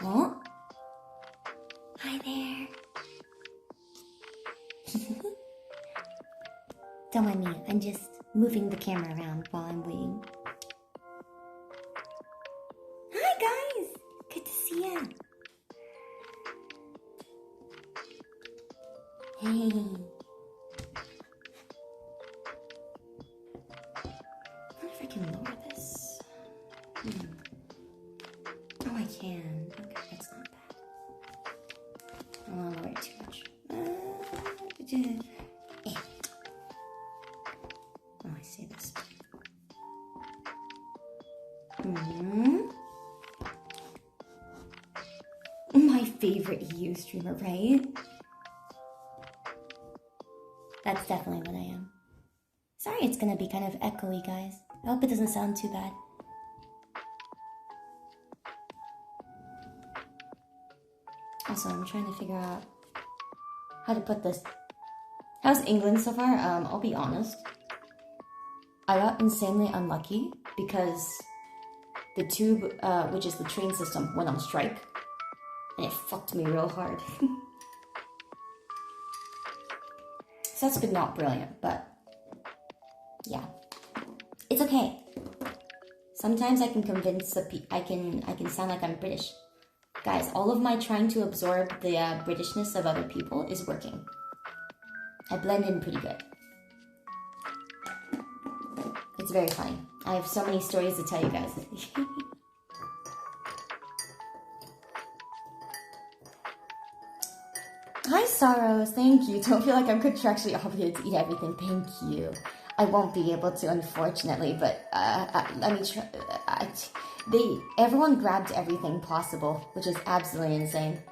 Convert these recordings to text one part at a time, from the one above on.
Oh, hi there. Don't mind me, I'm just moving the camera around while I'm waiting. Hi guys! Good to see ya. Hey. I wonder if I can lower this. Oh, I can. Okay, that's not bad. I don't want to lower it too much. Oh, I see this. My favorite EU streamer, right? That's definitely what I am. Sorry it's gonna be kind of echoey, guys. I hope it doesn't sound too bad. Also, I'm trying to figure out how to put this. How's England so far? I'll be honest. I got insanely unlucky because the tube, which is the train system, went on strike. And it fucked me real hard. So that's been not brilliant, but yeah. It's okay. Sometimes I can convince I can sound like I'm British. Guys, all of my trying to absorb the Britishness of other people is working. I blend in pretty good. It's very funny. I have so many stories to tell you guys. Hi, Sorrows. Thank you. Don't feel like I'm contractually obligated to eat everything. Thank you. I won't be able to, unfortunately, but let me try. Everyone grabbed everything possible, which is absolutely insane.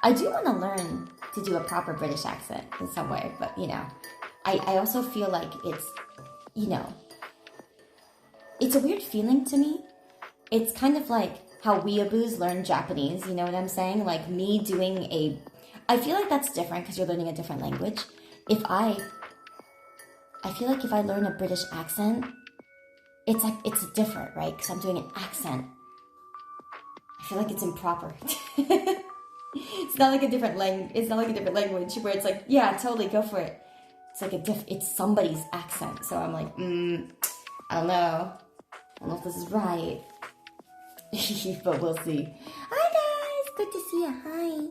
I do want to learn to do a proper British accent in some way, but you know, I also feel like it's, you know, it's a weird feeling to me. It's kind of like how weeaboos learn Japanese, you know what I'm saying? Like me doing I feel like that's different because you're learning a different language. I feel like if I learn a British accent, it's like, it's different, right? Because I'm doing an accent. I feel like it's improper. It's not like a different language where it's like, yeah, totally, go for it. It's like it's somebody's accent. So I'm like, I don't know. I don't know if this is right. But we'll see. Hi guys, good to see you. Hi.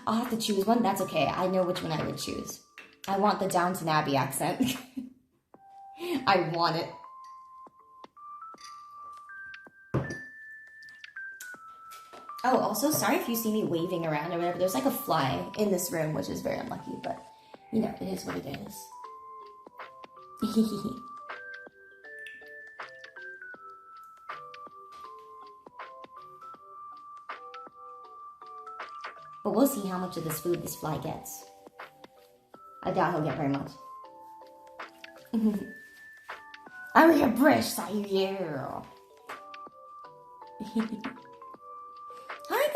I'll have to choose one. That's okay. I know which one I would choose. I want the Downton Abbey accent. I want it. Oh, also, sorry if you see me waving around or whatever. There's like a fly in this room, which is very unlucky, but you know, it is what it is. But we'll see how much of this food this fly gets. I doubt he'll get very much. I'm here, British, so yeah. Hi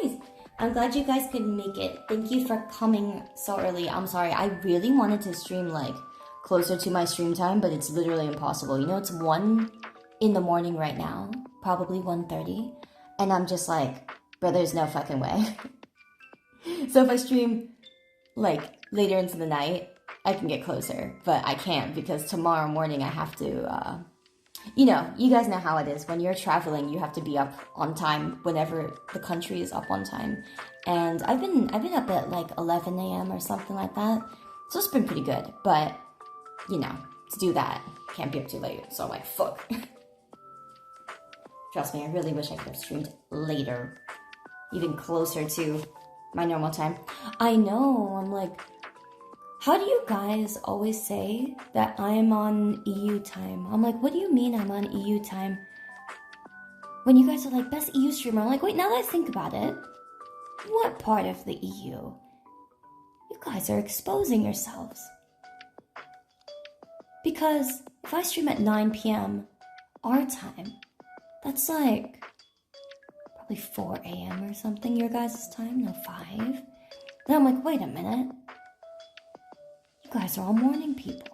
guys! I'm glad you guys could make it. Thank you for coming so early. I'm sorry, I really wanted to stream like closer to my stream time, but it's literally impossible. You know, it's 1 in the morning right now, probably 1:30, and I'm just like, bro, there's no fucking way. So if I stream like later into the night, I can get closer, but I can't because tomorrow morning I have to, you know, you guys know how it is. When you're traveling, you have to be up on time whenever the country is up on time. And I've been up at like 11 a.m. or something like that. So it's been pretty good, but you know, to do that, can't be up too late. So I'm like, fuck. Trust me, I really wish I could have streamed later, even closer to my normal time. I know, I'm like, how do you guys always say that I'm on EU time? I'm like, what do you mean I'm on EU time? When you guys are like, best EU streamer, I'm like, wait, now that I think about it, what part of the EU? You guys are exposing yourselves. Because if I stream at 9 p.m. our time, that's like probably 4 a.m. or something, your guys' time, no, 5. Then I'm like, wait a minute. You guys are all morning people.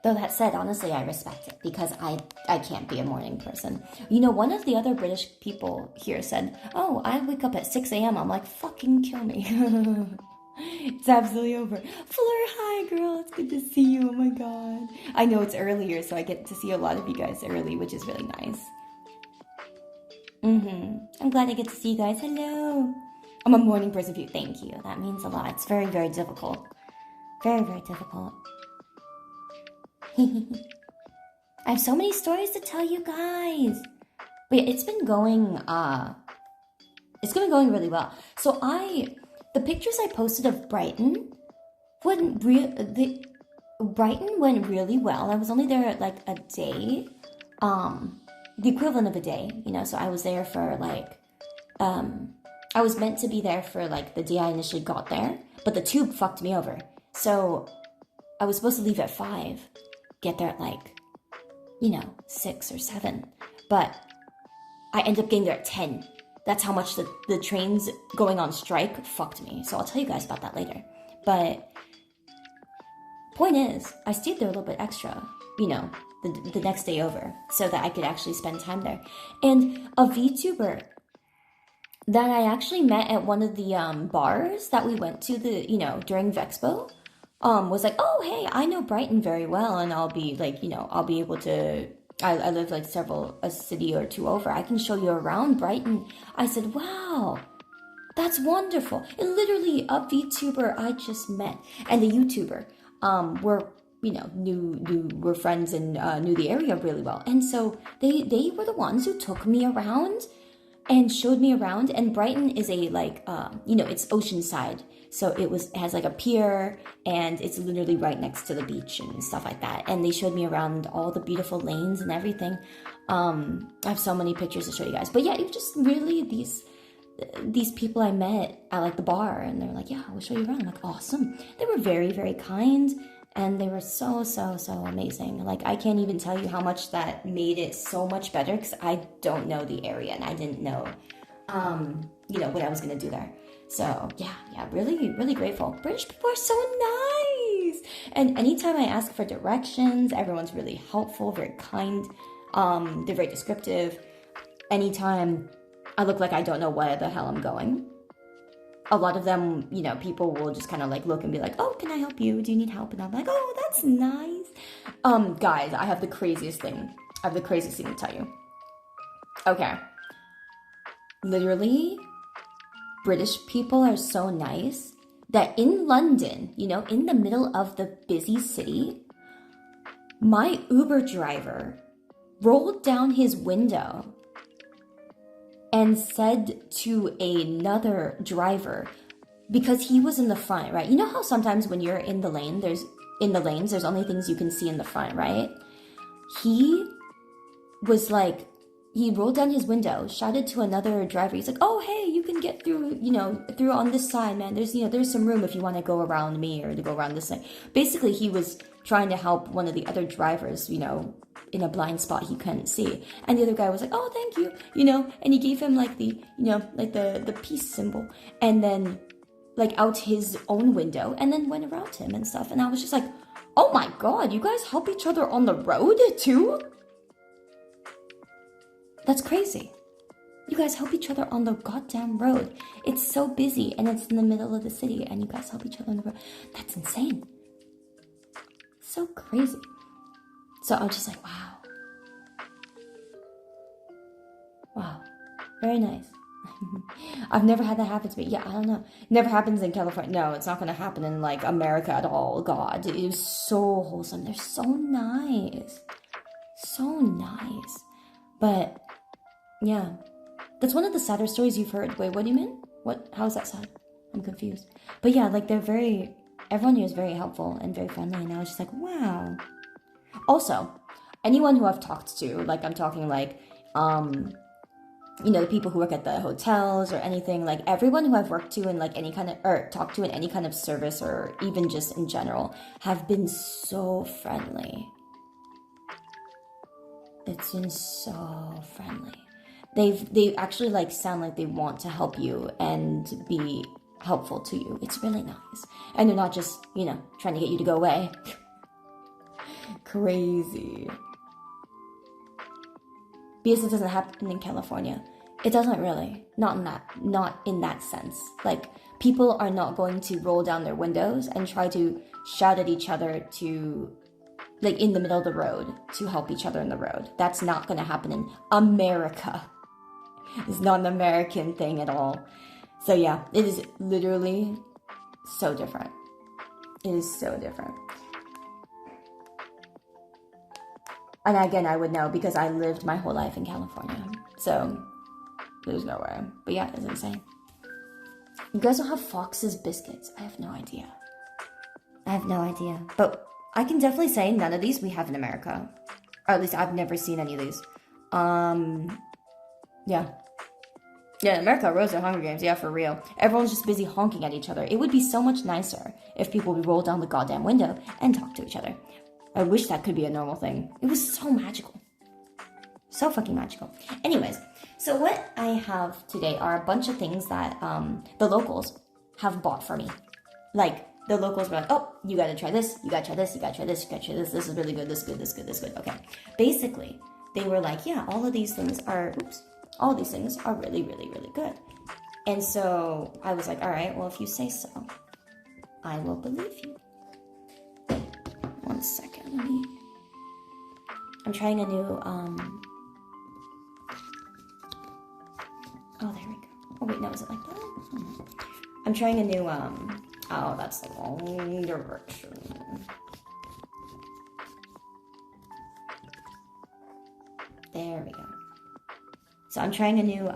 Though that said, honestly, I respect it because I can't be a morning person. You know, one of the other British people here said, oh, I wake up at 6 a.m. I'm like, fucking kill me. It's absolutely over. Fleur, hi girl, it's good to see you. Oh my god. I know it's earlier, so I get to see a lot of you guys early, which is really nice. I'm glad I get to see you guys. Hello. I'm a morning person for you. Thank you. That means a lot. It's very, very difficult. Very, very difficult. I have so many stories to tell you guys. But yeah, it's been going really well. So the pictures I posted of Brighton Brighton went really well. I was only there like a day. The equivalent of a day, you know, so I was there for like I was meant to be there for like the day I initially got there, but the tube fucked me over. So I was supposed to leave at 5. Get there at like, 6 or 7. But I ended up getting there at 10. That's how much the trains going on strike fucked me. So I'll tell you guys about that later. But point is, I stayed there a little bit extra, the next day over so that I could actually spend time there. And a VTuber that I actually met at one of the bars that we went to during Vexpo was like, oh, hey, I know Brighton very well, and I'll be like, I'll be able to, I live like a city or two over. I can show you around Brighton. I said, wow, that's wonderful. And literally a VTuber I just met and the YouTuber were, were friends and knew the area really well. And so they were the ones who took me around and showed me around. And Brighton is a it's oceanside. So it has like a pier and it's literally right next to the beach and stuff like that. And they showed me around all the beautiful lanes and everything. I have so many pictures to show you guys. But yeah, it was just really these people I met at like the bar, and they're like, yeah, I will show you around. I'm like, awesome. They were very, very kind, and they were so, so, so amazing. Like, I can't even tell you how much that made it so much better, because I don't know the area, and I didn't know, what I was going to do there. So, yeah, really, really grateful. British people are so nice! And anytime I ask for directions, everyone's really helpful, very kind. They're very descriptive. Anytime I look like I don't know where the hell I'm going, a lot of them, people will just kind of like look and be like, oh, can I help you? Do you need help? And I'm like, oh, that's nice. Guys, I have the craziest thing to tell you. Okay. Literally, British people are so nice that in London, in the middle of the busy city, my Uber driver rolled down his window and said to another driver, because he was in the front, right? You know how sometimes when you're in the lanes, there's only things you can see in the front, right? He was like, he rolled down his window, shouted to another driver. He's like, oh, hey, you can get through, through on this side, man. There's some room if you want to go around me or to go around this side. Basically, he was trying to help one of the other drivers, in a blind spot he couldn't see. And the other guy was like, oh, thank you, and he gave him like the, the peace symbol, and then like out his own window, and then went around him and stuff. And I was just like, oh my God, you guys help each other on the road too? That's crazy. You guys help each other on the goddamn road. It's so busy and it's in the middle of the city and you guys help each other on the road. That's insane. So crazy. So I was just like, wow. Wow. Very nice. I've never had that happen to me. Yeah, I don't know. Never happens in California. No, it's not going to happen in like America at all. God, it is so wholesome. They're so nice. So nice. But yeah, that's one of the sadder stories you've heard. Wait, what do you mean? How is that sad? I'm confused. But yeah, like everyone here is very helpful and very friendly. And I was just like, wow. Also, anyone who I've talked to, like I'm talking like, the people who work at the hotels or anything, like everyone who I've worked to in like any kind of, or talked to in any kind of service or even just in general, have been so friendly. It's been so friendly. They actually like sound like they want to help you and be helpful to you. It's really nice. And they're not just, trying to get you to go away. Crazy. Because it doesn't happen in California. It doesn't really. Not in that sense. Like, people are not going to roll down their windows and try to shout at each other to, like, in the middle of the road to help each other in the road. That's not going to happen in America. It's not an American thing at all. So yeah, it is literally so different. It is so different. And again, I would know because I lived my whole life in California. So there's no way. But yeah, it's insane. You guys don't have Fox's biscuits. I have no idea. But I can definitely say none of these we have in America. Or at least I've never seen any of these. Yeah. Yeah, in America, Rose and Hunger Games, yeah, for real. Everyone's just busy honking at each other. It would be so much nicer if people would roll down the goddamn window and talk to each other. I wish that could be a normal thing. It was so magical. So fucking magical. Anyways, so what I have today are a bunch of things that the locals have bought for me. Like, the locals were like, oh, you gotta try this, you gotta try this, you gotta try this, you gotta try this, this is really good, this is good, this is good, this is good. Okay. Basically, they were like, yeah, all these things are really, really, really good. And so I was like, all right, well, if you say so, I will believe you. 1 second, I'm trying a new, oh, there we go. Oh, wait, no, is it like that? I'm trying a new, oh, that's the wrong direction. There we go. So I'm trying a new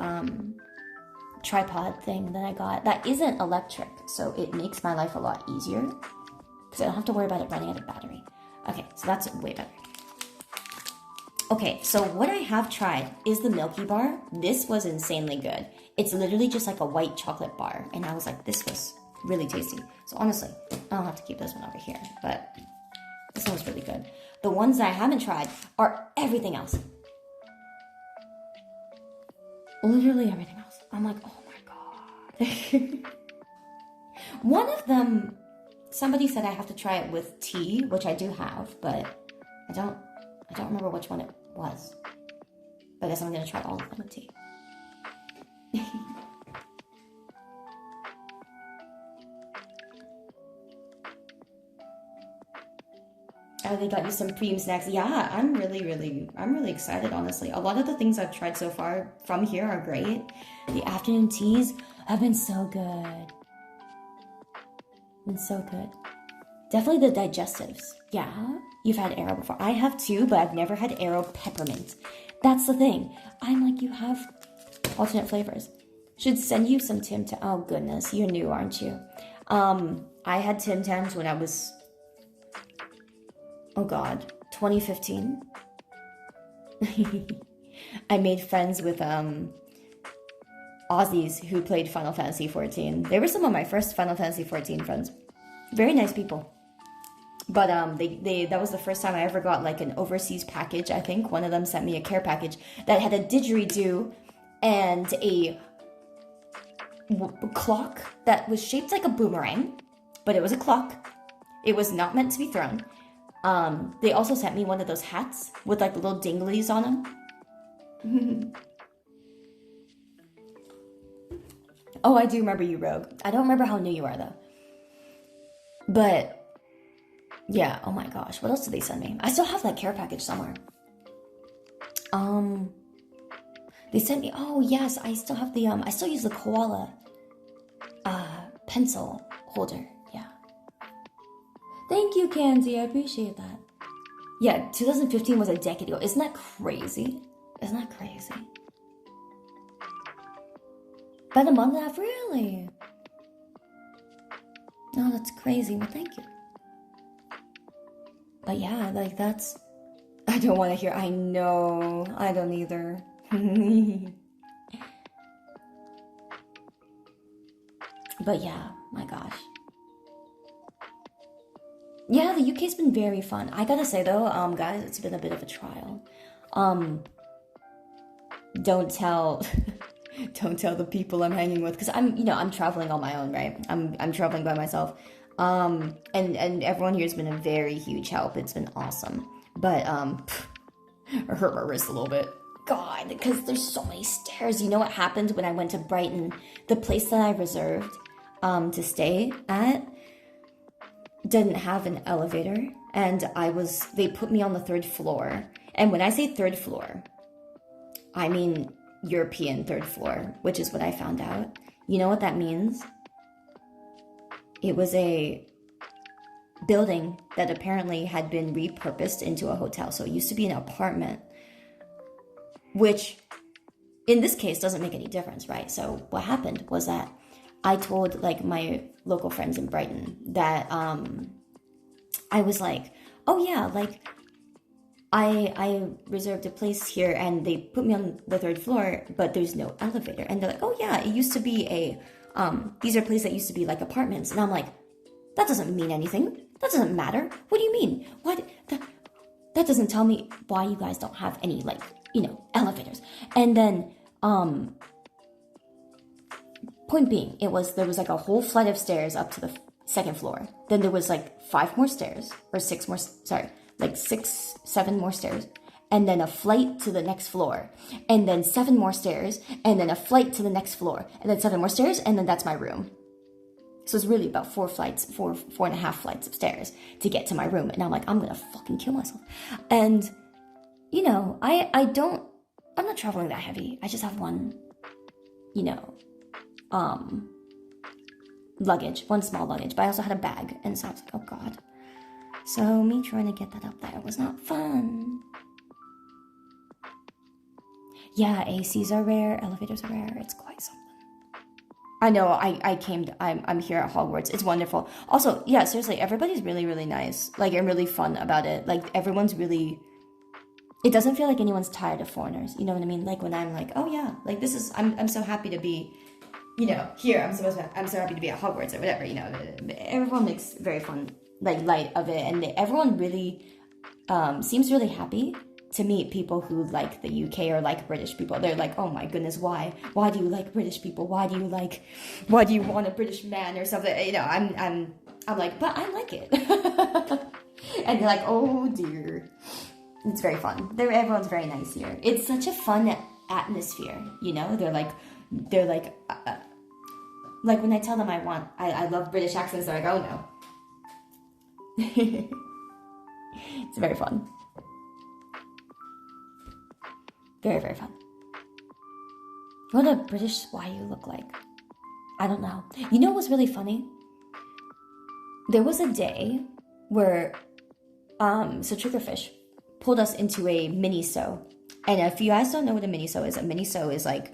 tripod thing that I got that isn't electric, so it makes my life a lot easier because I don't have to worry about it running out of battery. Okay, so that's way better. Okay, so what I have tried is the Milky Bar. This was insanely good. It's literally just like a white chocolate bar, and I was like, this was really tasty. So honestly, I'll have to keep this one over here, but this one was really good. The ones that I haven't tried are everything else. Literally everything else. I'm like, oh my god. One of them, somebody said I have to try it with tea, which I do have, but I don't remember which one it was. But I guess I'm gonna try all of them with tea. Oh, they got you some premium snacks. Yeah, I'm really excited, honestly. A lot of the things I've tried so far from here are great. The afternoon teas have been so good. Definitely the digestives. Yeah, you've had Aero before. I have too, but I've never had Aero peppermint. That's the thing. I'm like, you have alternate flavors. Should send you some Tim Tam. Oh goodness, you're new, aren't you? I had Tim Tams when I was, oh god, 2015. I made friends with Aussies who played Final Fantasy XIV. They were some of my first Final Fantasy XIV friends. Very nice people. But that was the first time I ever got like an overseas package, I think. One of them sent me a care package that had a didgeridoo and a clock that was shaped like a boomerang, but it was a clock. It was not meant to be thrown. They also sent me one of those hats with like little dinglies on them. Oh, I do remember you, Rogue. I don't remember how new you are though. But yeah, oh my gosh, what else did they send me? I still have that care package somewhere. They sent me, oh yes, I still have the, I still use the koala, pencil holder, yeah. Thank you, Kenzie, I appreciate that. Yeah, 2015 was a decade ago. Isn't that crazy? Isn't that crazy? About a month and a half, really? No, that's crazy, well thank you. But yeah, like that's, I don't want to hear, I know, I don't either. But yeah, my gosh. Yeah, the UK's been very fun. I gotta say though, guys, it's been a bit of a trial. don't tell don't tell the people I'm hanging with, because I'm traveling on my own, right? I'm traveling by myself. And everyone here has been a very huge help. It's been awesome. But I hurt my wrist a little bit. God, because there's so many stairs. You know what happened when I went to Brighton? The place that I reserved to stay at didn't have an elevator, and they put me on the third floor. And when I say third floor, I mean European third floor, which is what I found out. You know what that means? It was a building that apparently had been repurposed into a hotel. So it used to be an apartment, which in this case doesn't make any difference, right? So what happened was that I told like my local friends in Brighton that I was like, oh yeah, like I reserved a place here and they put me on the third floor, but there's no elevator. And they're like, oh yeah, it used to be these are places that used to be like apartments. And I'm like, that doesn't mean anything. That doesn't matter. What do you mean? What? That doesn't tell me why you guys don't have any, like, elevators. And then, point being, there was like a whole flight of stairs up to the second floor. Then there was like 5 more stairs, or 6 more, sorry, like 6, 7 more stairs. And then a flight to the next floor, and then 7 more stairs, and then a flight to the next floor, and then 7 more stairs, and then that's my room. So it's really about 4 and a half flights of stairs to get to my room. And I'm like, I'm gonna fucking kill myself. And, I'm not traveling that heavy. I just have one, luggage, one small luggage, but I also had a bag. And so I was like, oh God. So me trying to get that up there was not fun. Yeah, ACs are rare, elevators are rare. It's quite something. I know, I'm here at Hogwarts. It's wonderful. Also, yeah, seriously, everybody's really, really nice. Like, and really fun about it. Like, everyone's really... It doesn't feel like anyone's tired of foreigners. You know what I mean? Like, when I'm like, oh yeah, like, this is... I'm so happy to be, here. I'm so happy to be at Hogwarts or whatever, Everyone makes very fun, like, light of it. And everyone really seems really happy to meet people who like the UK or like British people. They're like, oh my goodness, why? Why do you like British people? Why do you want a British man or something? I'm like, but I like it. And they're like, oh dear. It's very fun. Everyone's very nice here. It's such a fun atmosphere, They're like when I tell them I love British accents, they're like, oh no. It's very fun. Very, very fun. What a British YU look like? I don't know. You know what's really funny? There was a day where so Triggerfish pulled us into a Miniso. And if you guys don't know what a Miniso is like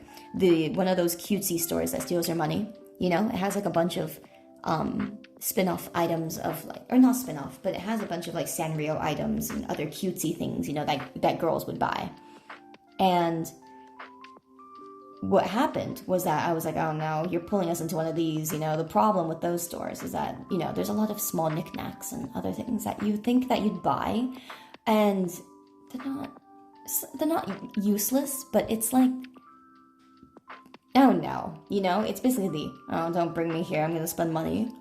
one of those cutesy stores that steals your money. It has like a bunch of spin-off items of like, or not spin-off, but it has a bunch of like Sanrio items and other cutesy things, that girls would buy. And what happened was that I was like, oh no, you're pulling us into one of these. The problem with those stores is that, there's a lot of small knickknacks and other things that you think that you'd buy. And they're not useless, but it's like, oh no, it's basically oh, don't bring me here, I'm gonna spend money,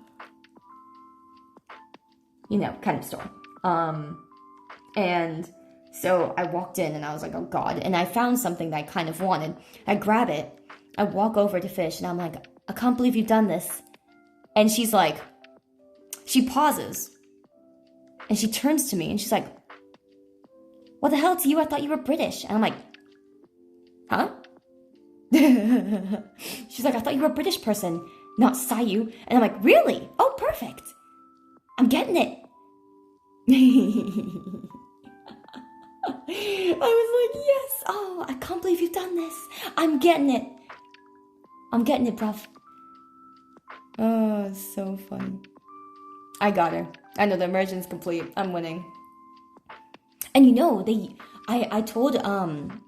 kind of store. And so I walked in and I was like, oh God. And I found something that I kind of wanted. I grab it. I walk over to Fish and I'm like, I can't believe you've done this. And she's like, she pauses. And she turns to me and she's like, what the hell to you? I thought you were British. And I'm like, huh? She's like, I thought you were a British person, not Sayu. And I'm like, really? Oh, perfect. I'm getting it. I was like, yes. Oh, I can't believe you've done this. I'm getting it. I'm getting it, bruv. Oh, it's so funny. I got her. I know the immersion's complete. I'm winning. And I told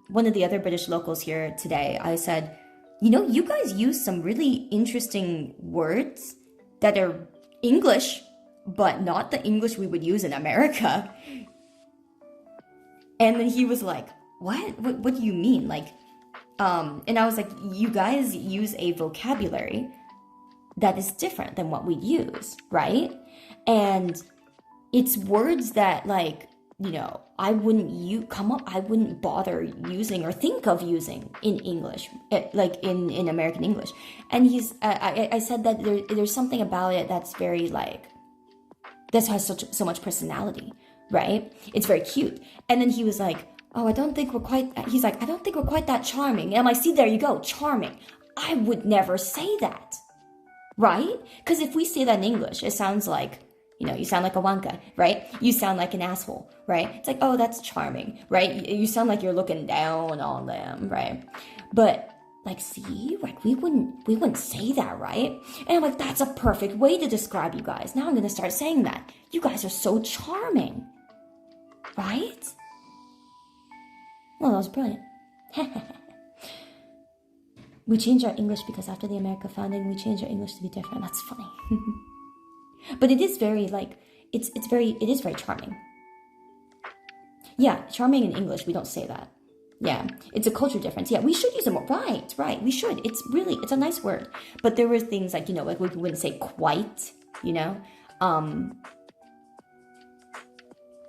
one of the other British locals here today, I said, you guys use some really interesting words that are English, but not the English we would use in America. And then he was like, what do you mean? Like, And I was like, you guys use a vocabulary that is different than what we use, right? And it's words that, like, you know, I wouldn't bother using or think of using in English, like in American English. And I said that there's something about it that's very like, this has so much personality, right? It's very cute. And then he was like, oh, I don't think we're quite that charming. And I'm like, see, there you go, charming. I would never say that, right? Because if we say that in English, it sounds like, you know, you sound like a wanka, right? You sound like an asshole, right? It's like, oh, that's charming, right? You sound like you're looking down on them, right? But like, see, like we wouldn't say that, right? And I'm like, that's a perfect way to describe you guys. Now I'm gonna start saying that. You guys are so charming, right? Well, that was brilliant. We changed our English because after the America founding, we changed our English to be different. That's funny. But it is very like, it is very charming. Yeah, charming in English, we don't say that. Yeah, it's a culture difference. Yeah, we should use it more. Right, we should. It's a nice word. But there were things like, you know, like we wouldn't say quite, you know.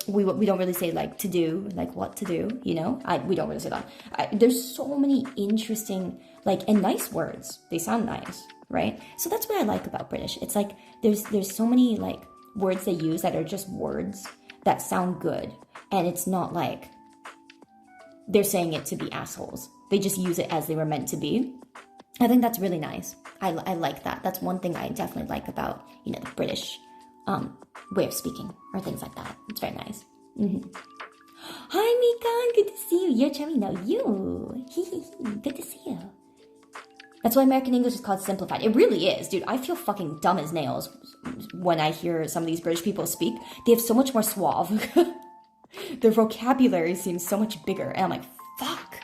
We don't really say like to do, like what to do, you know. We don't really say that. There's so many interesting, like, and nice words. They sound nice, right? So that's what I like about British. It's like there's so many like words they use that are just words that sound good, and it's not like they're saying it to be assholes. They just use it as they were meant to be. I think that's really nice. I like that. That's one thing I definitely like about, you know, the British way of speaking or things like that. It's very nice. Mm-hmm. Hi, Mika. Good to see you. You're chummy now. You. Good to see you. That's why American English is called simplified. It really is, dude. I feel fucking dumb as nails when I hear some of these British people speak. They have so much more suave. Their vocabulary seems so much bigger. And I'm like, fuck.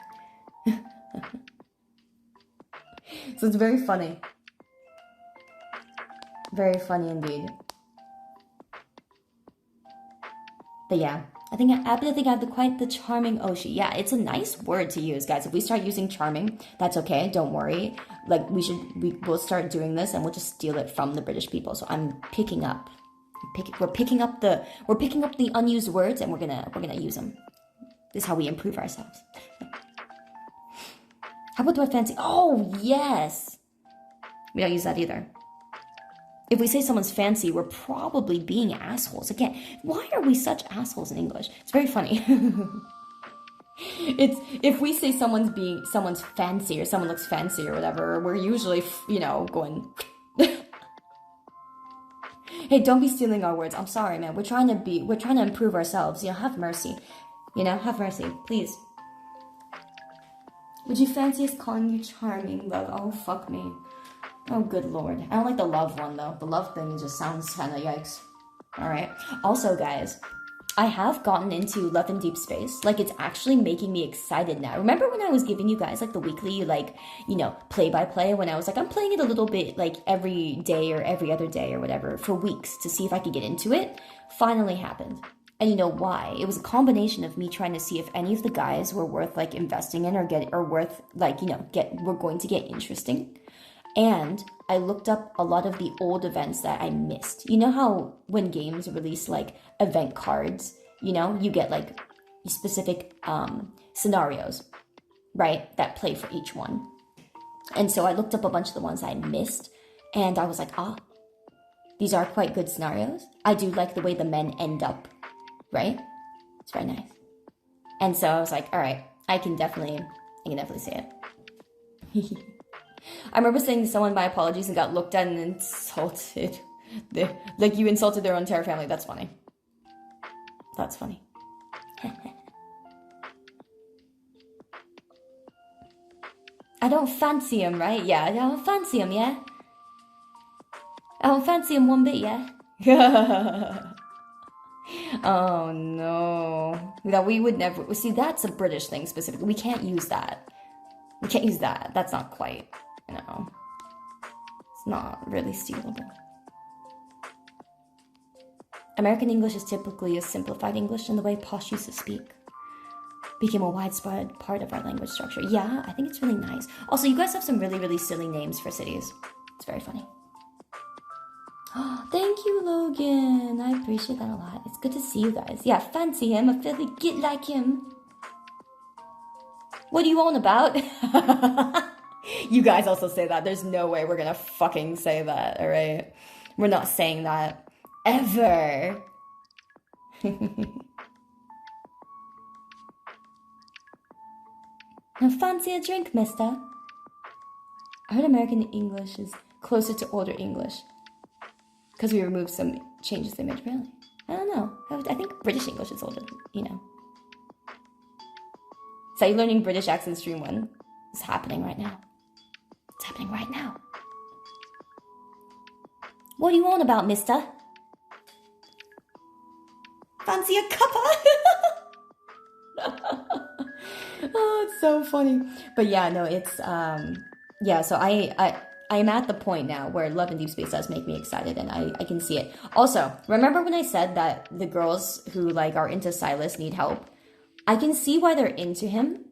So it's very funny. Very funny indeed. But yeah, I think I have quite the charming Oshi. Yeah, it's a nice word to use, guys. If we start using charming, that's okay. Don't worry. Like we'll start doing this, and we'll just steal it from the British people. So I'm picking up. We're picking up the unused words, and we're gonna use them. This is how we improve ourselves. How about do I fancy? Oh yes. We don't use that either. If we say someone's fancy, we're probably being assholes. Again, why are we such assholes in English? It's very funny. It's if we say someone's fancy or someone looks fancy or whatever, we're usually, you know, going. Hey, don't be stealing our words. I'm sorry, man. We're trying to improve ourselves. You know, have mercy. You know, have mercy, please. Would you fancy us calling you charming, love? Oh, fuck me. Oh, good lord. I don't like the love one, though. The love thing just sounds kind of yikes. Alright. Also, guys, I have gotten into Love in Deep Space. Like, it's actually making me excited now. Remember when I was giving you guys, like, the weekly, like, you know, play-by-play? When I was like, I'm playing it a little bit, like, every day or every other day or whatever for weeks to see if I could get into it? Finally happened. And you know why? It was a combination of me trying to see if any of the guys were worth, like, investing in or worth, like, you know, were going to get interesting. And I looked up a lot of the old events that I missed. You know how when games release like event cards, you know, you get like specific scenarios, right, that play for each one. And so I looked up a bunch of the ones I missed, and I was like, these are quite good scenarios. I do like the way the men end up, right? It's very nice. And so I was like, all right, I can definitely say it. I remember saying to someone my apologies and got looked at and insulted. Like, you insulted their entire family. That's funny. That's funny. I don't fancy him, right? Yeah, I don't fancy him, yeah? I don't fancy him one bit, yeah? Oh, no. That we would never... See, that's a British thing specifically. We can't use that. We can't use that. That's not quite... No, it's not really stealable. American English is typically a simplified English in the way Posh used to speak. became a widespread part of our language structure. Yeah, I think it's really nice. Also, you guys have some really, really silly names for cities. It's very funny. Thank you, Logan. I appreciate that a lot. It's good to see you guys. Yeah, fancy him. I feel like get like him. What are you on about? You guys also say that. There's no way we're gonna fucking say that, alright? We're not saying that. Ever. Fancy a drink, mister? I heard American English is closer to older English. Because we removed some changes they made, really. I don't know. I think British English is older, you know. So you learning British accent stream 1 is happening right now. It's happening right now. What do you want about, mister? Fancy a cuppa? Oh, it's so funny. But yeah, no, it's yeah, so I'm at the point now where Love in Deep Space does make me excited, and I can see it. Also, remember when I said that the girls who like are into Silas need help? I can see why they're into him.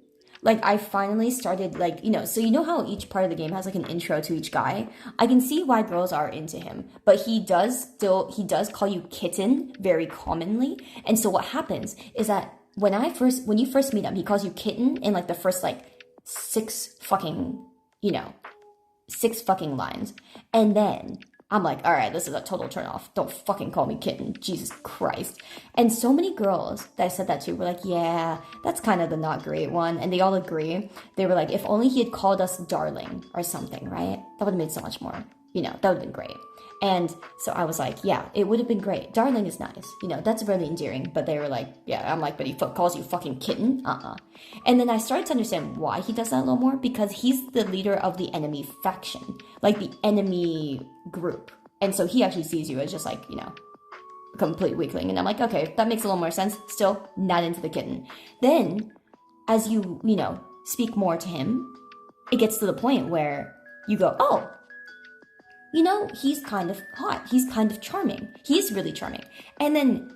Like, I finally started, like, you know, so you know how each part of the game has like an intro to each guy? I can see why girls are into him, but he does call you kitten very commonly. And so what happens is that when you first meet him, he calls you kitten in like the first like six fucking lines. And then I'm like, all right, this is a total turnoff. Don't fucking call me kitten. Jesus Christ. And so many girls that I said that to were like, yeah, that's kind of the not great one. And they all agree. They were like, if only he had called us darling or something, right? That would have made so much more, you know, that would have been great. And so I was like, yeah, it would have been great. Darling is nice. You know, that's really endearing. But they were like, yeah, I'm like, but he calls you fucking kitten? And then I started to understand why he does that a little more. Because he's the leader of the enemy faction. Like the enemy group. And so he actually sees you as just like, you know, a complete weakling. And I'm like, okay, that makes a little more sense. Still not into the kitten. Then, as you know, speak more to him, it gets to the point where you go, oh, you know, he's kind of hot. He's kind of charming. He's really charming. And then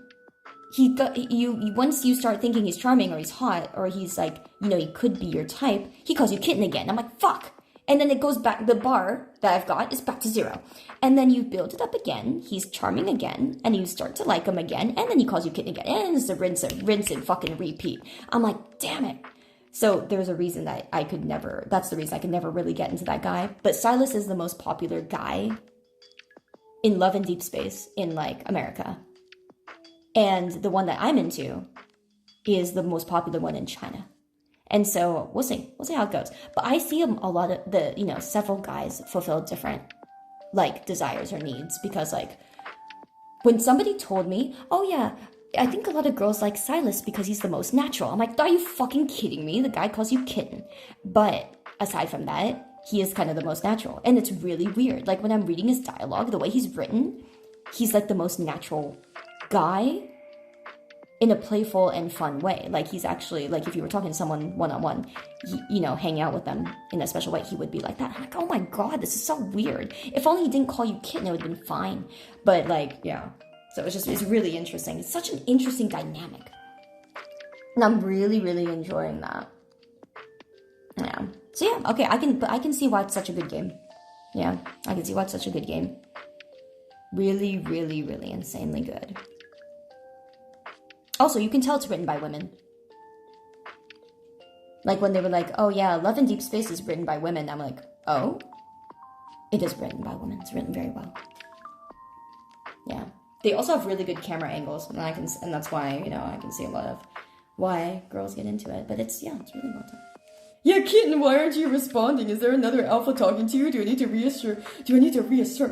once you start thinking he's charming or he's hot or he's like, you know, he could be your type, he calls you kitten again. I'm like, fuck. And then it goes back, the bar that I've got is back to 0. And then you build it up again. He's charming again. And you start to like him again. And then he calls you kitten again. And it's a rinse and fucking repeat. I'm like, damn it. So there's a reason that that's the reason I could never really get into that guy. But Silas is the most popular guy in Love and Deep Space in like America. And the one that I'm into is the most popular one in China. And so we'll see how it goes. But I see a lot of the, you know, several guys fulfill different like desires or needs, because like when somebody told me, oh yeah, I think a lot of girls like Silas because he's the most natural. I'm like, are you fucking kidding me? The guy calls you kitten. But aside from that, he is kind of the most natural. And it's really weird. Like when I'm reading his dialogue, the way he's written, he's like the most natural guy in a playful and fun way. Like he's actually, like if you were talking to someone one-on-one, you know, hanging out with them in a special way, he would be like that. I'm like, oh my God, this is so weird. If only he didn't call you kitten, it would have been fine. But like, yeah. So it's really interesting. It's such an interesting dynamic. And I'm really, really enjoying that. Yeah. So yeah, okay, I can see why it's such a good game. Yeah, I can see why it's such a good game. Really, really, really insanely good. Also, you can tell it's written by women. Like when they were like, oh yeah, Love in Deep Space is written by women. I'm like, oh? It is written by women. It's written very well. Yeah. They also have really good camera angles, and that's why, you know, I can see a lot of why girls get into it. But it's really well done. Yeah, kitten, why aren't you responding? Is there another alpha talking to you? Do I need to reassert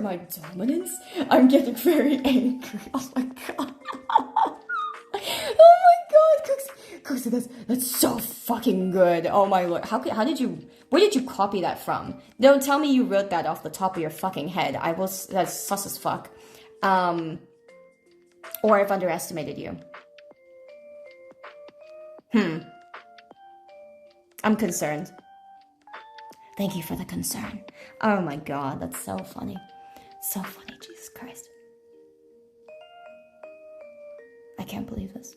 my dominance? I'm getting very angry. Oh my God. Oh my God, Cooks, that's so fucking good. Oh my Lord. Where did you copy that from? Don't tell me you wrote that off the top of your fucking head. That's sus as fuck. Or I've underestimated you. I'm concerned. Thank you for the concern. Oh my God, that's so funny. So funny, Jesus Christ. I can't believe this.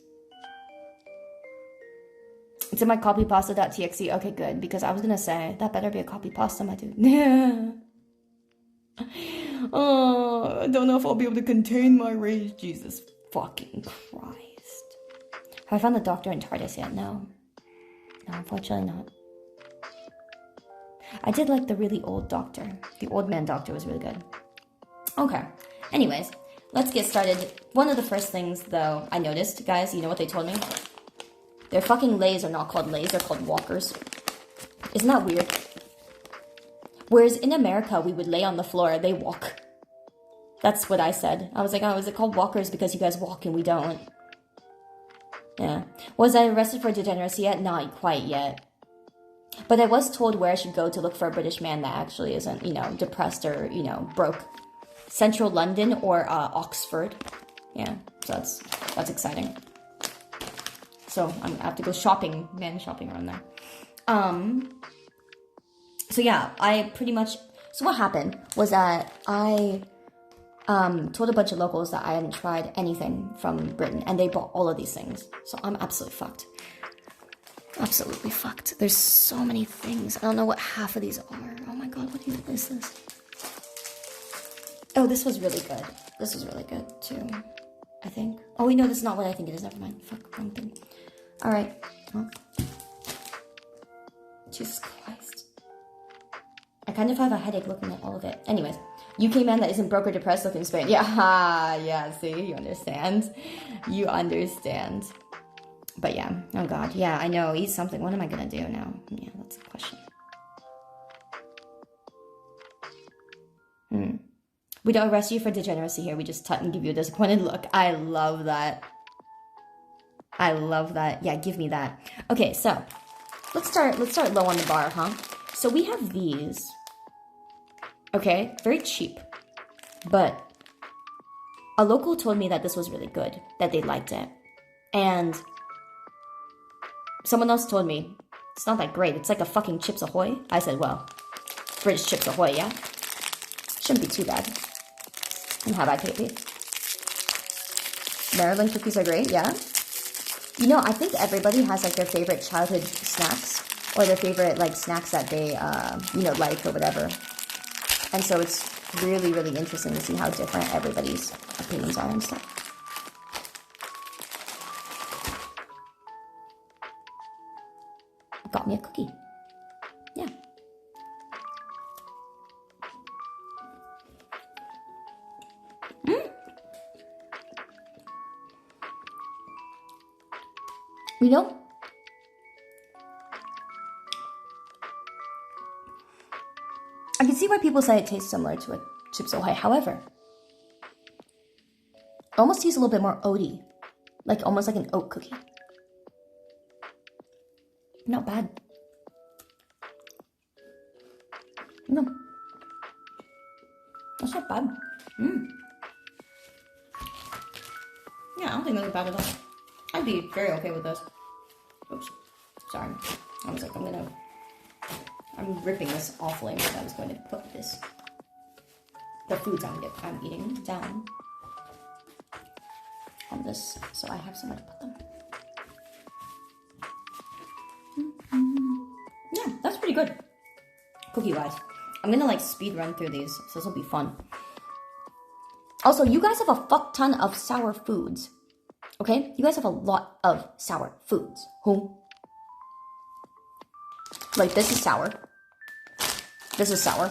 It's in my copypasta.txt. Okay, good. Because I was gonna say, that better be a copy pasta, my dude. Yeah. Oh, I don't know if I'll be able to contain my rage. Jesus fucking Christ. Have I found the doctor in TARDIS yet? No. No, unfortunately not. I did like the really old doctor. The old man doctor was really good. Okay. Anyways, let's get started. One of the first things, though, I noticed, guys, you know what they told me? Their fucking lays are not called lays, they're called walkers. Isn't that weird? Whereas in America, we would lay on the floor, they walk. That's what I said. I was like, oh, is it called walkers because you guys walk and we don't? Yeah. Was I arrested for degeneracy yet? Not quite yet. But I was told where I should go to look for a British man that actually isn't, you know, depressed or, you know, broke. Central London or Oxford. Yeah, so that's exciting. So I have to go shopping, man shopping around there. So yeah, I pretty much, so what happened was that I told a bunch of locals that I hadn't tried anything from Britain, and they bought all of these things. So I'm absolutely fucked. Absolutely fucked. There's so many things. I don't know what half of these are. Oh my god, what even is this? Oh, this was really good. This was really good too, I think. Oh wait, no, this is not what I think it is. Never mind. Fuck, wrong thing. Alright. Well, Jesus Christ. I kind of have a headache looking at all of it. Anyways, UK man that isn't broke or depressed looking in Spain. Yeah, yeah, see, you understand. You understand. But yeah, oh god, yeah, I know, eat something. What am I gonna do now? Yeah, that's the question. We don't arrest you for degeneracy here. We just tut and give you a disappointed look. I love that. I love that. Yeah, give me that. Okay, so let's start low on the bar, huh? So we have these. Okay, very cheap. But a local told me that this was really good, that they liked it. And someone else told me, it's not that great. It's like a fucking Chips Ahoy. I said, well, British Chips Ahoy, yeah? Shouldn't be too bad. And how about KP? Maryland cookies are great, yeah? You know, I think everybody has like their favorite childhood snacks or their favorite like snacks that they, you know, like or whatever. And so it's really, really interesting to see how different everybody's opinions are and stuff. Got me a cookie. Yeah. You know, I can see why people say it tastes similar to a Chips Ahoy. However, it almost tastes a little bit more oaty, like almost like an oat cookie. Not bad. No, that's not bad. Yeah, I don't think that's bad at all. I'd be very okay with this. Oops, sorry. I was like, I'm ripping this awfully because I was going to put the foods I'm eating down on this, so I have somewhere to put them. Yeah, that's pretty good. Cookie-wise. I'm gonna like speed run through these, so this will be fun. Also, you guys have a fuck ton of sour foods. Okay? You guys have a lot of sour foods. Like, this is sour. This is sour.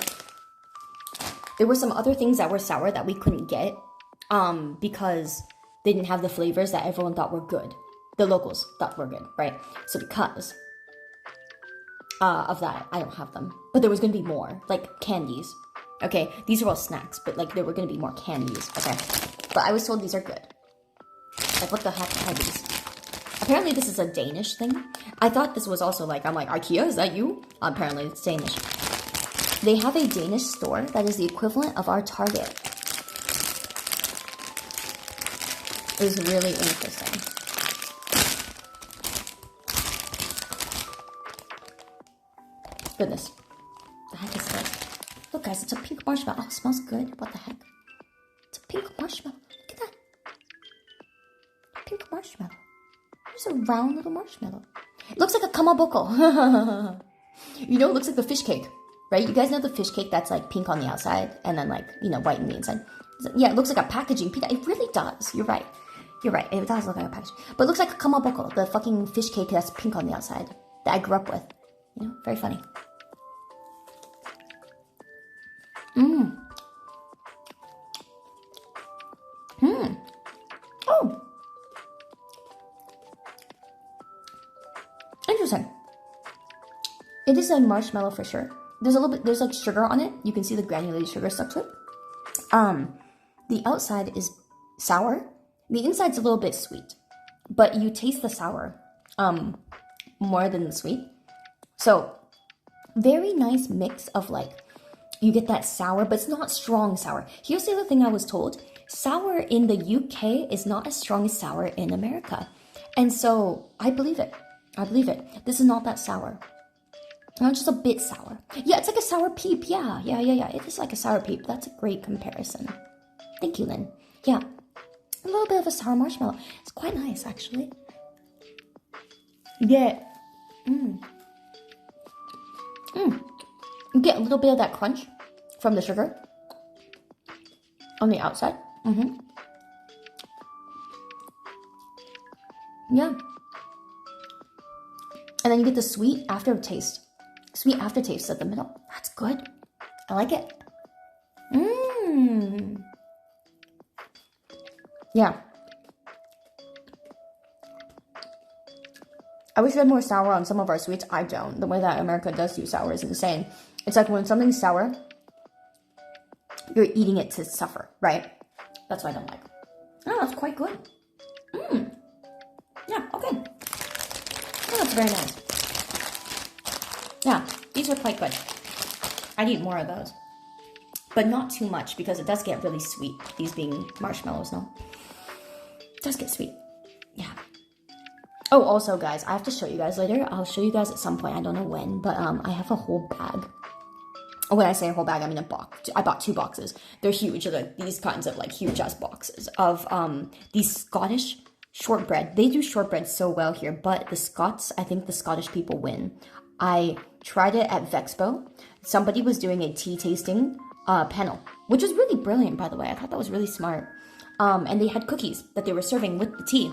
There were some other things that were sour that we couldn't get because they didn't have the flavors that everyone thought were good. The locals thought were good, right? So because of that, I don't have them. But there was going to be more, like candies. Okay, these are all snacks, but like there were going to be more candies, okay? But I was told these are good. Like, what the heck are these? Apparently this is a Danish thing. I thought this was also like, I'm like, IKEA, is that you? Apparently it's Danish. They have a Danish store that is the equivalent of our Target. It was really interesting. Goodness. The heck is this? Look guys, it's a pink marshmallow. Oh, it smells good. What the heck? It's a pink marshmallow. Look at that. Pink marshmallow. There's a round little marshmallow. It looks like a kamaboko. You know, it looks like the fish cake, right? You guys know the fish cake that's like pink on the outside and then like, you know, white on the inside. Yeah, it looks like a packaging pita. It really does. You're right. You're right. It does look like a package. But it looks like a kamaboko, the fucking fish cake that's pink on the outside that I grew up with. You know, very funny. Mmm. Hmm. Oh. Interesting. It is a marshmallow for sure. There's a little bit, there's like sugar on it. You can see the granulated sugar stuck to it. The outside is sour. The inside's a little bit sweet, but you taste the sour, more than the sweet. So, very nice mix of like, you get that sour, but it's not strong sour. Here's the other thing I was told. Sour in the UK is not as strong as sour in America. And so, I believe it. I believe it. This is not that sour. Not just a bit sour. Yeah, it's like a sour peep. Yeah. It is like a sour peep. That's a great comparison. Thank you, Lynn. Yeah. A little bit of a sour marshmallow. It's quite nice, actually. You get... You get a little bit of that crunch from the sugar on the outside. Yeah. And then you get the sweet aftertaste. Sweet aftertaste at the middle. That's good. I like it. Yeah. I wish we had more sour on some of our sweets. I don't. The way that America does do sour is insane. It's like when something's sour, you're eating it to suffer, right? That's what I don't like. Oh, that's quite good. Yeah, okay. Oh, that's very nice. Yeah, these are quite good. I'd eat more of those. But not too much because it does get really sweet. These being marshmallows, no? It does get sweet. Yeah. Oh, also, guys, I have to show you guys later. I'll show you guys at some point. I don't know when, but I have a whole bag. When I say a whole bag, I mean a box. I bought 2 boxes. They're huge. They're like these kinds of like huge ass boxes of these Scottish shortbread. They do shortbread so well here, but the Scots, I think the Scottish people win. I tried it at Vexpo. Somebody was doing a tea tasting panel, which was really brilliant, by the way. I thought that was really smart. And they had cookies that they were serving with the tea.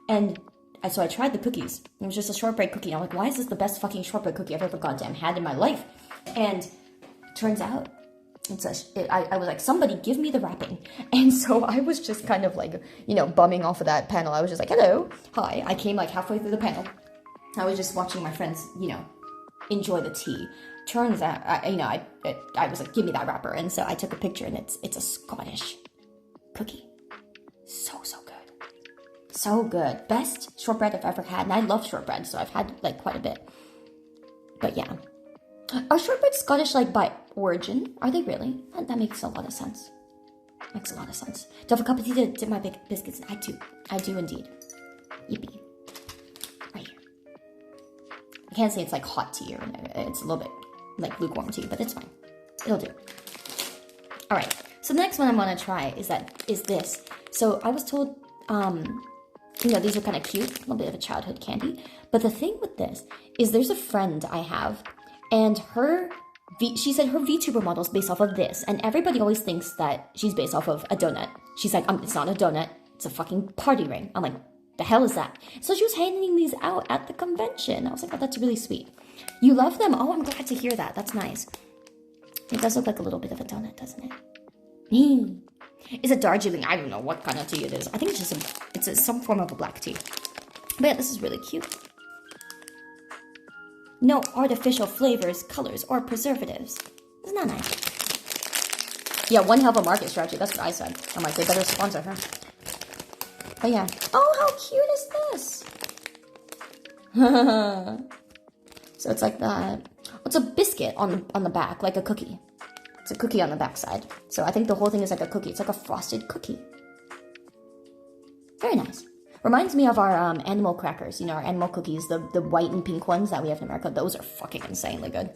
And so I tried the cookies. It was just a shortbread cookie. And I'm like, why is this the best fucking shortbread cookie I've ever goddamn had in my life? And turns out, I was like, somebody give me the wrapping. And so I was just kind of like, you know, bumming off of that panel. I was just like, hello, hi. I came like halfway through the panel. I was just watching my friends, you know, enjoy the tea. Turns out, I was like, give me that wrapper. And so I took a picture, and it's a Scottish cookie. So good. So good. Best shortbread I've ever had. And I love shortbread, so I've had like quite a bit. But yeah. Are shortbread Scottish like by origin? Are they really? That makes a lot of sense. Makes a lot of sense. Do I have a cup of tea to dip my biscuits? I do. I do indeed. Yippee. Right here. I can't say it's like hot tea or it's a little bit like lukewarm tea, but it's fine. It'll do. Alright. So the next one I want to try is this. So I was told, you know, these are kind of cute. A little bit of a childhood candy. But the thing with this is there's a friend I have, and she said her VTuber model is based off of this, and everybody always thinks that she's based off of a donut. She's like, it's not a donut, it's a fucking party ring. I'm like, the hell is that? So she was handing these out at the convention. I was like, oh, that's really sweet. You love them? Oh, I'm glad to hear that. That's nice. It does look like a little bit of a donut, doesn't it? It's a Darjeeling. I don't know what kind of tea it is. I think it's just some form of a black tea. But yeah, this is really cute. No artificial flavors, colors, or preservatives. Isn't that nice? Yeah, one hell of a market strategy. That's what I said. I'm like, they better sponsor her. But yeah. Oh, how cute is this? So it's like that. It's a biscuit on the back, like a cookie. It's a cookie on the back side. So I think the whole thing is like a cookie. It's like a frosted cookie. Very nice. Reminds me of our animal crackers, you know, our animal cookies, the white and pink ones that we have in America. Those are fucking insanely good.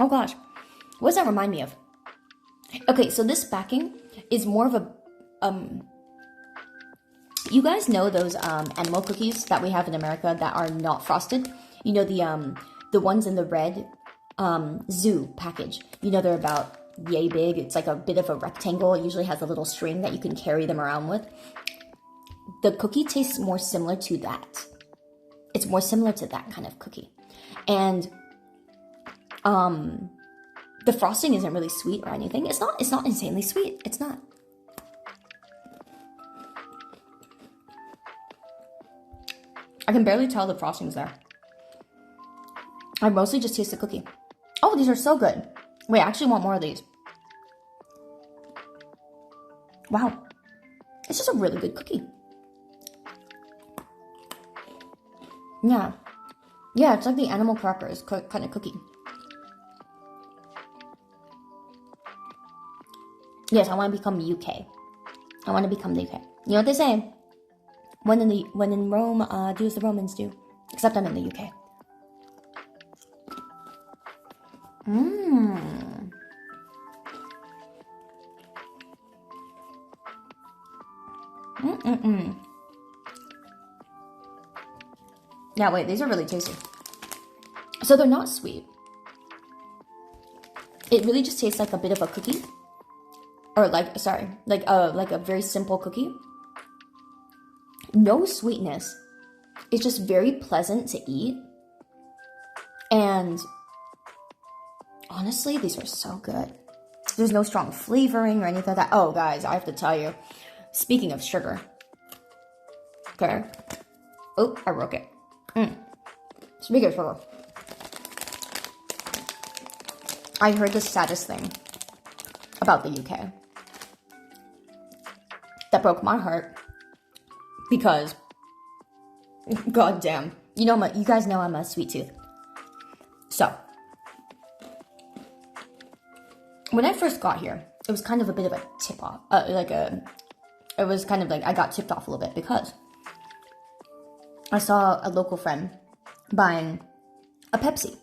Oh gosh. What does that remind me of? Okay, so this backing is more of a you guys know those animal cookies that we have in America that are not frosted? You know the ones in the red zoo package. You know they're about yay big. It's like a bit of a rectangle. It usually has a little string that you can carry them around with. The cookie tastes more similar to that. It's more similar to that kind of cookie. And the frosting isn't really sweet or anything. It's not insanely sweet. It's not. I can barely tell the frosting's there. I mostly just taste the cookie. Oh, these are so good. Wait, I actually want more of these. Wow. It's just a really good cookie. Yeah. Yeah, it's like the animal crackers kind of cookie. Yes, I want to become UK. I want to become the UK. You know what they say? When in Rome, do as the Romans do. Except I'm in the UK. Mmm. Mm-mm-mm. Yeah, wait, these are really tasty. So they're not sweet. It really just tastes like a bit of a cookie. Or like a very simple cookie. No sweetness. It's just very pleasant to eat. And honestly, these are so good. There's no strong flavoring or anything like that. Oh, guys, I have to tell you. Speaking of sugar. Okay. Oh, I broke it. Speaking of sugar. I heard the saddest thing about the UK. That broke my heart. Because, goddamn, you guys know I'm a sweet tooth. So, when I first got here, it was kind of a bit of a tip off, it was kind of like I got tipped off a little bit because I saw a local friend buying a Pepsi.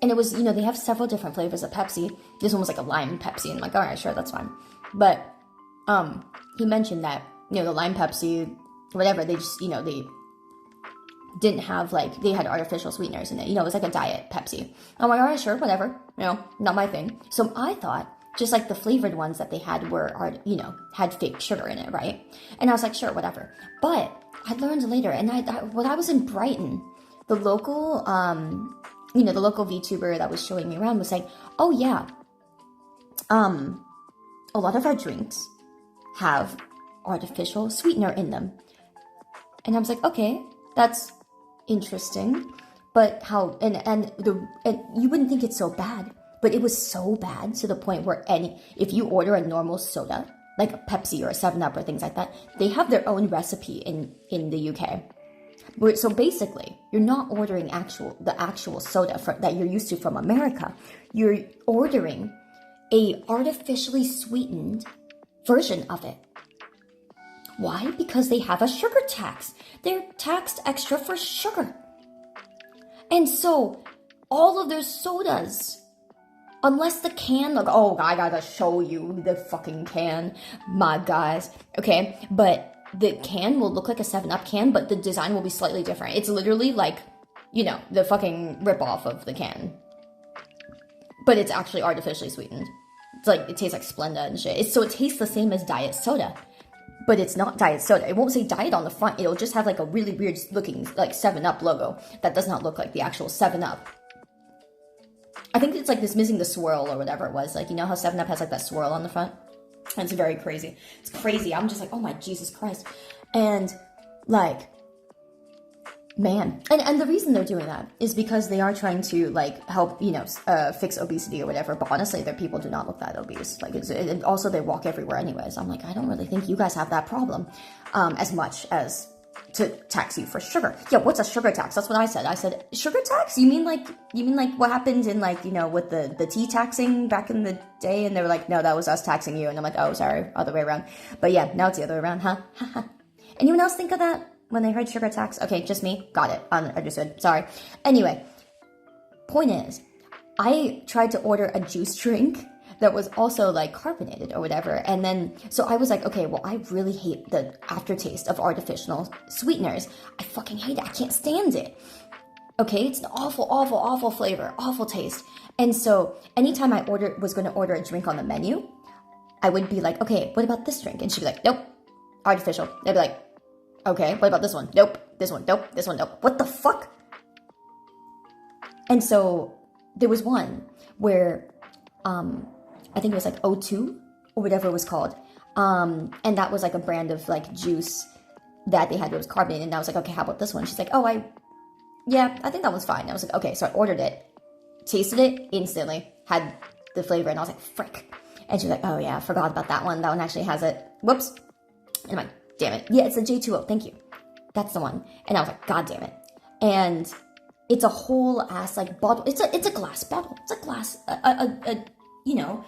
And it was, they have several different flavors of Pepsi. This one was like a lime Pepsi, and I'm like, all right, sure, that's fine. But, he mentioned that, the lime Pepsi, whatever, they just, they didn't have, they had artificial sweeteners in it. It was like a diet Pepsi. I'm like, all right, sure, whatever. Not my thing. So I thought, just like the flavored ones that they had had fake sugar in it, right? And I was like, sure, whatever. But I learned later, and when I was in Brighton, the local, the local VTuber that was showing me around was like, oh yeah, a lot of our drinks have artificial sweetener in them. And I was like, okay, that's interesting. But how, and you wouldn't think it's so bad, but it was so bad to the point where if you order a normal soda, like a Pepsi or a 7-Up or things like that, they have their own recipe in the UK. So basically, you're not ordering the actual soda that you're used to from America. You're ordering a artificially sweetened version of it. Why? Because they have a sugar tax. They're taxed extra for sugar. And so, all of their sodas, unless the can, oh, I gotta show you the fucking can, my guys, okay? But the can will look like a 7-Up can, but the design will be slightly different. It's literally like, the fucking ripoff of the can. But it's actually artificially sweetened. It's like, it tastes like Splenda and shit. So it tastes the same as diet soda. But it's not diet soda. It won't say diet on the front. It'll just have like a really weird looking 7-Up logo that does not look like the actual 7-Up. I think it's like this missing the swirl or whatever it was. Like, how 7-Up has like that swirl on the front? And it's very crazy. It's crazy. I'm just like, oh my Jesus Christ. And man. And the reason they're doing that is because they are trying to help, fix obesity or whatever. But honestly, their people do not look that obese. And also they walk everywhere anyways. I'm like, I don't really think you guys have that problem as much as to tax you for sugar. Yeah, what's a sugar tax? That's what I said. I said, sugar tax? You mean like what happened in with the tea taxing back in the day? And they were like, no, that was us taxing you. And I'm like, oh, sorry, other way around. But yeah, now it's the other way around, huh? Anyone else think of that when they heard sugar tax? Okay, just me. Got it. Understood. Sorry. Anyway, point is, I tried to order a juice drink that was also like carbonated or whatever. And then, so I was like, okay, well, I really hate the aftertaste of artificial sweeteners. I fucking hate it. I can't stand it. Okay, it's an awful, awful, awful flavor, awful taste. And so anytime I was going to order a drink on the menu, I would be like, okay, what about this drink? And she'd be like, nope, artificial. They'd be like, okay, what about this one? Nope, this one, nope, this one, nope. What the fuck? And so there was one where, I think it was like O2 or whatever it was called. And that was like a brand of like juice that they had that was carbonated. And I was like, okay, how about this one? She's like, yeah, I think that one's fine. And I was like, okay, so I ordered it, tasted it instantly, had the flavor, and I was like, frick. And she's like, oh yeah, I forgot about that one. That one actually has it. Whoops. And I'm like, damn it. Yeah, it's a J2O. Thank you. That's the one. And I was like, god damn it. And it's a whole ass like bottle. It's a glass bottle. It's a glass, you know,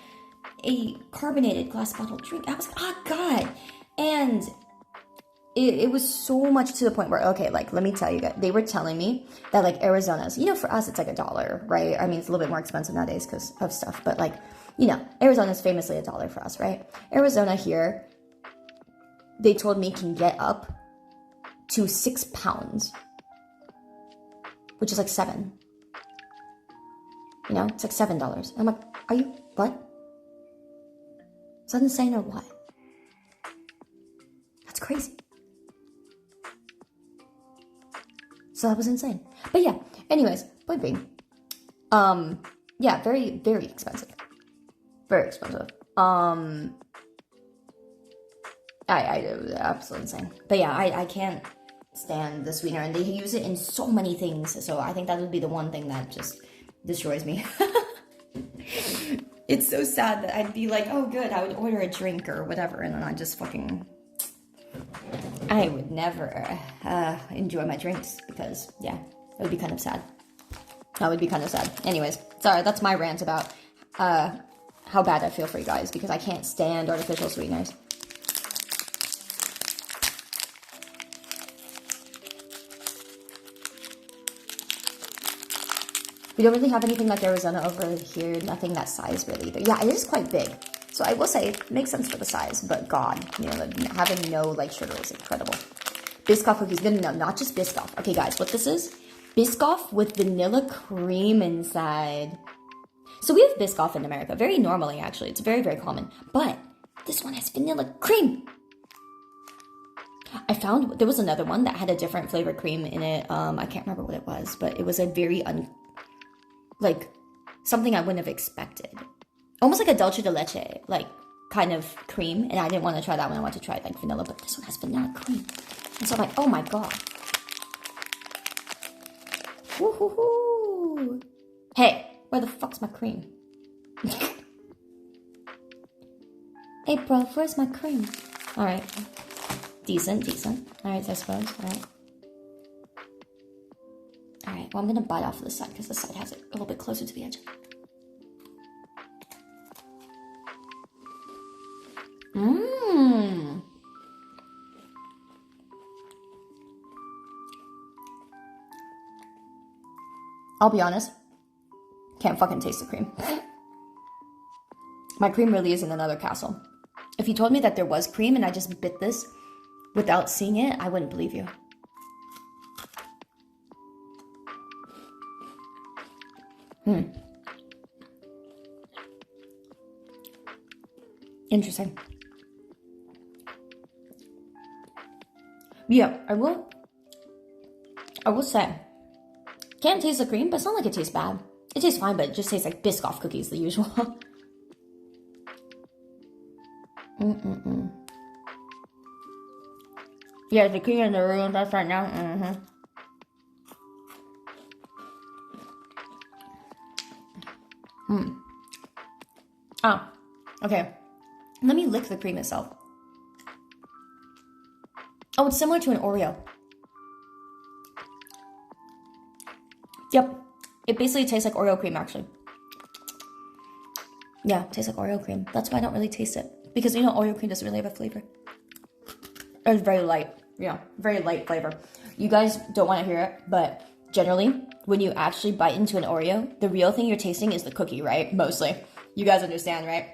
a carbonated glass bottle drink. I was like, oh god. And it was so much to the point where, okay, like, let me tell you guys, they were telling me that like Arizona's, you know, for us, it's like $1, right? I mean, it's a little bit more expensive nowadays because of stuff, but like, you know, Arizona's famously $1 for us, right? Arizona here, they told me can get up to 6 pounds, which is like 7. You know, it's like $7. I'm like, are you, what? Is that insane or what? That's crazy. So that was insane. But yeah, anyways, point being, yeah, very, very expensive. Very expensive. I it was absolutely insane. But yeah, I can't stand the sweetener, and they use it in so many things. So I think that would be the one thing that just destroys me. It's so sad that I'd be like, oh good, I would order a drink or whatever, and then I just fucking, I would never enjoy my drinks because, yeah, it would be kind of sad. That would be kind of sad. Anyways, sorry, that's my rant about how bad I feel for you guys because I can't stand artificial sweeteners. We don't really have anything like Arizona over here. Nothing that size really either. Yeah, it is quite big. So I will say it makes sense for the size, but God, you know, having no like sugar is incredible. Biscoff cookies. No, not just Biscoff. Okay, guys, what this is? Biscoff with vanilla cream inside. So we have Biscoff in America, very normally actually. It's very, very common. But this one has vanilla cream. I found there was another one that had a different flavored cream in it. I can't remember what it was, but it was a very like something I wouldn't have expected. Almost like a dulce de leche, like kind of cream. And I didn't want to try that one. I wanted to try like vanilla, but this one has vanilla cream. And so I'm like, oh my god. Woohoo! Hey, where the fuck's my cream? Hey bro, where's my cream? Alright. Decent. Alright, I suppose. Alright, well I'm gonna bite off this side because this side has it a little bit closer to the edge. Mmm. I'll be honest. Can't fucking taste the cream. My cream really is in another castle. If you told me that there was cream and I just bit this without seeing it, I wouldn't believe you. Interesting. Yeah, I will say, can't taste the cream, but it's not like it tastes bad. It tastes fine, but it just tastes like Biscoff cookies, the usual. Yeah, the cream in the room, that's right now. Oh, okay. Let me lick the cream itself. Oh, it's similar to an Oreo. Yep. It basically tastes like Oreo cream, actually. Yeah, it tastes like Oreo cream. That's why I don't really taste it. Because, you know, Oreo cream doesn't really have a flavor. It's very light. Yeah, very light flavor. You guys don't want to hear it, but generally, when you actually bite into an Oreo, the real thing you're tasting is the cookie, right? Mostly. You guys understand, right?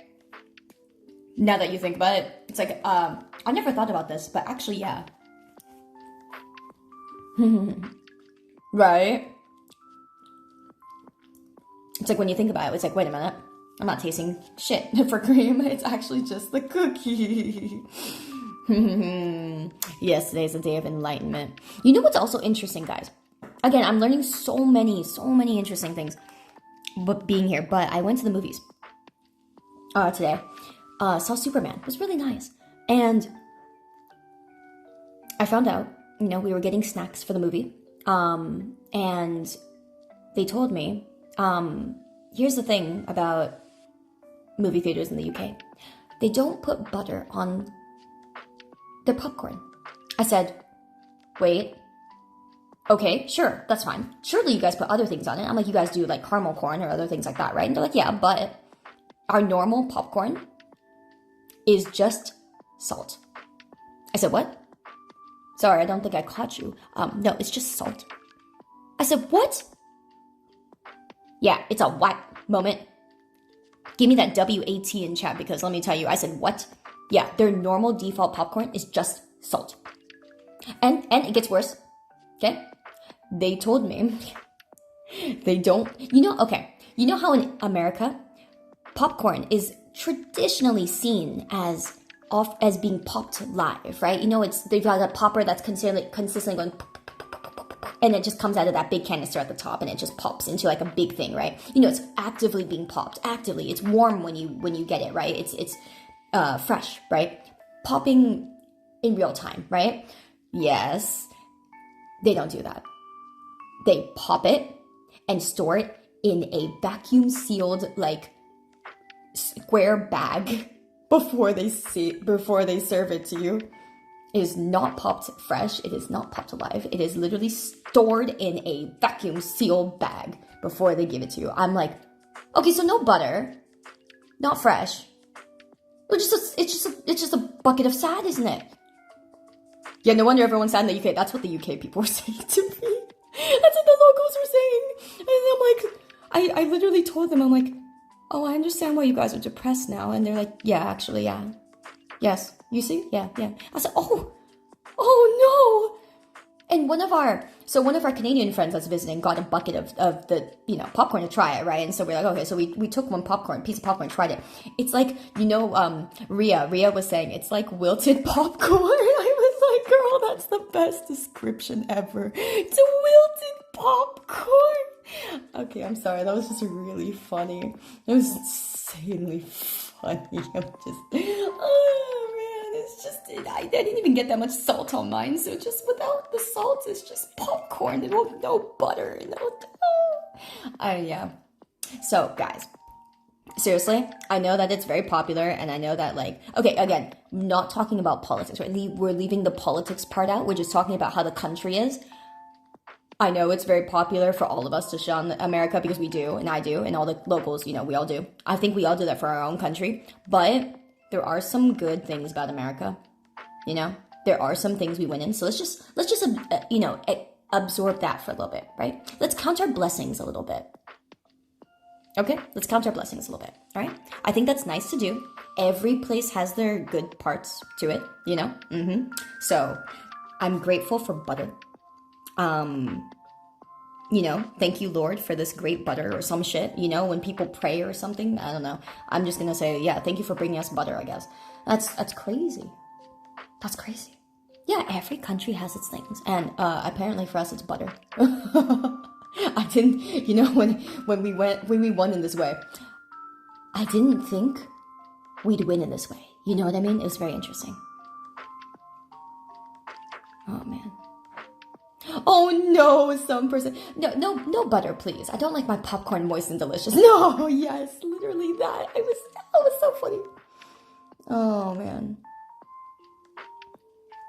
Now that you think about it, it's like, I never thought about this, but actually, yeah. Right? It's like when you think about it, it's like, wait a minute, I'm not tasting shit for cream. It's actually just the cookie. Yes, today's a day of enlightenment. You know what's also interesting, guys? Again, I'm learning so many interesting things but being here. But I went to the movies today. Saw Superman. It was really nice. And I found out, we were getting snacks for the movie. And they told me, here's the thing about movie theaters in the UK. They don't put butter on their popcorn. I said, wait, okay, sure, that's fine. Surely you guys put other things on it. I'm like, you guys do like caramel corn or other things like that, right? And they're like, yeah, but our normal popcorn is just salt. I said, what? Sorry, I don't think I caught you. No, it's just salt. I said, what? Yeah, it's a what moment. Give me that WAT in chat because let me tell you, I said, what? Yeah, their normal default popcorn is just salt. And it gets worse, okay? They told me they don't, okay. You know how in America, popcorn is traditionally seen as being popped live, right? They've got a popper that's consistently going, and it just comes out of that big canister at the top, and it just pops into like a big thing, right? It's actively being popped. Actively, it's warm when you get it, right? It's fresh, right? Popping in real time, right? Yes, they don't do that. They pop it and store it in a vacuum sealed like square bag before they serve it to you. It is not popped fresh. It is not popped alive. It is literally stored in a vacuum sealed bag before they give it to you. I'm like, okay, so no butter, not fresh. It's just a bucket of sad, isn't it? Yeah, no wonder everyone's sad in the UK. That's what the UK people were saying to me. That's what the locals were saying. And I'm like, I literally told them, I'm like, oh, I understand why you guys are depressed now. And they're like, yeah, actually, yeah. Yes, you see? Yeah. I said, oh no. And one of our Canadian friends that's visiting got a bucket of the, popcorn to try it, right? And so we're like, okay, so we took one piece of popcorn, tried it. It's like, Ria was saying, it's like wilted popcorn. I was like, girl, that's the best description ever. It's a wilted popcorn. Okay, I'm sorry. That was just really funny. It was insanely funny. I'm just, oh man, it's just, I didn't even get that much salt on mine. So just without the salt, it's just popcorn. No butter. Yeah. So guys, seriously, I know that it's very popular, and I know that okay, again, not talking about politics, right? We're leaving the politics part out. We're just talking about how the country is. I know it's very popular for all of us to shun America because we do, and I do, and all the locals, we all do. I think we all do that for our own country, but there are some good things about America. There are some things we win in. So let's just absorb that for a little bit, right? Let's count our blessings a little bit. Okay, let's count our blessings a little bit, all right? I think that's nice to do. Every place has their good parts to it, So I'm grateful for butter. Thank you, Lord, for this great butter or some shit, when people pray or something, I don't know. I'm just gonna say, yeah, thank you for bringing us butter, I guess. That's crazy. That's crazy. Yeah, every country has its things. And apparently for us, it's butter. I didn't, when we won in this way, I didn't think we'd win in this way. You know what I mean? It was very interesting. Oh, man. Oh no, some person. No butter, please. I don't like my popcorn moist and delicious. No, yes, literally that. That was so funny. Oh man.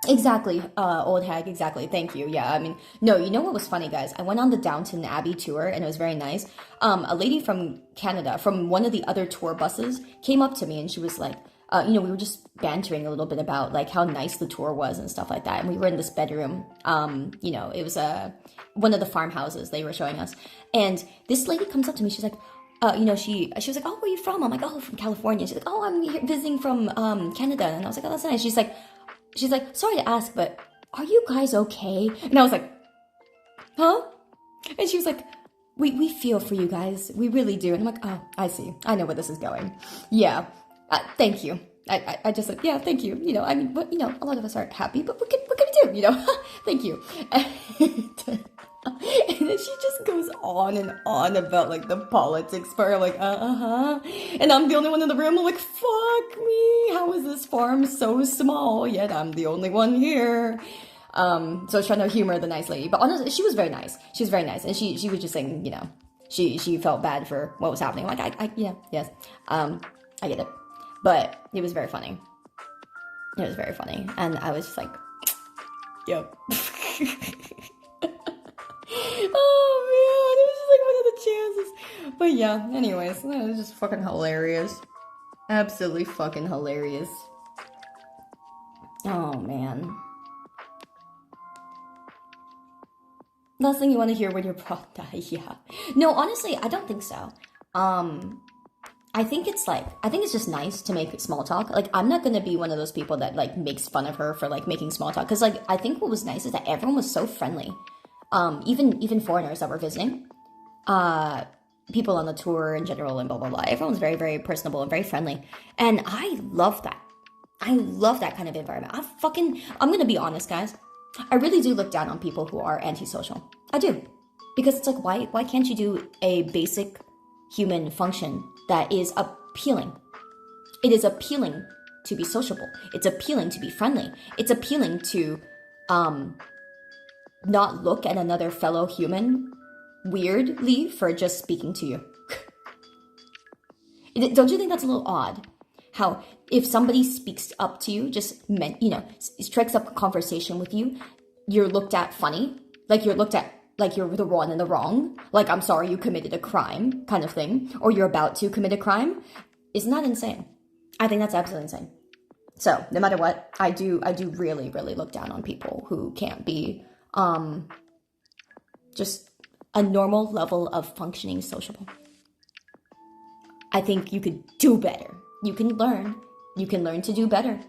Exactly, old hag, exactly. Thank you. Yeah, I mean, no, you know what was funny, guys? I went on the Downton Abbey tour and it was very nice. A lady from Canada, from one of the other tour buses, came up to me and she was like, we were just bantering a little bit about like how nice the tour was and stuff like that. And we were in this bedroom. It was one of the farmhouses they were showing us. And this lady comes up to me. She's like, she was like, oh, where are you from? I'm like, oh, from California. She's like, oh, I'm here visiting from Canada. And I was like, oh, that's nice. She's like, sorry to ask, but are you guys okay? And I was like, huh? And she was like, we feel for you guys. We really do. And I'm like, oh, I see. I know where this is going. Yeah. Thank you. I just said, yeah, thank you. But, a lot of us aren't happy, but what can we do? Thank you. And then she just goes on and on about like the politics part. I'm like, and I'm the only one in the room. I'm like, fuck me. How is this farm so small? Yet I'm the only one here. So I was trying to humor the nice lady, but honestly, she was very nice. She was very nice, and she was just saying, she felt bad for what was happening. I'm like, yes, I get it, but it was very funny. It was very funny, and I was just like, yep. Oh man, it was just like one of the chances. But yeah, anyways, it was just fucking hilarious. Absolutely fucking hilarious. Oh man. Last thing you want to hear when your prop die, yeah. No, honestly, I don't think so. I think it's just nice to make small talk. Like, I'm not gonna be one of those people that like makes fun of her for like making small talk. Cause like, I think what was nice is that everyone was so friendly. Even foreigners that were visiting, people on the tour in general and blah, blah, blah. Everyone's very, very personable and very friendly. And I love that. I love that kind of environment. I'm gonna be honest, guys. I really do look down on people who are antisocial. I do. Because it's like, why can't you do a basic human function that is appealing? It is appealing to be sociable. It's appealing to be friendly. It's appealing to, not look at another fellow human weirdly for just speaking to you. Don't you think that's a little odd? How if somebody speaks up to you, strikes up a conversation with you, you're looked at funny, like you're looked at like you're the one in the wrong, like I'm sorry you committed a crime kind of thing, or you're about to commit a crime. Isn't that insane? I think that's absolutely insane. So no matter what, I do really, really look down on people who can't be just a normal level of functioning sociable. I think you could do better. You can learn to do better.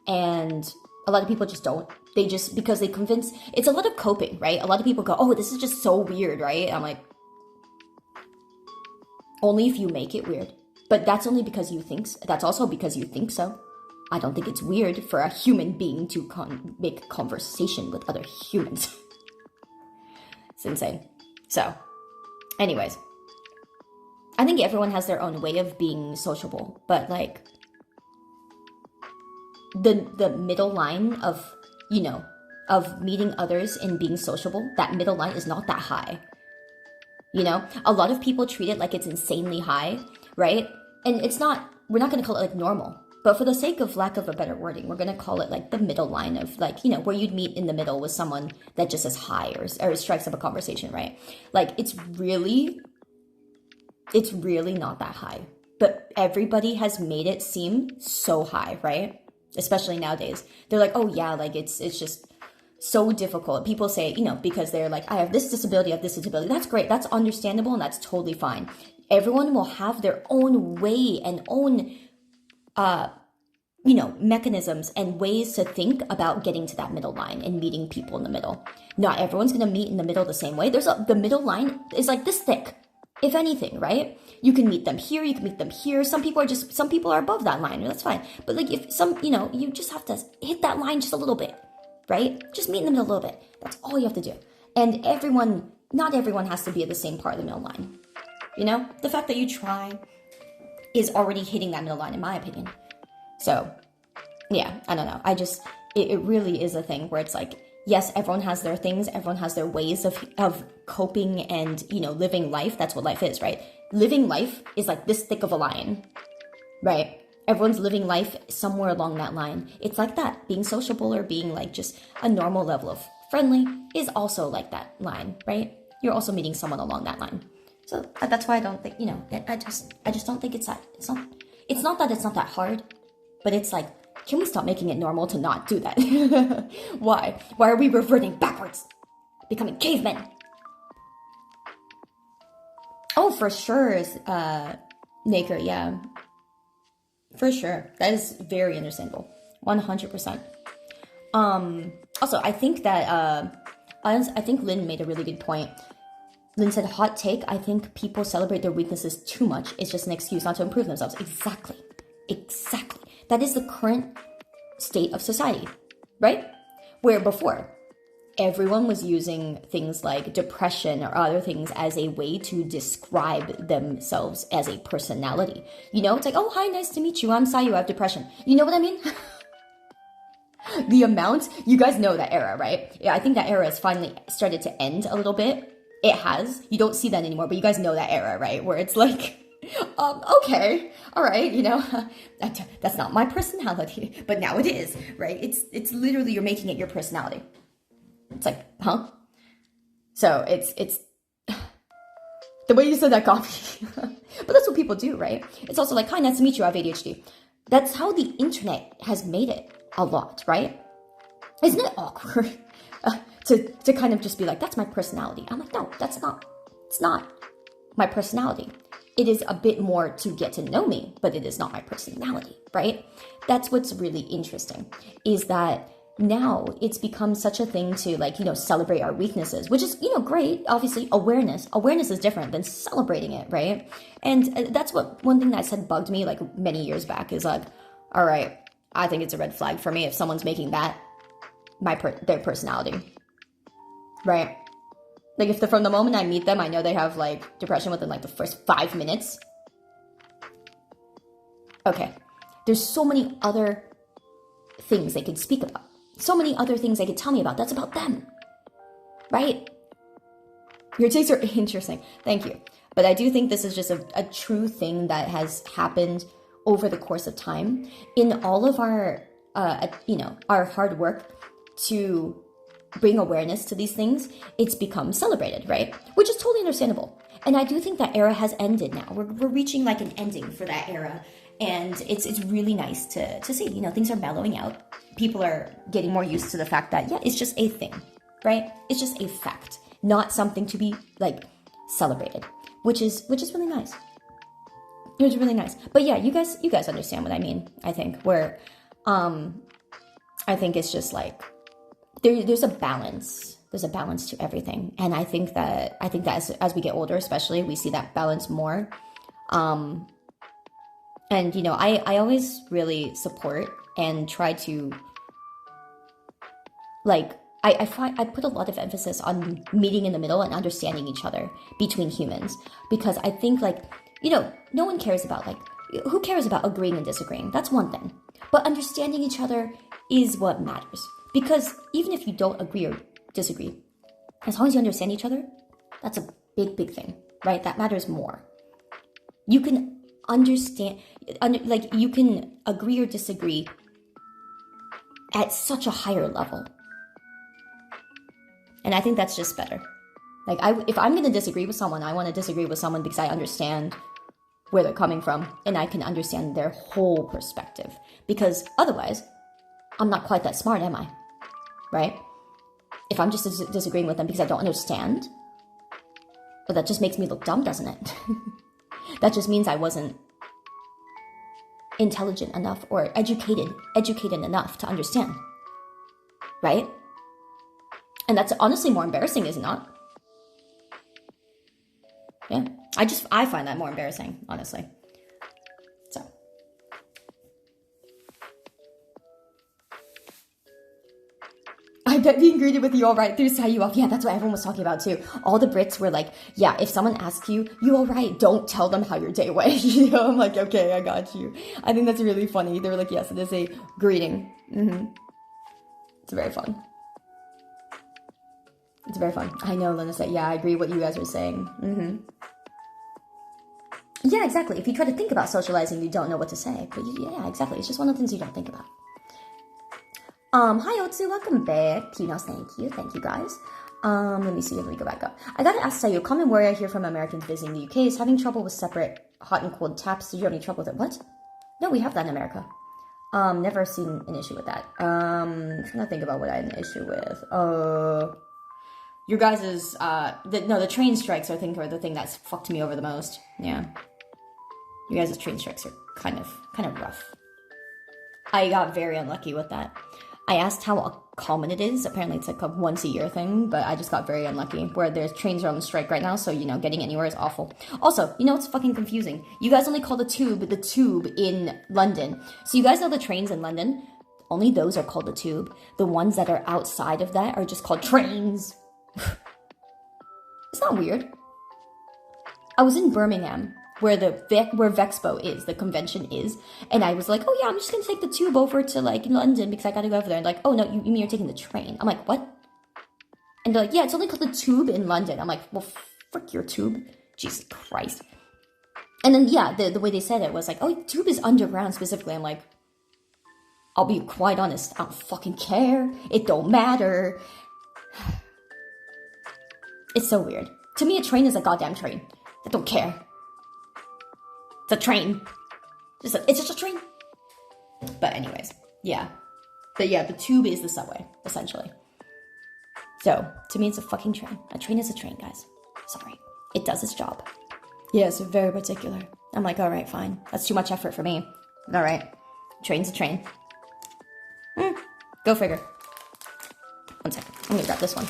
And a lot of people just don't. They just, because they convince, it's a lot of coping, right? A lot of people go, oh, this is just so weird, right? I'm like, only if you make it weird. But that's only because you think, that's also because you think so. I don't think it's weird for a human being to make conversation with other humans. It's insane. So, anyways, I think everyone has their own way of being sociable, but like the middle line of, of meeting others and being sociable, that middle line is not that high. A lot of people treat it like it's insanely high, right? And it's not, we're not going to call it like normal. But for the sake of lack of a better wording, we're going to call it like the middle line of like, where you'd meet in the middle with someone that just is high or strikes up a conversation, right? Like it's really not that high. But everybody has made it seem so high, right? Especially nowadays. They're like, oh yeah, like it's just so difficult. People say, because they're like, I have this disability, I have this disability. That's great. That's understandable and that's totally fine. Everyone will have their own way and own mechanisms and ways to think about getting to that middle line and meeting people in the middle. Not everyone's going to meet in the middle the same way. The middle line is like this thick, if anything, right? You can meet them here, you can meet them here. Some people are above that line, that's fine. But like if you just have to hit that line just a little bit, right? Just meet in the middle a little bit. That's all you have to do. And not everyone has to be at the same part of the middle line. The fact that you try is already hitting that middle line, in my opinion. So, yeah, I don't know. It really is a thing where it's like, yes, everyone has their things. Everyone has their ways of coping and, living life. That's what life is, right? Living life is like this thick of a line, right? Everyone's living life somewhere along that line. It's like that. Being sociable or being like just a normal level of friendly is also like that line, right? You're also meeting someone along that line. So that's why I don't think, I just don't think it's not that it's not that hard, but it's like, can we stop making it normal to not do that? Why? Why are we reverting backwards? Becoming cavemen? Oh, for sure, Naker, yeah. For sure. That is very understandable. 100%. Also, I think that, I think Lynn made a really good point. Lynn said, hot take, I think people celebrate their weaknesses too much. It's just an excuse not to improve themselves. Exactly. Exactly. That is the current state of society, right? Where before, everyone was using things like depression or other things as a way to describe themselves as a personality. It's like, oh, hi, nice to meet you. I'm Sayu, I have depression. You know what I mean? The amount, you guys know that era, right? Yeah, I think that era has finally started to end a little bit. It has. You don't see that anymore, but you guys know that era, right? Where it's like, okay, all right, that's not my personality, but now it is, right? It's literally, you're making it your personality. It's like, huh? So it's the way you said that got me. But that's what people do, right? It's also like, hi, nice to meet you, I have ADHD. That's how the internet has made it a lot, right? Isn't it awkward to kind of just be like, that's my personality? I'm like, no, it's not my personality. It is a bit more to get to know me, but it is not my personality, right? That's what's really interesting, is that now it's become such a thing to celebrate our weaknesses, which is, great. Obviously, awareness is different than celebrating it, right? And that's one thing that I said bugged me like many years back is like, all right, I think it's a red flag for me if someone's making that their personality, right? Like if from the moment I meet them, I know they have like depression within like the first 5 minutes. Okay, there's so many other things they could speak about. So many other things they could tell me about. That's about them, right? Your takes are interesting. Thank you. But I do think this is just a true thing that has happened over the course of time in all of our, our hard work to bring awareness to these things. It's become celebrated, right? Which is totally understandable. And I do think that era has ended now. We're reaching like an ending for that era. And it's really nice to see, things are mellowing out. People are getting more used to the fact that, yeah, it's just a thing, right? It's just a fact, not something to be like celebrated, which is really nice. It was really nice. But yeah, you guys understand what I mean, I think, where I think it's just like there's a balance. There's a balance to everything. And I think that as we get older, especially, we see that balance more. And, I always really support and try to, I put a lot of emphasis on meeting in the middle and understanding each other between humans. Because I think, no one cares about, who cares about agreeing and disagreeing? That's one thing. But understanding each other is what matters. Because even if you don't agree or disagree, as long as you understand each other, that's a big, big thing, right? That matters more. You can understand, you can agree or disagree at such a higher level. And I think that's just better. If I'm going to disagree with someone, I want to disagree with someone because I understand where they're coming from and I can understand their whole perspective. Because otherwise, I'm not quite that smart, am I? Right? If I'm just disagreeing with them because I don't understand, well, that just makes me look dumb, doesn't it? That just means I wasn't intelligent enough or educated enough to understand. Right? And that's honestly more embarrassing, is it not? Yeah. I find that more embarrassing, honestly. So. I bet being greeted with "you alright" threw Sayu off. Yeah, that's what everyone was talking about too. All the Brits were like, yeah, if someone asks you alright, don't tell them how your day went. I'm like, okay, I got you. I think that's really funny. They were like, yes, it is a greeting. It's very fun. It's very fun. I know, Lena said, yeah, I agree with what you guys are saying. Yeah, Yeah, exactly. If you try to think about socializing, you don't know what to say. But yeah, exactly. It's just one of the things you don't think about. Hi Otsu, welcome back. Thank you guys. Let me see, let me go back up. I gotta ask Sayu, a common worry I hear from Americans visiting the UK is having trouble with separate hot and cold taps. Did you have any trouble with it? What? No, we have that in America. Never seen an issue with that. I'm trying to think about what I had an issue with. Your guys's, the train strikes I think are the thing that's fucked me over the most. Yeah. You guys' train strikes are kind of rough. I got very unlucky with that. I asked how common it is. Apparently it's like a once a year thing, but I just got very unlucky where there's trains are on the strike right now, so getting anywhere is awful. Also, it's fucking confusing. You guys only call the tube in London. So you guys know the trains in London? Only those are called the tube. The ones that are outside of that are just called trains. It's not weird. I was in Birmingham, where Vexpo is, the convention is, and I was like, oh yeah, I'm just gonna take the tube over to like London because I gotta go over there. And like, oh no, you mean you're taking the train? I'm like, what? And they're like, yeah, it's only called the tube in London. I'm like, well, frick your tube, Jesus Christ. And then yeah, the way they said it was like, oh, tube is underground specifically. I'm like, I'll be quite honest, I don't fucking care. It don't matter. It's so weird. To me, a train is a goddamn train. I don't care. It's a train. It's just a train. But anyways, yeah. But yeah, the tube is the subway, essentially. So, to me, it's a fucking train. A train is a train, guys. Sorry. It does its job. Yeah, it's very particular. I'm like, alright, fine. That's too much effort for me. Alright. Train's a train. Go figure. One second. I'm gonna grab this one.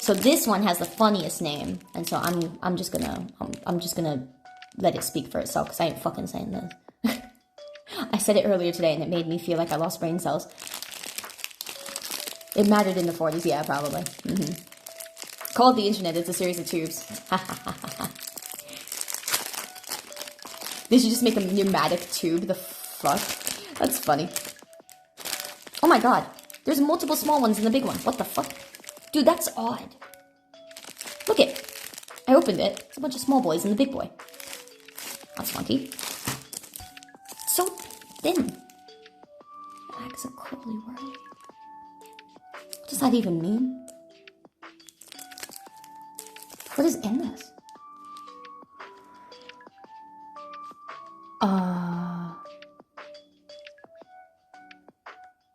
So this one has the funniest name, and so I'm just gonna let it speak for itself because I ain't fucking saying this. I said it earlier today and it made me feel like I lost brain cells. It mattered in the 40s, yeah, probably. Call it the internet, it's a series of tubes. They should just make a pneumatic tube, the fuck? That's funny. Oh my god, there's multiple small ones in the big one, what the fuck? Dude, that's odd. Look it. I opened it. It's a bunch of small boys and the big boy. That's funky. So thin. Acts a curly whirly. What does that even mean? What is in this?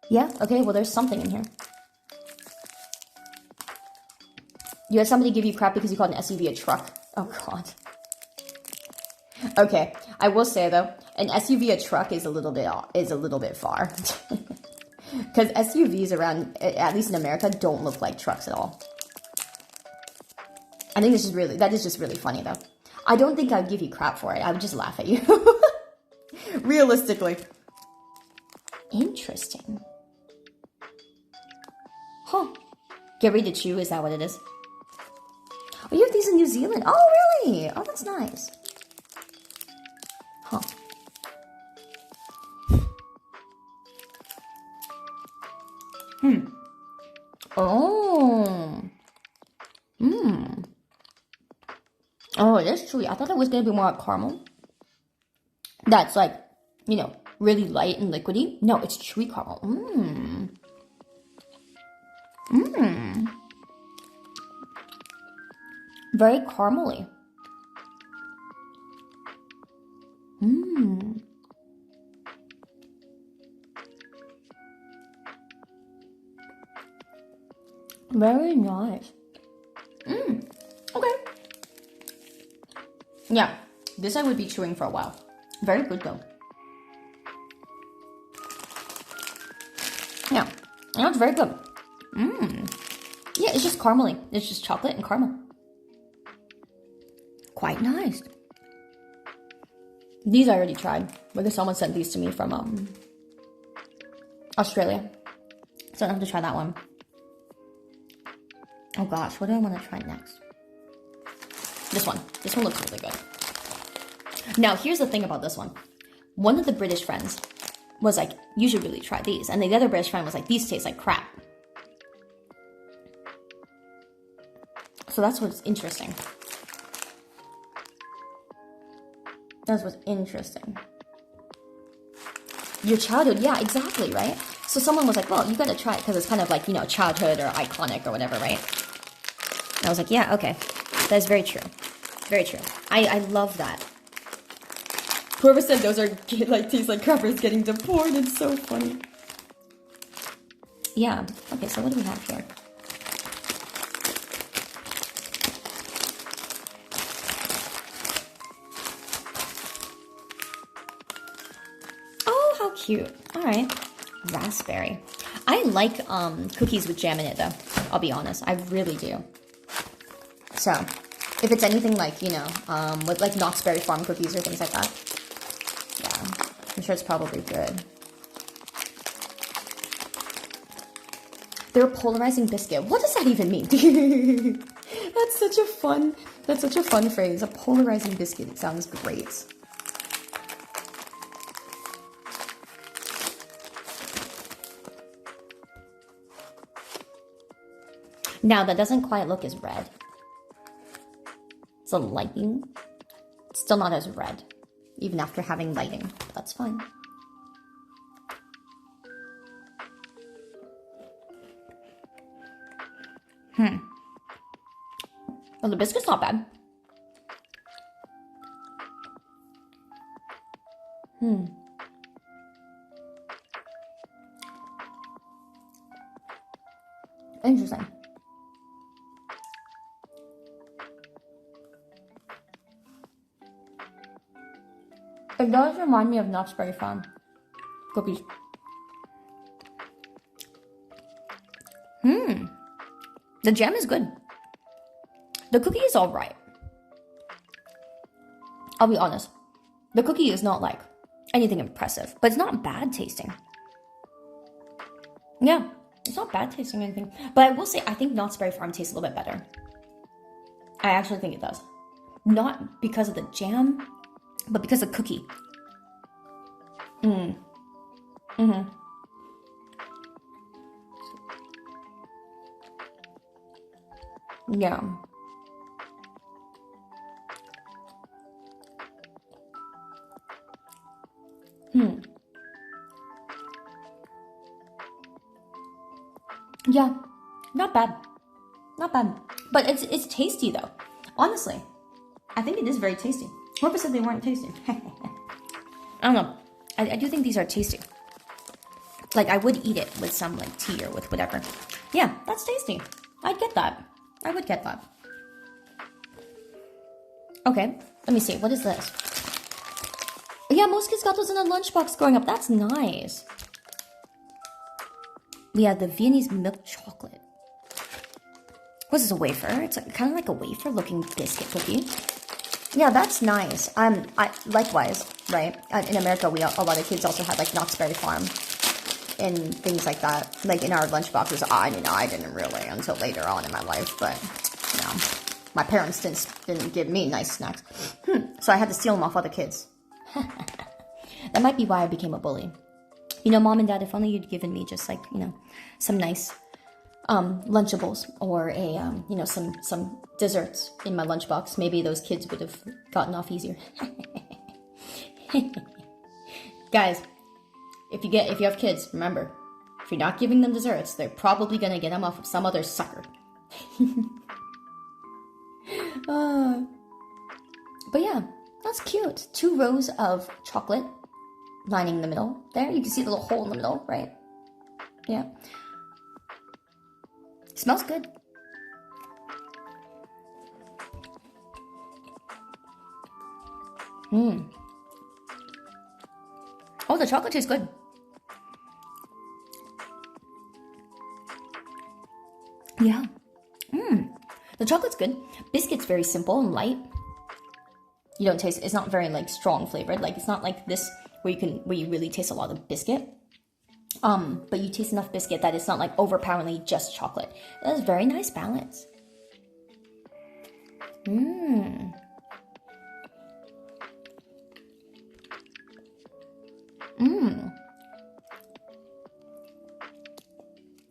Yeah, okay, well there's something in here. You had somebody give you crap because you called an SUV a truck. Oh god. Okay, I will say though, an SUV a truck is a little bit far. Because SUVs around, at least in America, don't look like trucks at all. I think that is just really funny though. I don't think I'd give you crap for it. I would just laugh at you. Realistically. Interesting. Huh. Get ready to chew, is that what it is? Oh, you have these in New Zealand? Oh, really? Oh, that's nice. Huh. Oh. Oh, it is chewy. I thought it was going to be more like caramel. That's like, really light and liquidy. No, it's chewy caramel. Very caramely. Very nice. Okay. Yeah, this I would be chewing for a while. Very good though. Yeah, that's very good. Yeah, it's just caramely. It's just chocolate and caramel. Quite nice. These I already tried, because someone sent these to me from Australia. So I have to try that one. Oh gosh, what do I want to try next? This one. This one looks really good. Now, here's the thing about this one. One of the British friends was like, you should really try these. And the other British friend was like, these taste like crap. So that's what's interesting. That's what's interesting. Your childhood, yeah, exactly, right? So someone was like, well, you gotta try it because it's kind of like, you know, childhood or iconic or whatever, right? And I was like, yeah, okay. That's very true. Very true. I love that. Whoever said those are like taste like crappers getting deported, it's so funny. Yeah. Okay, so what do we have here? Oh, how cute. All right. Raspberry. I like cookies with jam in it, though. I'll be honest. I really do. So, if it's anything like, you know, with like Knott's Berry Farm cookies or things like that, yeah, I'm sure it's probably good. They're a polarizing biscuit. What does that even mean? That's such a fun phrase. A polarizing biscuit. It sounds great. Now, that doesn't quite look as red. It's a lighting. It's still not as red, even after having lighting. That's fine. Well, the biscuit's not bad. Interesting. It does remind me of Knott's Berry Farm cookies. The jam is good. The cookie is alright. I'll be honest. The cookie is not like anything impressive, but it's not bad tasting. Yeah, it's not bad tasting or anything. But I will say, I think Knott's Berry Farm tastes a little bit better. I actually think it does. Not because of the jam, but because of cookie. Yeah. Yeah, not bad. Not bad. But it's tasty though. Honestly, I think it is very tasty. Whoever said they weren't tasty? I don't know. I do think these are tasty. Like, I would eat it with some, like, tea or with whatever. Yeah, that's tasty. I'd get that. I would get that. Okay, let me see. What is this? Yeah, most kids got those in a lunchbox growing up. That's nice. Yeah, the Viennese milk chocolate. What's this, a wafer? It's kind of like a wafer-looking biscuit cookie. Yeah, that's nice. Likewise, right? In America, a lot of kids also had like Knott's Berry Farm and things like that. Like in our lunchboxes, I didn't really until later on in my life, but you know, my parents didn't give me nice snacks, so I had to steal them off other kids. That might be why I became a bully. You know, Mom and Dad, if only you'd given me just like, you know, some nice Lunchables or a you know, some desserts in my lunchbox, maybe those kids would have gotten off easier. Guys, if you have kids, remember, if you're not giving them desserts, they're probably gonna get them off of some other sucker. But yeah, that's cute. 2 rows of chocolate lining the middle. There, you can see the little hole in the middle, right? Yeah. Smells good. Oh, the chocolate tastes good. Yeah. The chocolate's good. Biscuit's very simple and light. You don't taste, it's not very like strong flavored. Like, it's not like this where you really taste a lot of biscuit. But you taste enough biscuit that it's not like overpoweringly just chocolate. That is a very nice balance.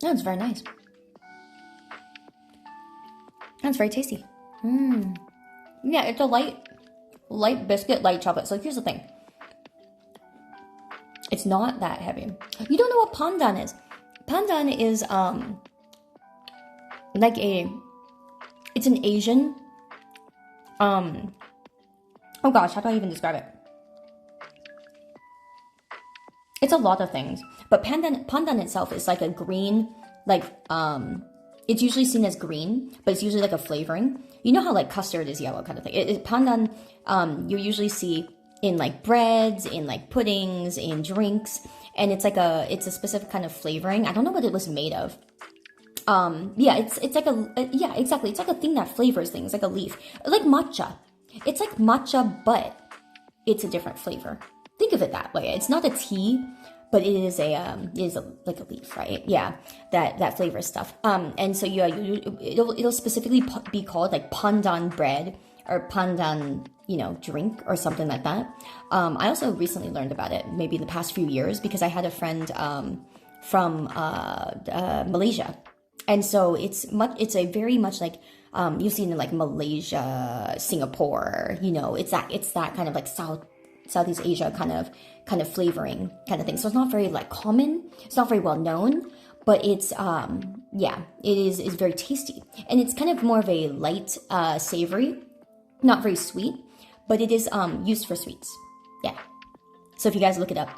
That's very nice. That's very tasty. Yeah, it's a light light biscuit, light chocolate. So here's the thing. It's not that heavy. You don't know what pandan is. Pandan is like it's an Asian oh gosh, how do I even describe it? It's a lot of things, but pandan itself is like a green, like it's usually seen as green, but it's usually like a flavoring. You know how like custard is yellow kind of thing. Pandan you usually see in like breads, in like puddings, in drinks, and it's a specific kind of flavoring. I don't know what it was made of. Yeah, it's like yeah, exactly. It's like a thing that flavors things, like a leaf, like matcha. It's like matcha, but it's a different flavor. Think of it that way. It's not a tea, but it is like a leaf, right? Yeah, that flavors stuff. And so it'll specifically be called like pandan bread or pandan, drink or something like that. I also recently learned about it, maybe in the past few years, because I had a friend from Malaysia, and so it's a very much like you've seen in like Malaysia, Singapore. It's that kind of like Southeast Asia kind of flavoring kind of thing. So it's not very like common. It's not very well known, but it's it is very tasty, and it's kind of more of a light savory, not very sweet, but it is used for sweets. Yeah. So if you guys look it up,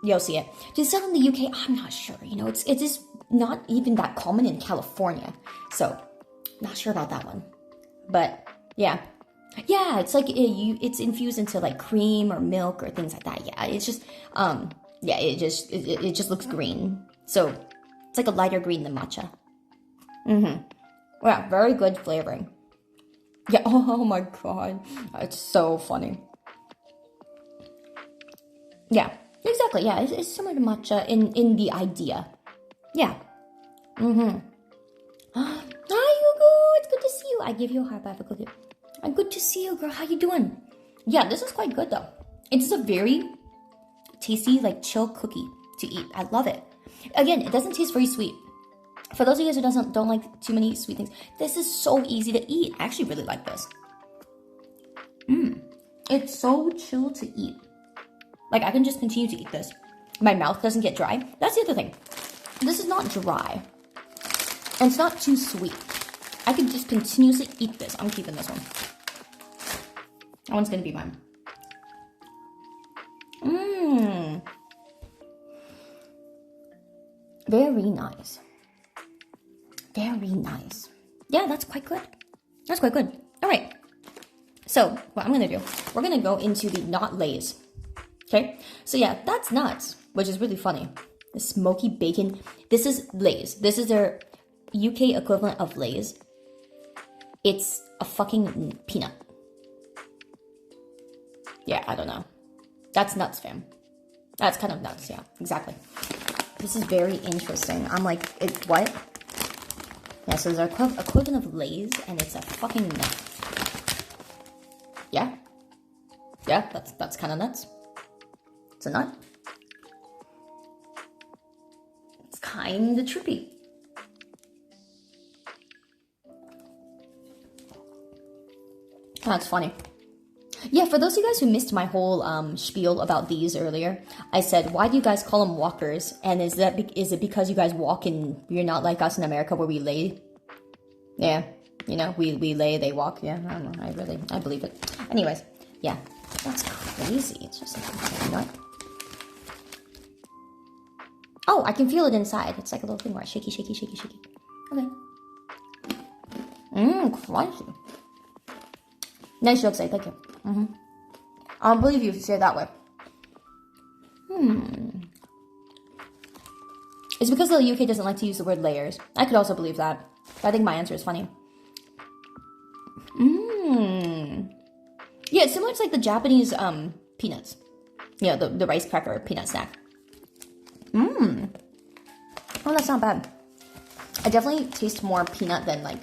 you'll see it. Do they sell in the UK? I'm not sure. It's just not even that common in California. So not sure about that one. But yeah. Yeah, it's like it's infused into like cream or milk or things like that. Yeah, it's just it just looks green. So it's like a lighter green than matcha. Yeah, very good flavoring. Yeah, oh my god. It's so funny. Yeah, exactly. Yeah, it's similar to matcha in the idea. Yeah. Hi, Hugo. It's good to see you. I give you a high five for cookie. I'm good to see you, girl. How you doing? Yeah, this is quite good though. It's a very tasty, like chill cookie to eat. I love it. Again, it doesn't taste very sweet. For those of you guys who don't like too many sweet things, this is so easy to eat. I actually really like this. It's so chill to eat. Like I can just continue to eat this. My mouth doesn't get dry. That's the other thing. This is not dry. And it's not too sweet. I can just continuously eat this. I'm keeping this one. That one's gonna be mine. Very nice. Very nice. Yeah, that's quite good. That's quite good. All right. So what I'm gonna do, we're gonna go into the not Lay's. Okay. So yeah, that's nuts, which is really funny. The smoky bacon. This is Lay's. This is their UK equivalent of Lay's. It's a fucking peanut. Yeah, I don't know. That's nuts, fam. That's kind of nuts, yeah, exactly. This is very interesting. I'm like, what? Yeah, so there's an equivalent of Lay's, and it's a fucking nut. Yeah? Yeah, that's kind of nuts. It's a nut. It's kind of trippy. That's funny. Yeah, for those of you guys who missed my whole spiel about these earlier, I said, why do you guys call them walkers? And is it because you guys walk and you're not like us in America where we lay? Yeah, we lay, they walk. Yeah, I don't know. I believe it. Anyways, yeah, that's crazy. It's just like, nut. Oh, I can feel it inside. It's like a little thing where I shaky, shaky, shaky, shaky. Okay. Crunchy. Nice joke, say thank you. I don't believe you if you say it that way. It's because the UK doesn't like to use the word layers. I could also believe that. But I think my answer is funny. Yeah, it's similar to like the Japanese peanuts. Yeah, the rice cracker peanut snack. Oh, that's not bad. I definitely taste more peanut than like.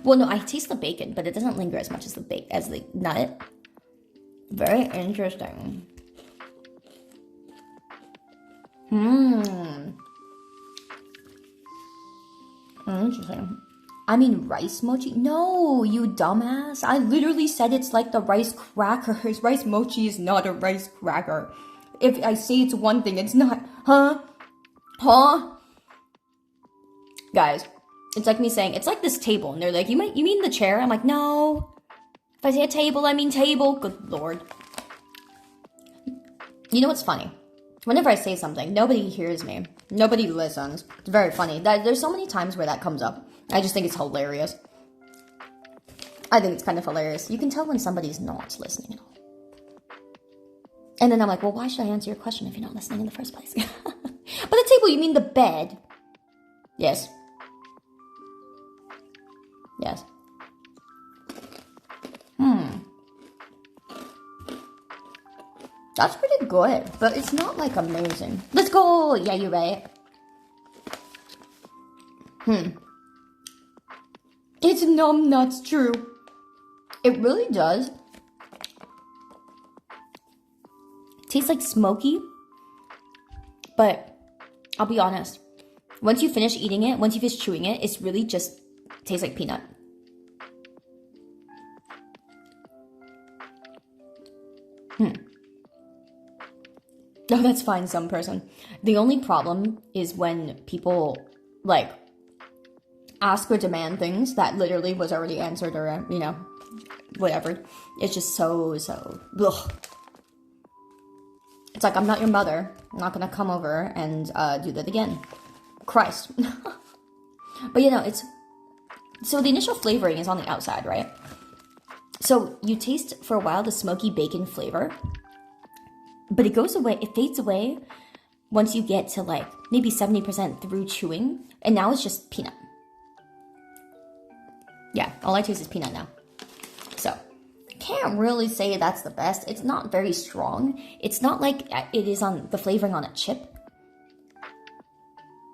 Well, no, I taste the bacon, but it doesn't linger as much as the nut. Very interesting. Interesting. I mean rice mochi? No, you dumbass. I literally said it's like the rice crackers. Rice mochi is not a rice cracker. If I say it's one thing, it's not. Huh? Huh? Guys, it's like me saying, it's like this table. And they're like, you mean the chair? I'm like, no. If I say a table, I mean table. Good lord. You know what's funny? Whenever I say something, nobody hears me. Nobody listens. It's very funny. There's so many times where that comes up. I just think it's hilarious. I think it's kind of hilarious. You can tell when somebody's not listening at all. And then I'm like, well, why should I answer your question if you're not listening in the first place? But the table, you mean the bed? Yes. Yes. That's pretty good, but it's not like amazing. Let's go! Yeah, you're right. It's numb nuts, true. It really does. Tastes like smoky, but I'll be honest. Once you finish eating it, once you finish chewing it, it's really just tastes like peanut. Oh, that's fine, some person. The only problem is when people, like, ask or demand things that literally was already answered or, you know, whatever. It's just so, ugh. It's like, I'm not your mother. I'm not gonna come over and do that again. Christ. But, you know, it's... So the initial flavoring is on the outside, right? So you taste for a while the smoky bacon flavor. But it goes away, it fades away once you get to like maybe 70% through chewing. And now it's just peanut. Yeah, all I taste is peanut now. So, can't really say that's the best. It's not very strong. It's not like it is on the flavoring on a chip.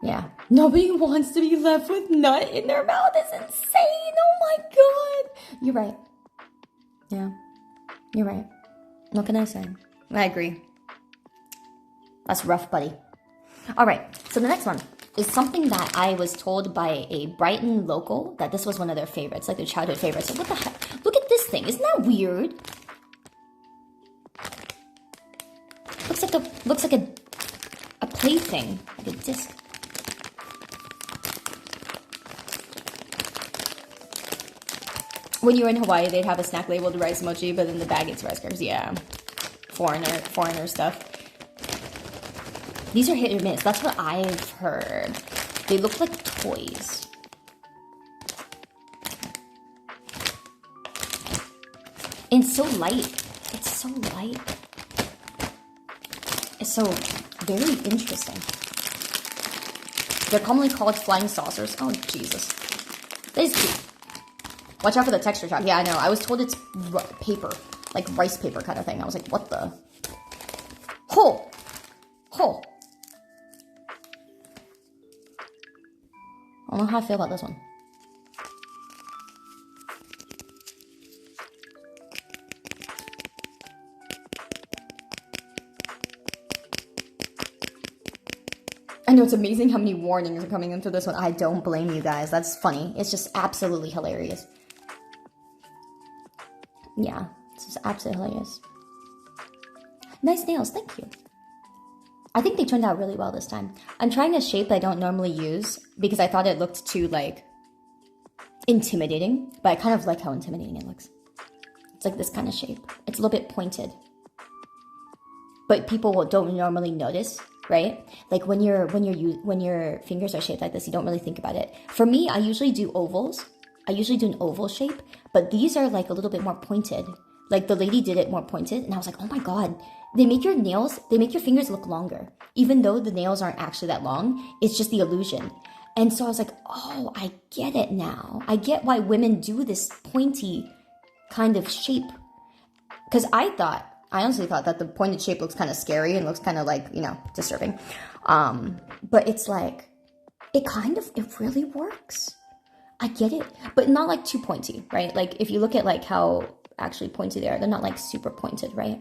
Yeah. Nobody wants to be left with nut in their mouth. It's insane. Oh my god. You're right. Yeah. You're right. What can I say? I agree. That's rough, buddy. All right, so the next one is something that I was told by a Brighton local that this was one of their favorites, like their childhood favorites. So what the heck? Look at this thing. Isn't that weird? Looks like a plaything, like a disc. When you were in Hawaii, they'd have a snack labeled rice mochi, but in the bag it's rice crackers. Yeah, foreigner stuff. These are hit or miss. That's what I've heard. They look like toys. And it's so light. It's so light. It's so very interesting. They're commonly called flying saucers. Oh, Jesus. That is cute. Watch out for the texture shock. Yeah, I know. I was told it's paper. Like rice paper kind of thing. I was like, what the? Ho! Ho! I don't know how I feel about this one. I know, it's amazing how many warnings are coming into this one. I don't blame you guys. That's funny. It's just absolutely hilarious. Yeah, it's just absolutely hilarious. Nice nails, thank you. I think they turned out really well this time. I'm trying a shape I don't normally use because I thought it looked too, like, intimidating. But I kind of like how intimidating it looks. It's like this kind of shape. It's a little bit pointed. But people don't normally notice, right? Like when your fingers are shaped like this, you don't really think about it. For me, I usually do ovals. I usually do an oval shape. But these are like a little bit more pointed. Like the lady did it more pointed. And I was like, oh my god. They make your fingers look longer. Even though the nails aren't actually that long, it's just the illusion. And so I was like, oh, I get it now. I get why women do this pointy kind of shape. Because I honestly thought that the pointed shape looks kind of scary and looks kind of like, you know, disturbing. But it's like, it really works. I get it. But not like too pointy, right? Like if you look at like how actually pointy they are, they're not like super pointed, right?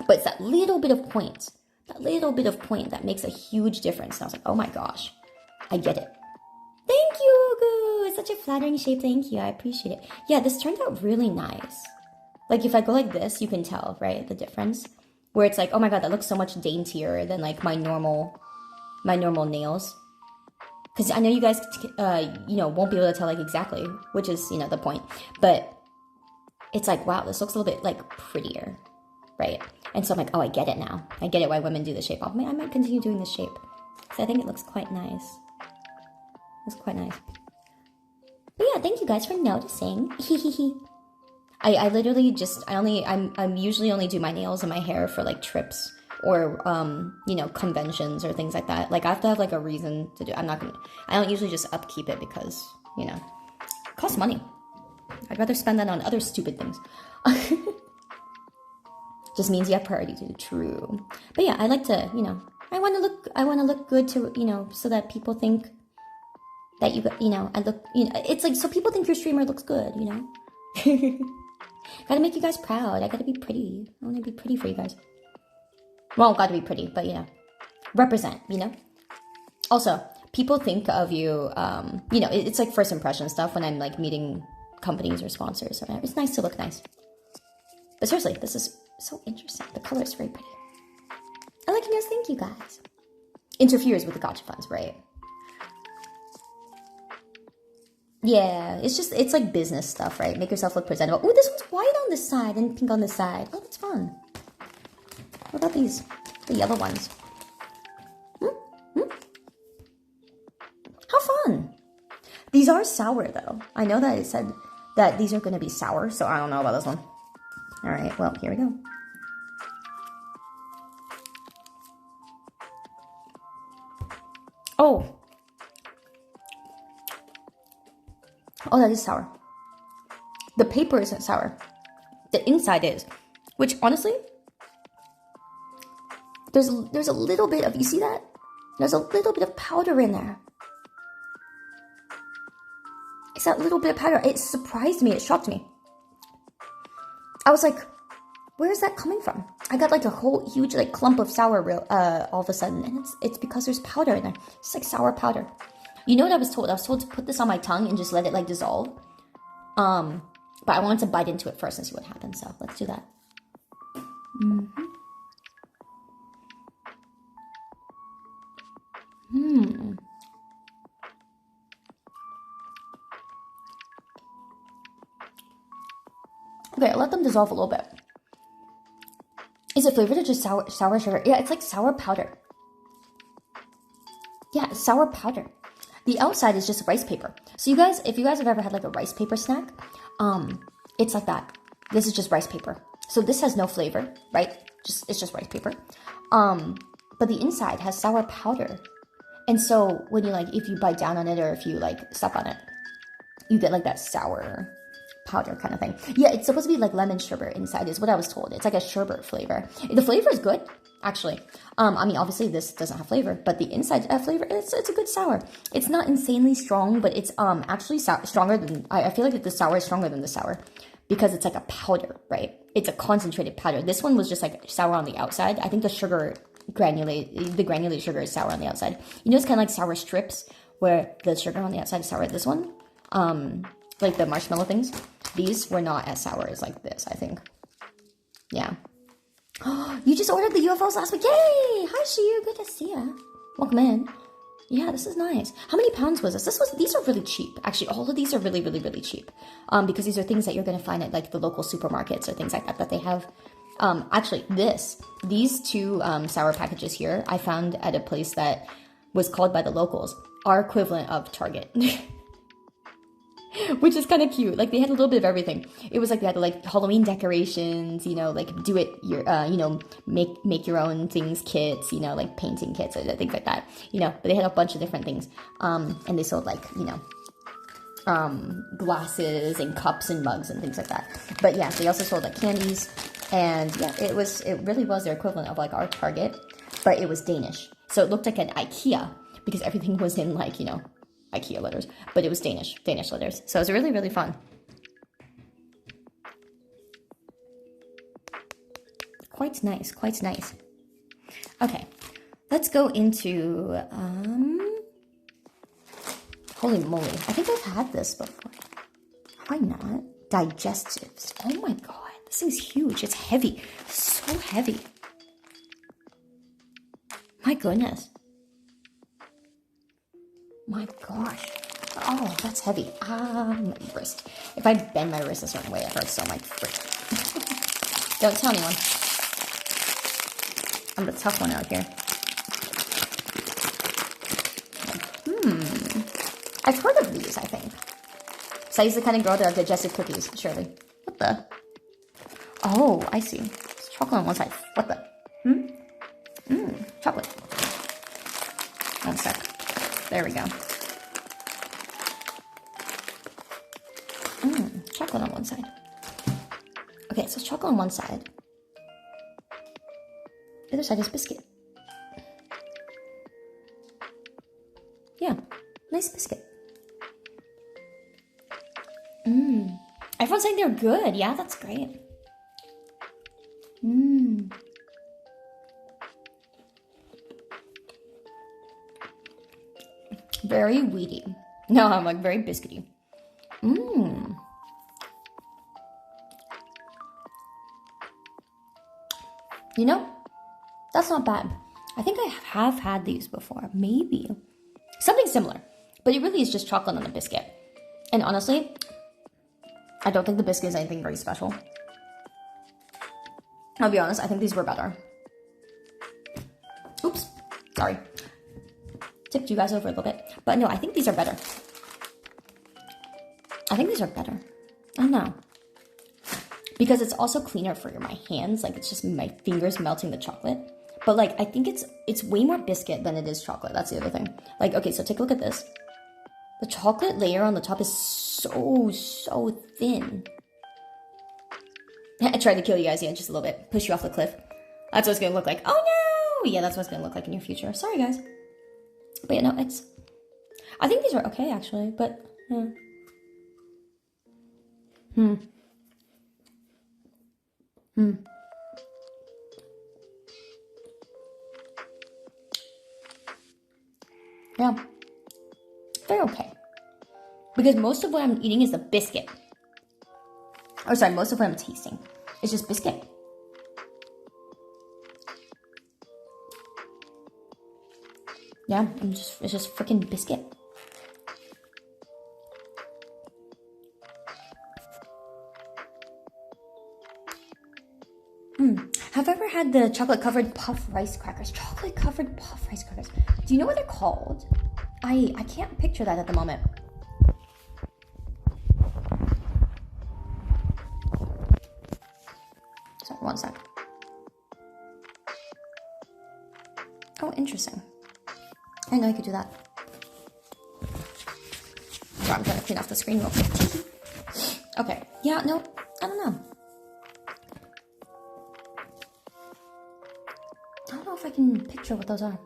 But it's that little bit of point that makes a huge difference. And I was like, oh my gosh, I get it. Thank you, Goose. such a flattering shape. Thank you. I appreciate it. Yeah, this turned out really nice. Like if I go like this, you can tell, right? The difference. Where it's like, oh my god, that looks so much daintier than like my normal nails. Because I know you guys, you know, won't be able to tell like exactly, which is, you know, the point. But it's like, wow, this looks a little bit like prettier, right? And so I'm like, oh, I get it now. I get it why women do this shape. I might continue doing this shape. Because I think it looks quite nice. It's quite nice. But yeah, thank you guys for noticing. I literally just, I'm usually only do my nails and my hair for like trips or, you know, conventions or things like that. Like I have to have like a reason to do, I don't usually just upkeep it because, you know, it costs money. I'd rather spend that on other stupid things. Just means you have priority to do. True. But yeah, I like to, you know, I want to look good to, you know, so that people think that you know, I look, you know, it's like, so people think your streamer looks good, you know? Gotta make you guys proud. I gotta be pretty. I wanna be pretty for you guys. Well, gotta be pretty, but you know, represent, you know? Also, people think of you, you know, it's like first impression stuff when I'm like meeting companies or sponsors or whatever. It's nice to look nice. But seriously, this is so interesting. The color is very pretty. I like you guys. Thank you guys. Interferes with the gacha funds, right? Yeah, it's like business stuff, right? Make yourself look presentable. Oh, this one's white on this side and pink on this side. Oh, that's fun. What about these? The yellow ones. How fun. These are sour, though. I know that it said that these are going to be sour, so I don't know about this one. All right, well, here we go. Oh. Oh, that is sour. The paper isn't sour. The inside is. Which, honestly, there's a little bit of, you see that? There's a little bit of powder in there. It's that little bit of powder. It surprised me. It shocked me. I was like, where is that coming from? I got like a whole huge like clump of sour all of a sudden. And it's because there's powder in there. It's like sour powder. You know what I was told? I was told to put this on my tongue and just let it like dissolve. But I wanted to bite into it first and see what happens. So let's do that. Okay, let them dissolve a little bit. Is it flavored or just sour sugar? Yeah, it's like sour powder. Yeah, sour powder. The outside is just rice paper. So you guys, if you guys have ever had like a rice paper snack, it's like that. This is just rice paper. So this has no flavor, right? It's just rice paper. But the inside has sour powder. And so when you like, if you bite down on it or if you like suck on it, you get like that sour powder kind of thing. Yeah, it's supposed to be like lemon sherbet inside is what I was told. It's like a sherbet flavor. The flavor is good, actually. I mean, obviously this doesn't have flavor, but the inside flavor, it's a good sour. It's not insanely strong, but it's actually stronger than, I feel like the sour is stronger than the sour because it's like a powder, right? It's a concentrated powder. This one was just like sour on the outside. I think the granulated sugar is sour on the outside. You know, it's kind of like sour strips where the sugar on the outside is sour. This one, like the marshmallow things, these were not as sour as like this, I think. Yeah. You just ordered the UFOs last week. Yay! Hi, Shiyu. Good to see ya. Welcome in. Yeah, this is nice. How many pounds was this? These are really cheap. Actually, all of these are really, really, really cheap. Because these are things that you're going to find at like the local supermarkets or things like that they have. Actually, these two sour packages here, I found at a place that was called by the locals, are equivalent of Target. Which is kind of cute. Like, they had a little bit of everything. It was like they had like Halloween decorations, you know, like do it your, you know, make your own things kits, you know, like painting kits or things like that, you know. But they had a bunch of different things, and they sold like, you know, glasses and cups and mugs and things like that. But yeah, they also sold like candies, and yeah, it really was their equivalent of like our Target, but it was Danish. So it looked like an IKEA because everything was in like, you know, IKEA letters, but it was Danish letters. So it was really, really fun. Quite nice, quite nice. Okay, let's go into, Holy moly. I think I've had this before. Why not? Digestives. Oh my god. This thing's huge. It's heavy. So heavy. My goodness. My gosh. Oh, that's heavy. My wrist. If I bend my wrist a certain way, it hurts so much. Don't tell anyone. I'm the tough one out here. I've heard of these, I think. So I used to kind of grow their digestive cookies, surely. What the? Oh, I see. It's chocolate on one side. What the? Chocolate. One sec. There we go. Chocolate on one side. Okay, so it's chocolate on one side. The other side is biscuit. Yeah, nice biscuit. Everyone's saying they're good. Yeah, that's great. Very weedy. No, I'm like very biscuity. You know, that's not bad. I think I have had these before. Maybe. Something similar. But it really is just chocolate on a biscuit. And honestly, I don't think the biscuit is anything very special. I'll be honest, I think these were better. Oops. Sorry. Tipped you guys over a little bit. But no, I think these are better. I think these are better. I don't know. Because it's also cleaner for my hands. Like, it's just my fingers melting the chocolate. But, like, I think it's way more biscuit than it is chocolate. That's the other thing. Like, okay, so take a look at this. The chocolate layer on the top is so thin. I tried to kill you guys, yeah, just a little bit. Push you off the cliff. That's what it's going to look like. Oh, no! Yeah, that's what it's going to look like in your future. Sorry, guys. But, yeah, no, it's... I think these are okay, actually, but... Yeah. They're okay. Because most of what I'm eating is the biscuit. Oh, sorry, most of what I'm tasting is just biscuit. Yeah, it's just freaking biscuit. Have I ever had the chocolate-covered puff rice crackers? Chocolate-covered puff rice crackers. Do you know what they're called? I can't picture that at the moment. Sorry, one sec. Oh, interesting. I know I could do that. So I'm trying to clean off the screen real quick. Okay. Yeah, no, I don't know. I don't know if I can picture what those are.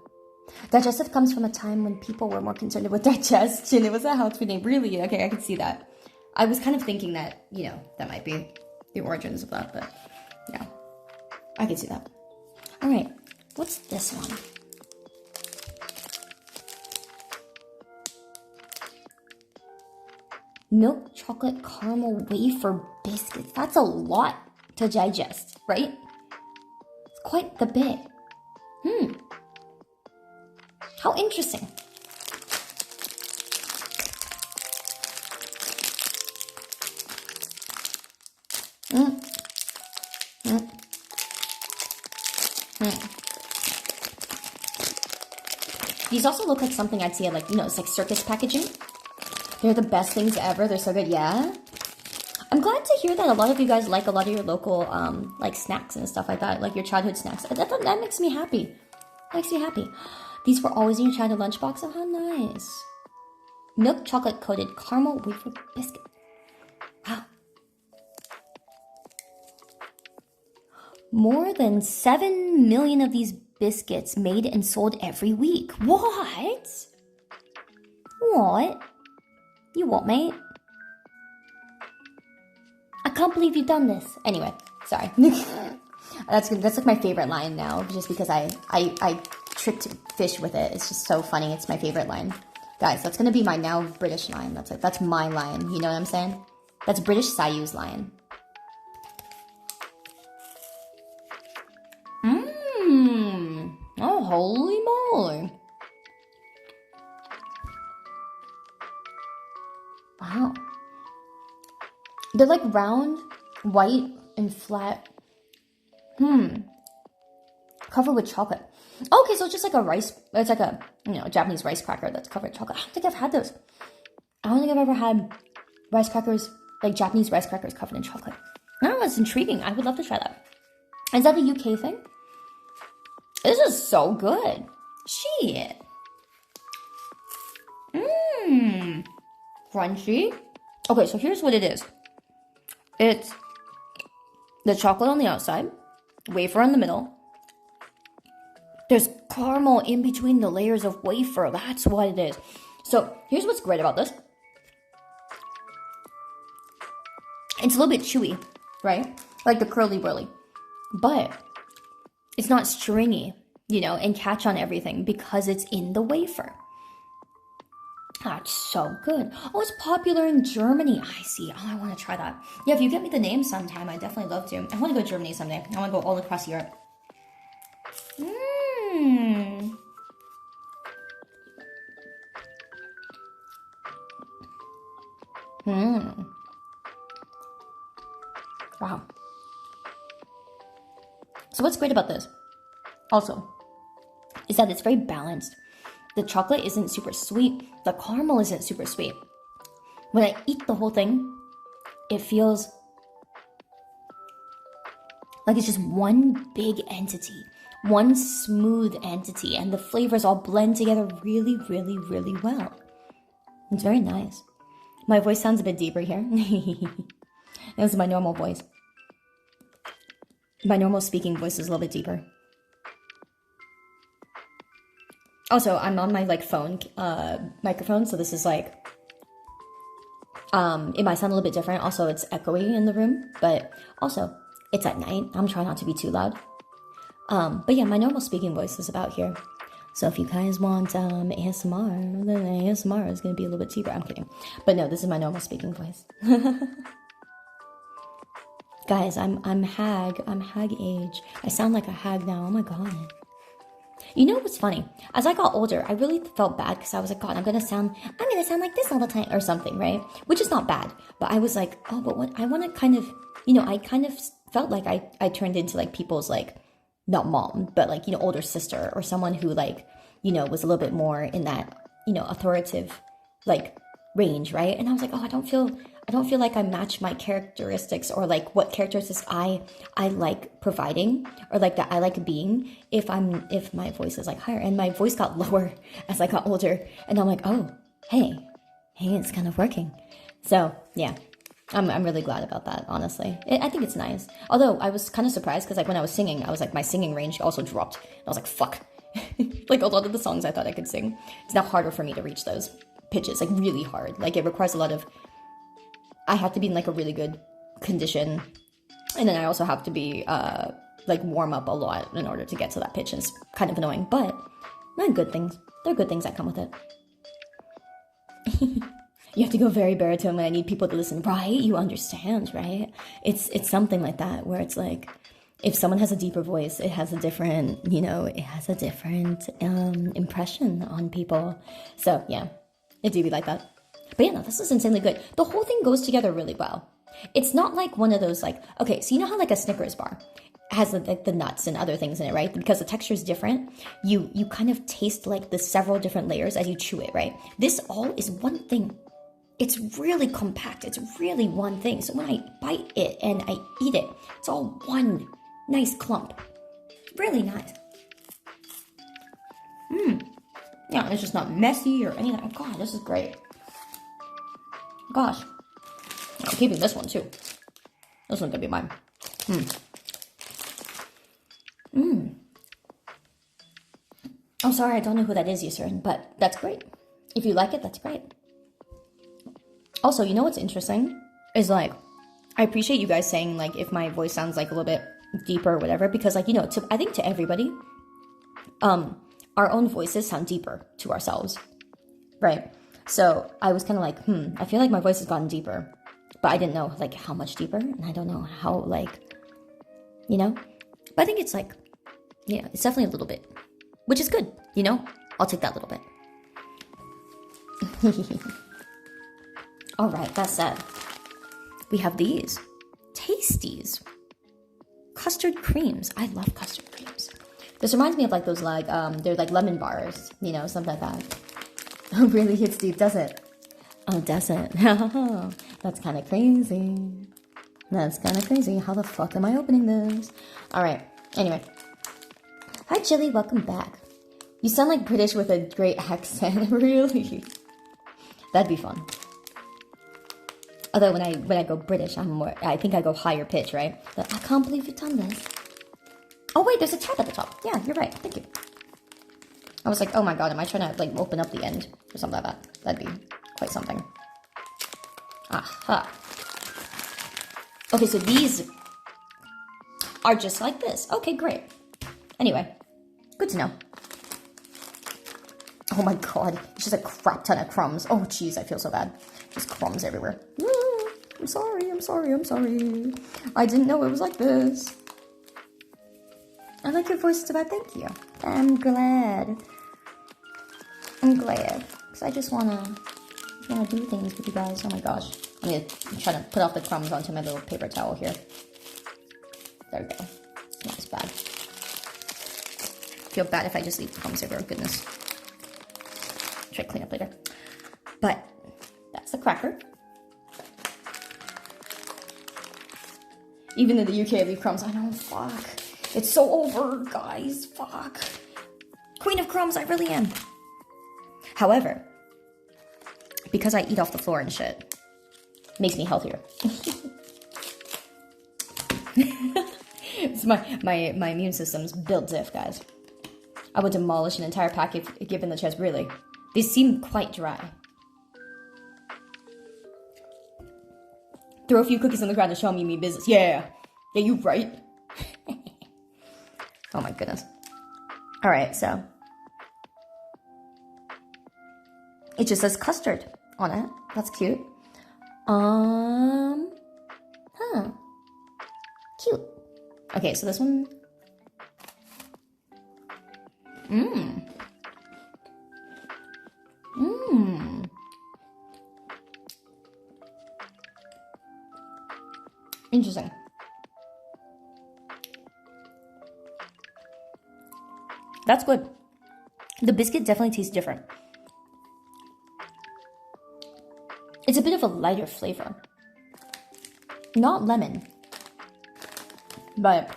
Digestive comes from a time when people were more concerned with digestion. It was a health food name. Really? Okay, I can see that. I was kind of thinking that, you know, that might be the origins of that, but yeah. I can see that. All right. What's this one? Milk chocolate caramel wafer biscuits. That's a lot to digest, right? It's quite the bit. How interesting. These also look like something I'd see at, like, you know, it's like circus packaging. They're the best things ever. They're so good. Yeah. I'm glad to hear that a lot of you guys like a lot of your local, like, snacks and stuff like that. Like your childhood snacks. That makes me happy. That makes me happy. These were always in your childhood lunchbox. Oh, how nice. Milk chocolate coated caramel wafer biscuit. Wow. More than 7 million of these biscuits made and sold every week. What? What? You what, mate? I can't believe you've done this. Anyway, sorry. That's like my favorite line now, just because I tricked fish with it. It's just so funny. It's my favorite line. Guys, that's gonna be my now British lion. That's my lion. You know what I'm saying? That's British Sayu's lion. Mmm. Oh, holy moly. Wow. They're like round, white, and flat. Covered with chocolate. Okay, so it's just like a rice. It's like a Japanese rice cracker that's covered in chocolate. I don't think I've had those. I don't think I've ever had rice crackers, like Japanese rice crackers covered in chocolate. I don't know, it's intriguing. I would love to try that. Is that a UK thing? This is so good. Shit. Mmm. Crunchy. Okay, so here's what it is. It's the chocolate on the outside, wafer in the middle. There's caramel in between the layers of wafer. That's what it is. So here's what's great about this. It's a little bit chewy, right? Like the Curly Whirly. But it's not stringy, and catch on everything because it's in the wafer. That's so good. Oh, it's popular in Germany. I see. Oh, I want to try that. Yeah, if you get me the name sometime, I'd definitely love to. I want to go to Germany someday. I want to go all across Europe. Mmm. Wow. So what's great about this, also, is that it's very balanced. The chocolate isn't super sweet. The caramel isn't super sweet. When I eat the whole thing, it feels like it's just one big entity, one smooth entity, and the flavors all blend together really, really, really well. It's very nice. My voice sounds a bit deeper here. This is my normal voice. My normal speaking voice is a little bit deeper. Also, I'm on my phone microphone, so this is it might sound a little bit different. Also, it's echoey in the room, but also it's at night. I'm trying not to be too loud. But yeah, my normal speaking voice is about here. So if you guys want ASMR, then ASMR is gonna be a little bit deeper. I'm kidding, but no, this is my normal speaking voice. Guys, I'm hag age. I sound like a hag now. Oh my god. You know what's funny? As I got older, I really felt bad because I was like, God, I'm gonna sound like this all the time or something, right? Which is not bad, but I was like, oh, but what I want to kind of, I kind of felt like I turned into people's not mom, but older sister or someone who was a little bit more in that authoritative range, right? And I was like, oh, I don't feel like I match my characteristics or what characteristics I like providing or that I like being if my voice is higher. And my voice got lower as I got older, and I'm like, oh, hey, it's kind of working. So yeah, I'm really glad about that, honestly. I think it's nice. Although I was kind of surprised because when I was singing, I was my singing range also dropped. I was like, fuck. A lot of the songs I thought I could sing, it's now harder for me to reach those pitches, really hard. It requires a lot of, I have to be in a really good condition, and then I also have to be warm up a lot in order to get to that pitch. And it's kind of annoying, but they're good things. They're good things that come with it. You have to go very baritone when I need people to listen, right? You understand, right? It's something like that where it's if someone has a deeper voice, it has a different, impression on people. So yeah, it do be like that. But yeah, no, this is insanely good. The whole thing goes together really well. It's not one of those okay, so you know how a Snickers bar has the nuts and other things in it, right? Because the texture is different, you kind of taste the several different layers as you chew it, right? This all is one thing. It's really compact. It's really one thing. So when I bite it and I eat it, it's all one nice clump. Really nice. Yeah, it's just not messy or anything. Oh god, this is great. Gosh. I'm keeping this one too. This one's gonna be mine. I'm sorry, I don't know who that is, Yusrin, but that's great. If you like it, that's great. Also, you know what's interesting? Is I appreciate you guys saying if my voice sounds a little bit deeper or whatever, because I think to everybody, our own voices sound deeper to ourselves. right? So I was kind of like, I feel like my voice has gotten deeper, but I didn't know like how much deeper, and I don't know how like, you know. But I think it's like, yeah, it's definitely a little bit, which is good, you know. I'll take that little bit. All right, that said, we have these Tasties custard creams. I love custard creams. This reminds me of like those like they're like lemon bars, you know, something like that. Oh, really hits deep, does it? Oh, does it? That's kind of crazy. That's kind of crazy. How the fuck am I opening this? All right. Anyway, hi Chili, welcome back. You sound like British with a great accent. Really? That'd be fun. Although when I go British, I think I go higher pitch, right? But I can't believe you've done this. Oh wait, there's a tab at the top. Yeah, you're right. Thank you. I was like, oh my god, am I trying to like open up the end or something like that? That'd be quite something. Aha. Okay, so these are just like this. Okay, great. Anyway, good to know. Oh my god, it's just a crap ton of crumbs. Oh jeez, I feel so bad. There's crumbs everywhere. I'm sorry. I didn't know it was like this. I like your voice, Tibet. Thank you. I'm glad. Because I just wanna do things with you guys. Oh my gosh. I'm trying to put off the crumbs onto my little paper towel here. There we go. It's not as bad. Feel bad if I just leave crumbs everywhere. Goodness. Try to clean up later. But that's the cracker. Even in the UK, I leave crumbs. I know, fuck. It's so over, guys. Fuck. Queen of crumbs, I really am. However, because I eat off the floor and shit, makes me healthier. It's my immune system's built diff, guys. I would demolish an entire pack if given the chance, really. These seem quite dry. Throw a few cookies on the ground to show me you mean business. Yeah, you right. Oh my goodness. All right, so it just says custard on it. That's cute. Cute. Okay, so this one. Interesting. That's good. The biscuit definitely tastes different. It's a bit of a lighter flavor. Not lemon. But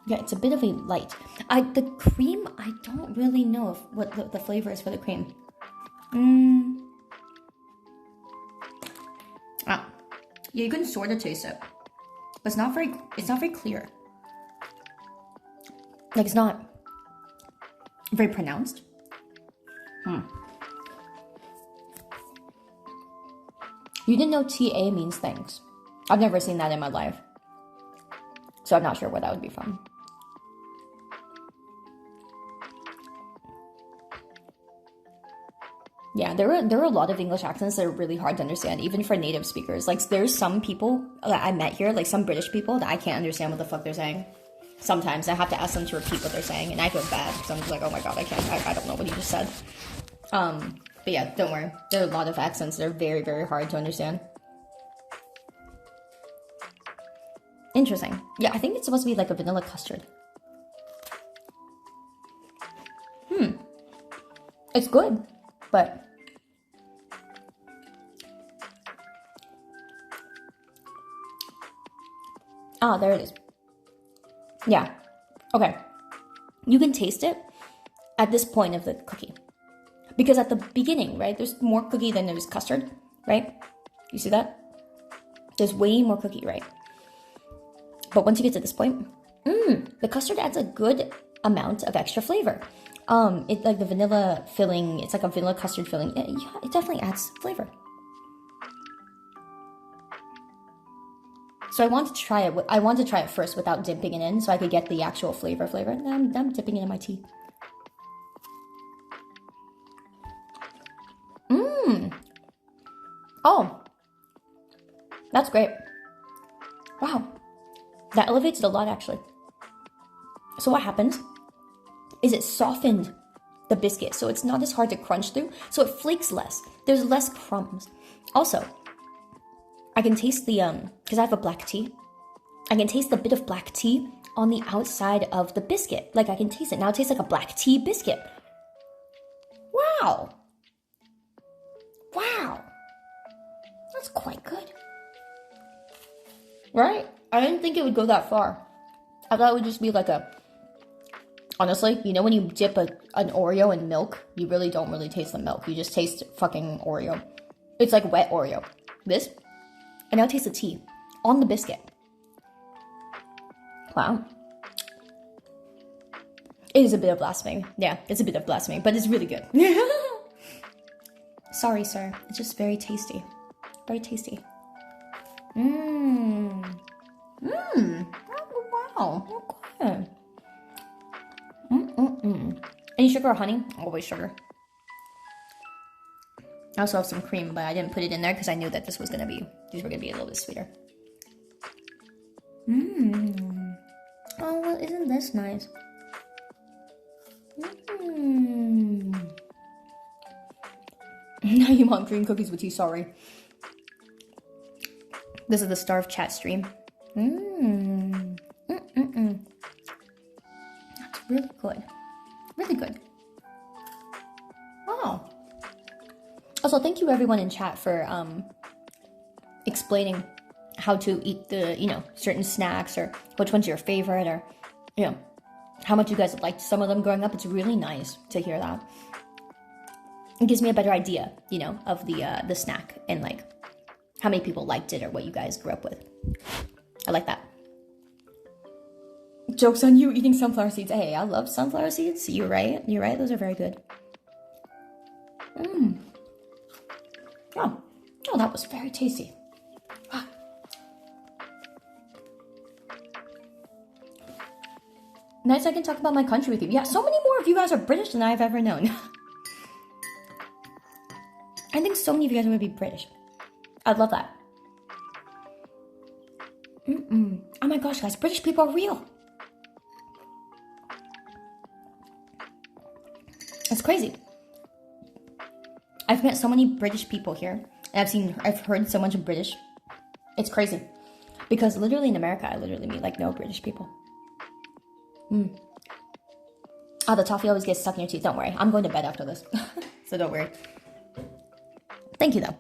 yeah, it's a bit of a light. The cream, I don't really know what the flavor is for the cream. Yeah, you can sort of taste it, but it's not very clear. Like, it's not very pronounced. You didn't know TA means thanks. I've never seen that in my life, so I'm not sure where that would be from. Yeah, there are a lot of English accents that are really hard to understand, even for native speakers. Like, there's some people that I met here, like some British people, that I can't understand what the fuck they're saying. Sometimes I have to ask them to repeat what they're saying, and I feel bad because I'm just like, oh my god, I don't know what you just said. But yeah, don't worry. There are a lot of accents that are very, very hard to understand. Interesting. Yeah, I think it's supposed to be like a vanilla custard. It's good, but there it is. Yeah. Okay. You can taste it at this point of the cookie. Because at the beginning, right, there's more cookie than there's custard, right? You see that? There's way more cookie, right? But once you get to this point, the custard adds a good amount of extra flavor. It like the vanilla filling, it's like a vanilla custard filling. Yeah, it definitely adds flavor. So I want to try it. I want to try it first without dipping it in, so I could get the actual flavor. And I'm dipping it in my tea. Oh, that's great. Wow. That elevates it a lot, actually. So what happens is it softened the biscuit, so it's not as hard to crunch through, so it flakes less. There's less crumbs. Also, I can taste the, because I have a black tea, I can taste the bit of black tea on the outside of the biscuit. Like, I can taste it. Now it tastes like a black tea biscuit. Wow. Wow. That's quite good. Right? I didn't think it would go that far. I thought it would just be like a... Honestly, you know when you dip an Oreo in milk, you really don't really taste the milk. You just taste fucking Oreo. It's like wet Oreo. This, I now taste the tea on the biscuit. Wow. It is a bit of blasphemy. Yeah, it's a bit of blasphemy, but it's really good. Sorry, sir. It's just very tasty. Very tasty. Mmm. Mmm. Oh, wow. Okay. Any sugar or honey? Always sugar. I also have some cream, but I didn't put it in there because I knew that these were gonna be a little bit sweeter. Mmm. Oh, well, isn't this nice? Mmm. Now you want green cookies with tea, sorry. This is the Starve chat stream. Mmm. That's really good. Really good. Wow. Also, thank you everyone in chat for explaining how to eat the, certain snacks, or which one's your favorite, or, how much you guys liked some of them growing up. It's really nice to hear that. It gives me a better idea, of the snack, and like how many people liked it or what you guys grew up with. I like that. Joke's on you eating sunflower seeds. Hey, I love sunflower seeds. You're right. Those are very good. Oh, that was very tasty. Nice, I can talk about my country with you. Yeah, so many more of you guys are British than I've ever known. I think so many of you guys would be British. I'd love that. Oh my gosh, guys, British people are real. It's crazy. I've met so many British people here, and I've heard so much British. It's crazy. Because literally in America, I literally meet like no British people. Oh, the toffee always gets stuck in your teeth. Don't worry. I'm going to bed after this. So don't worry. Thank you, though.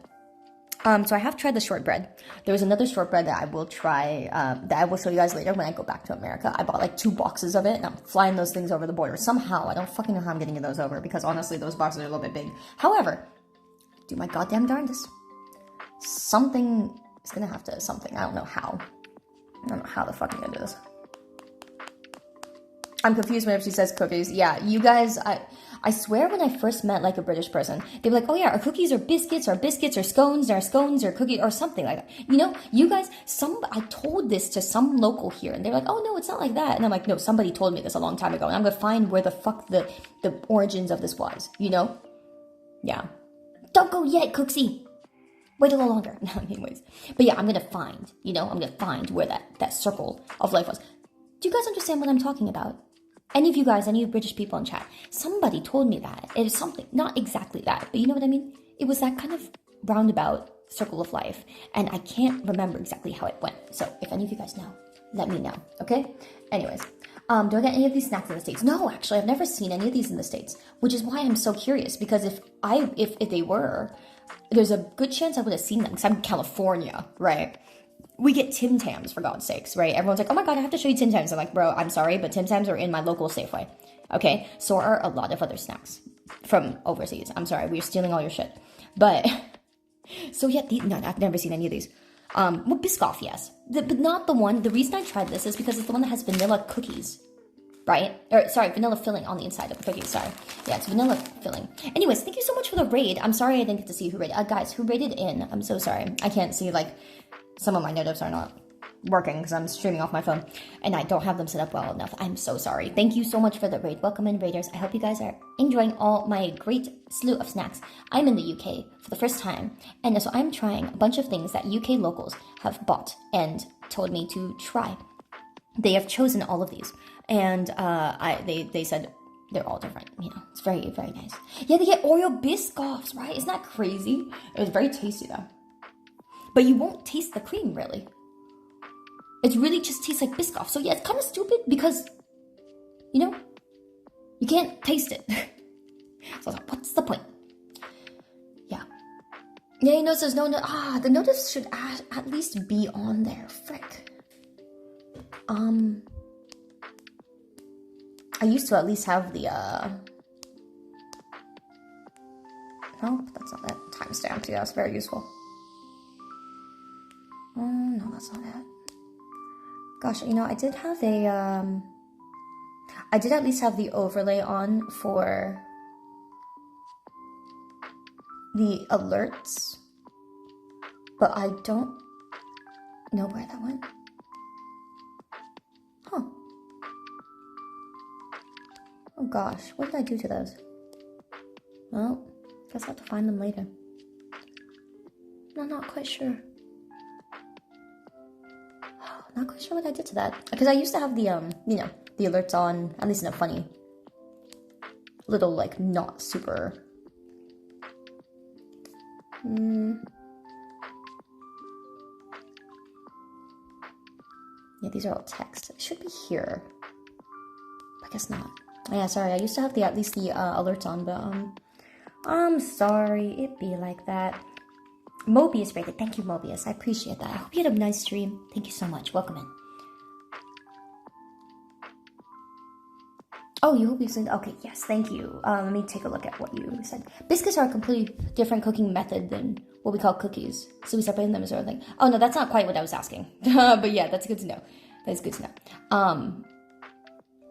So I have tried the shortbread. There was another shortbread that I will try, that I will show you guys later when I go back to America. I bought like 2 boxes of it, and I'm flying those things over the border. Somehow, I don't fucking know how I'm getting those over, because honestly, those boxes are a little bit big. However, do my goddamn darndest. Something is gonna have to, I don't know how. I don't know how the fuck I'm gonna do this. I'm confused whenever she says cookies. Yeah, you guys, I swear when I first met like a British person, they'd be like, oh yeah, our cookies are biscuits, or scones, or cookies, or something like that. You guys, I told this to some local here, and they're like, oh no, it's not like that. And I'm like, no, somebody told me this a long time ago, and I'm gonna find where the fuck the origins of this was, Yeah. Don't go yet, Cooksy. Wait a little longer. No, anyways. But yeah, I'm gonna find, where that circle of life was. Do you guys understand what I'm talking about? Any of you guys, any of British people in chat, somebody told me that. It is something, not exactly that, but you know what I mean? It was that kind of roundabout circle of life, and I can't remember exactly how it went. So if any of you guys know, let me know, okay? Anyways, do I get any of these snacks in the States? No, actually, I've never seen any of these in the States, which is why I'm so curious, because if they were, there's a good chance I would have seen them, because I'm in California, right? We get Tim Tams, for God's sakes, right? Everyone's like, oh my God, I have to show you Tim Tams. I'm like, bro, I'm sorry, but Tim Tams are in my local Safeway. Okay? So are a lot of other snacks from overseas. I'm sorry, we're stealing all your shit. But, so yeah, no, I've never seen any of these. Well, Biscoff, yes. But not the one, the reason I tried this is because it's the one that has vanilla cookies, right? Or, sorry, vanilla filling on the inside of the cookies, sorry. Yeah, it's vanilla filling. Anyways, thank you so much for the raid. I'm sorry I didn't get to see who raided. Guys, who raided in? I'm so sorry. I can't see, like, some of my notifications are not working because I'm streaming off my phone and I don't have them set up well enough. I'm so sorry. Thank you so much for the raid. Welcome in, raiders. I hope you guys are enjoying all my great slew of snacks. I'm in the UK for the first time, and so I'm trying a bunch of things that UK locals have bought and told me to try. They have chosen all of these, and they said they're all different. You know, it's very, very nice. Yeah, they get Oreo Biscoffs, right? Isn't that crazy? It was very tasty though. But you won't taste the cream, really. It really just tastes like Biscoff. So yeah, it's kind of stupid because, you know, you can't taste it. So I was like, what's the point? Yeah. Yeah, you notice there's no the notice should at least be on there. Frick. I used to at least have the, no, that's not it. Timestamp, yeah, that's very useful. No, that's not it. Gosh, you know, I did have a, I did at least have the overlay on for the alerts, but I don't know where that went. Huh. Oh gosh, what did I do to those? Well, guess I'll have to find them later. I'm not quite sure. Not quite sure what I did to that. Because I used to have the, you know, the alerts on, at least in a funny, little, like, not super... Yeah, these are all text. It should be here. I guess not. Oh, yeah, sorry. I used to have at least the alerts on, but, I'm sorry. It be like that. Mobius rated. Thank you, Mobius. I appreciate that. I hope you had a nice stream. Thank you so much. Welcome in. Oh, you hope you said... Okay, yes, thank you. Let me take a look at what you said. Biscuits are a completely different cooking method than what we call cookies. So we separate them as sort of thing. Oh, no, that's not quite what I was asking. But yeah, that's good to know. That's good to know.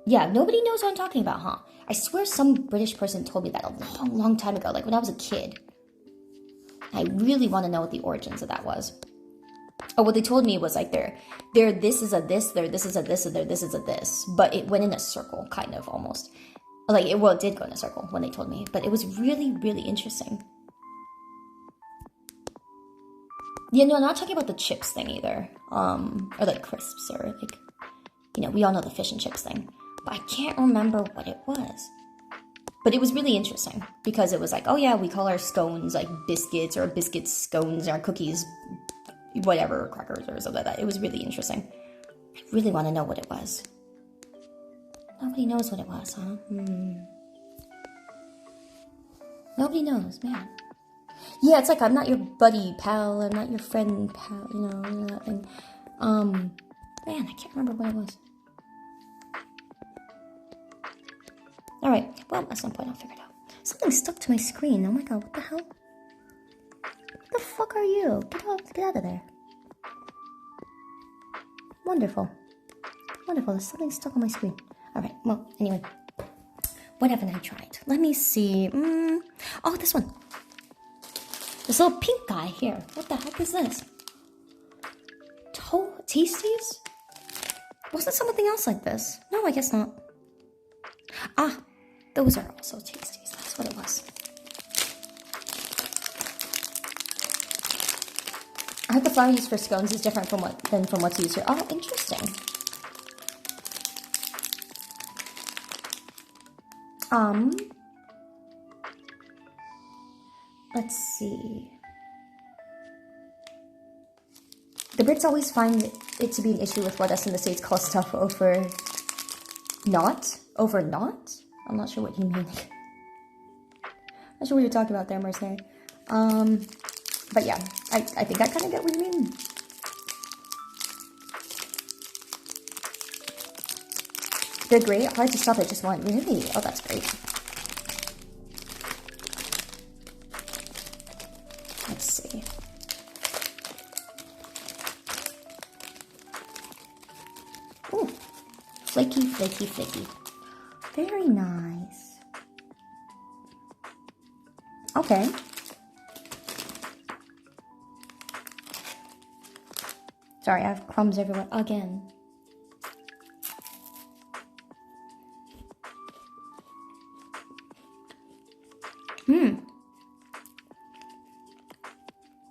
Yeah, nobody knows what I'm talking about, huh? I swear some British person told me that a long, long time ago, like when I was a kid. I really want to know what the origins of that was. Oh, what they told me was like they're this is a this, they're this is a this, and they're this is a this. But it went in a circle, kind of, almost. Like, it did go in a circle when they told me. But it was really, really interesting. Yeah, no, I'm not talking about the chips thing either. Or like crisps, or like, you know, we all know the fish and chips thing. But I can't remember what it was. But it was really interesting because it was like, oh yeah, we call our scones like biscuits, or biscuits scones, our cookies, whatever, crackers or something like that. It was really interesting. I really want to know what it was. Nobody knows what it was, huh? Nobody knows, man. Yeah, it's like, I'm not your buddy, pal. I'm not your friend, pal. You know that thing. Man, I can't remember what it was. Alright, well, at some point I'll figure it out. Something stuck to my screen. Oh my god, what the hell? What the fuck are you? Get out of there. Wonderful. Wonderful, there's something stuck on my screen. Alright, well, anyway. What haven't I tried? Let me see. Oh, this one. This little pink guy here. What the heck is this? Tasties? Wasn't something else like this? No, I guess not. Ah, those are also tasties. That's what it was. I heard the flour used for scones is different from what's used here. Oh, interesting. Let's see. The Brits always find it to be an issue with what us in the States call stuff over not? Over not? I'm not sure what you mean. Not sure what you're talking about there, Mercenary. But yeah, I think I kind of get what you mean. They're great. Hard to stop at just one. Really? Oh, that's great. Let's see. Ooh. Flaky, flaky, flaky. Very nice. Okay. Sorry, I have crumbs everywhere again.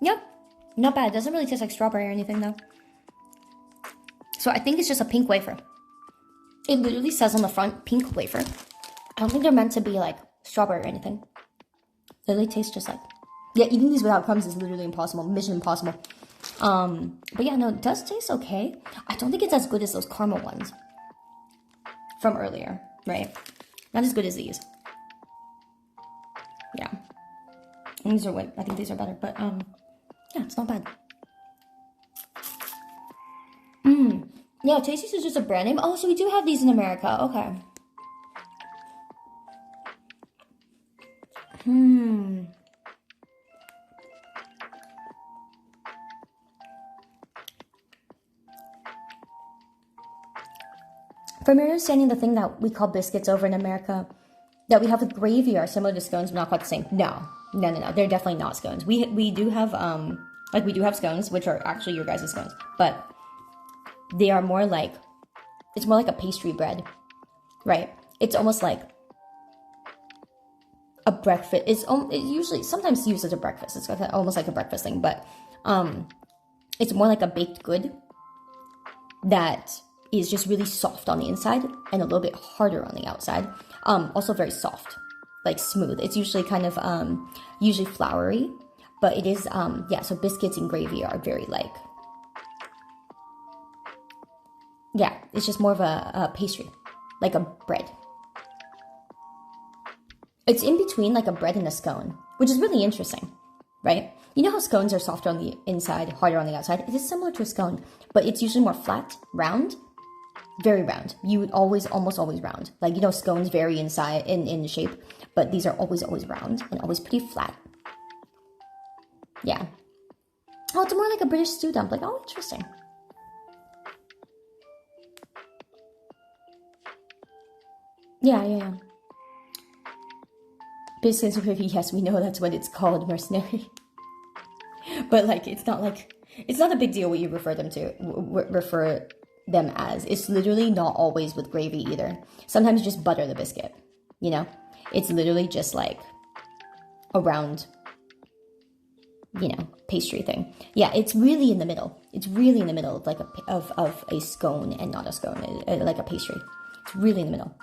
Yep, not bad. It doesn't really taste like strawberry or anything though. So I think it's just a pink wafer. It literally says on the front, pink wafer. I don't think they're meant to be like strawberry or anything. Literally tastes just like... Yeah, eating these without crumbs is literally impossible. Mission impossible. But yeah, no, it does taste okay. I don't think it's as good as those caramel ones from earlier, right? Not as good as these. Yeah. And these are I think these are better, but yeah, it's not bad. Yeah, Tasties is just a brand name. Oh, so we do have these in America. Okay. From your understanding, the thing that we call biscuits over in America that we have with gravy are similar to scones, but not quite the same. No. They're definitely not scones. We do have we do have scones, which are actually your guys' scones, but they are more like, it's more like a pastry bread, right? It's almost like a breakfast. It's usually sometimes used as a breakfast. It's almost like a breakfast thing, but it's more like a baked good that is just really soft on the inside and a little bit harder on the outside. Also very soft, like smooth. It's usually kind of usually floury, but it is yeah. So biscuits and gravy are very like, yeah. It's just more of a pastry, like a bread. It's in between like a bread and a scone, which is really interesting, right? You know how scones are softer on the inside, harder on the outside? It is similar to a scone, but it's usually more flat, round, very round. You would almost always round. Like, you know, scones vary in size, in shape, but these are always round and always pretty flat. Yeah. Oh, it's more like a British stew dumpling. Oh, interesting. Yeah. Biscuits with gravy, yes, we know that's what it's called, mercenary. But like, it's not a big deal what you refer them as. It's literally not always with gravy either. Sometimes just butter the biscuit, you know? It's literally just like a round, you know, pastry thing. Yeah, it's really in the middle. It's really in the middle of like of a scone and not a scone, like a pastry. It's really in the middle.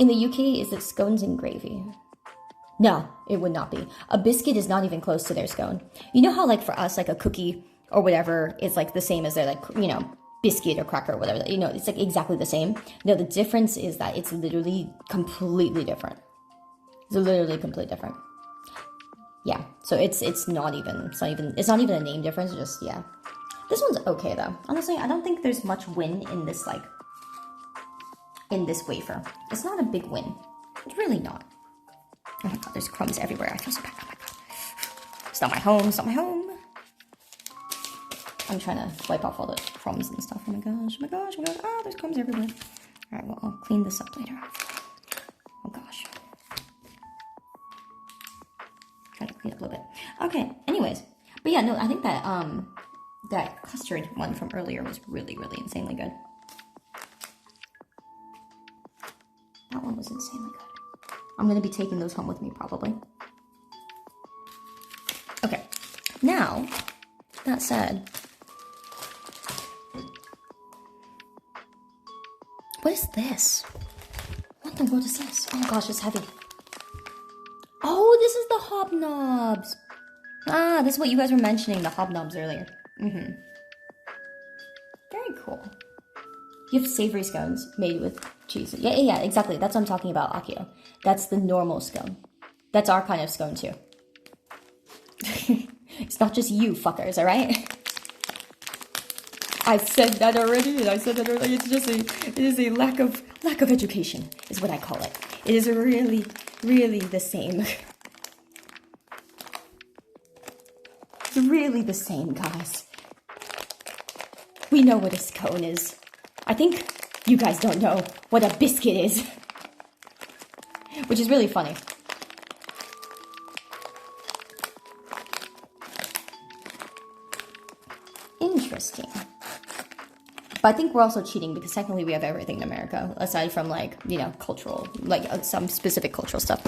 In the UK, is it scones and gravy? No, it would not be. A biscuit is not even close to their scone. You know how like for us, like a cookie or whatever is like the same as their like, you know, biscuit or cracker or whatever. You know, it's like exactly the same. No, the difference is that it's literally completely different. It's literally completely different. Yeah, so it's not even a name difference. It's just, yeah. This one's okay though. Honestly, I don't think there's much win in this like in this wafer. It's not a big win. It's really not. Oh my god, there's crumbs everywhere. I feel so bad. Oh my god. It's not my home. It's not my home. I'm trying to wipe off all the crumbs and stuff. Oh my gosh. Oh my gosh. Oh my gosh. Ah, there's crumbs everywhere. Alright, well, I'll clean this up later. Oh gosh. Trying to clean up a little bit. Okay, anyways. But yeah, no, I think that that custard one from earlier was really, really insanely good. That one was insanely good. I'm going to be taking those home with me, probably. Okay. Now, that said, what is this? What the world is this? Oh gosh, it's heavy. Oh, this is the hobnobs. Ah, this is what you guys were mentioning, the hobnobs earlier. Very cool. You have savory scones made with cheese. Yeah, exactly. That's what I'm talking about, Akio. That's the normal scone. That's our kind of scone, too. It's not just you, fuckers, alright? I said that already, and I said that earlier. It is a lack of education, is what I call it. It is really, really the same. It's really the same, guys. We know what a scone is. I think you guys don't know what a biscuit is. Which is really funny. interesting. But I think we're also cheating because technically we have everything in America, aside from like, you know, cultural, like some specific cultural stuff.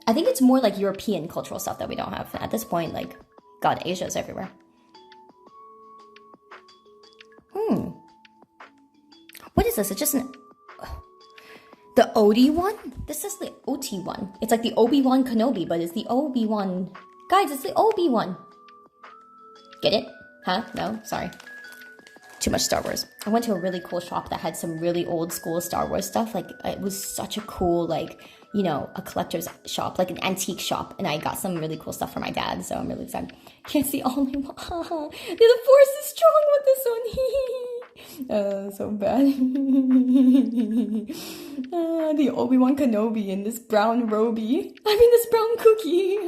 I think it's more like European cultural stuff that we don't have. At this point, like, God, Asia's everywhere. What is this? It's just the OD one? This is the OT one. It's like the Obi-Wan Kenobi, but it's the Obi-Wan. Guys, it's the Obi-Wan. Get it? Huh? No? Sorry. Too much Star Wars. I went to a really cool shop that had some really old school Star Wars stuff. Like, it was such a cool, like, you know, a collector's shop, like an antique shop. And I got some really cool stuff for my dad, so I'm really excited. Can't see all my... The Force is strong with this one. So bad. The Obi-Wan Kenobi in this brown roby. I mean, this brown cookie.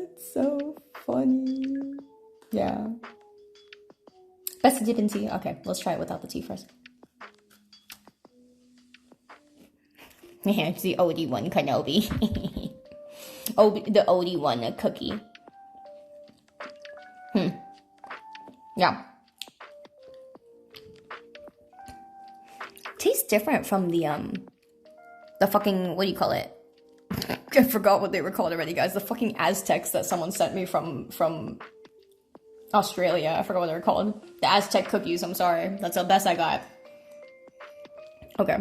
It's so funny. Yeah. Best to dip in tea? Okay, let's try it without the tea first. Yeah, it's the OD1 Kenobi. The OD1 cookie. Yeah. Tastes different from the fucking, what do you call it? I forgot what they were called already, guys. The fucking Aztecs that someone sent me from Australia. I forgot what they were called. The Aztec cookies, I'm sorry. That's the best I got. Okay.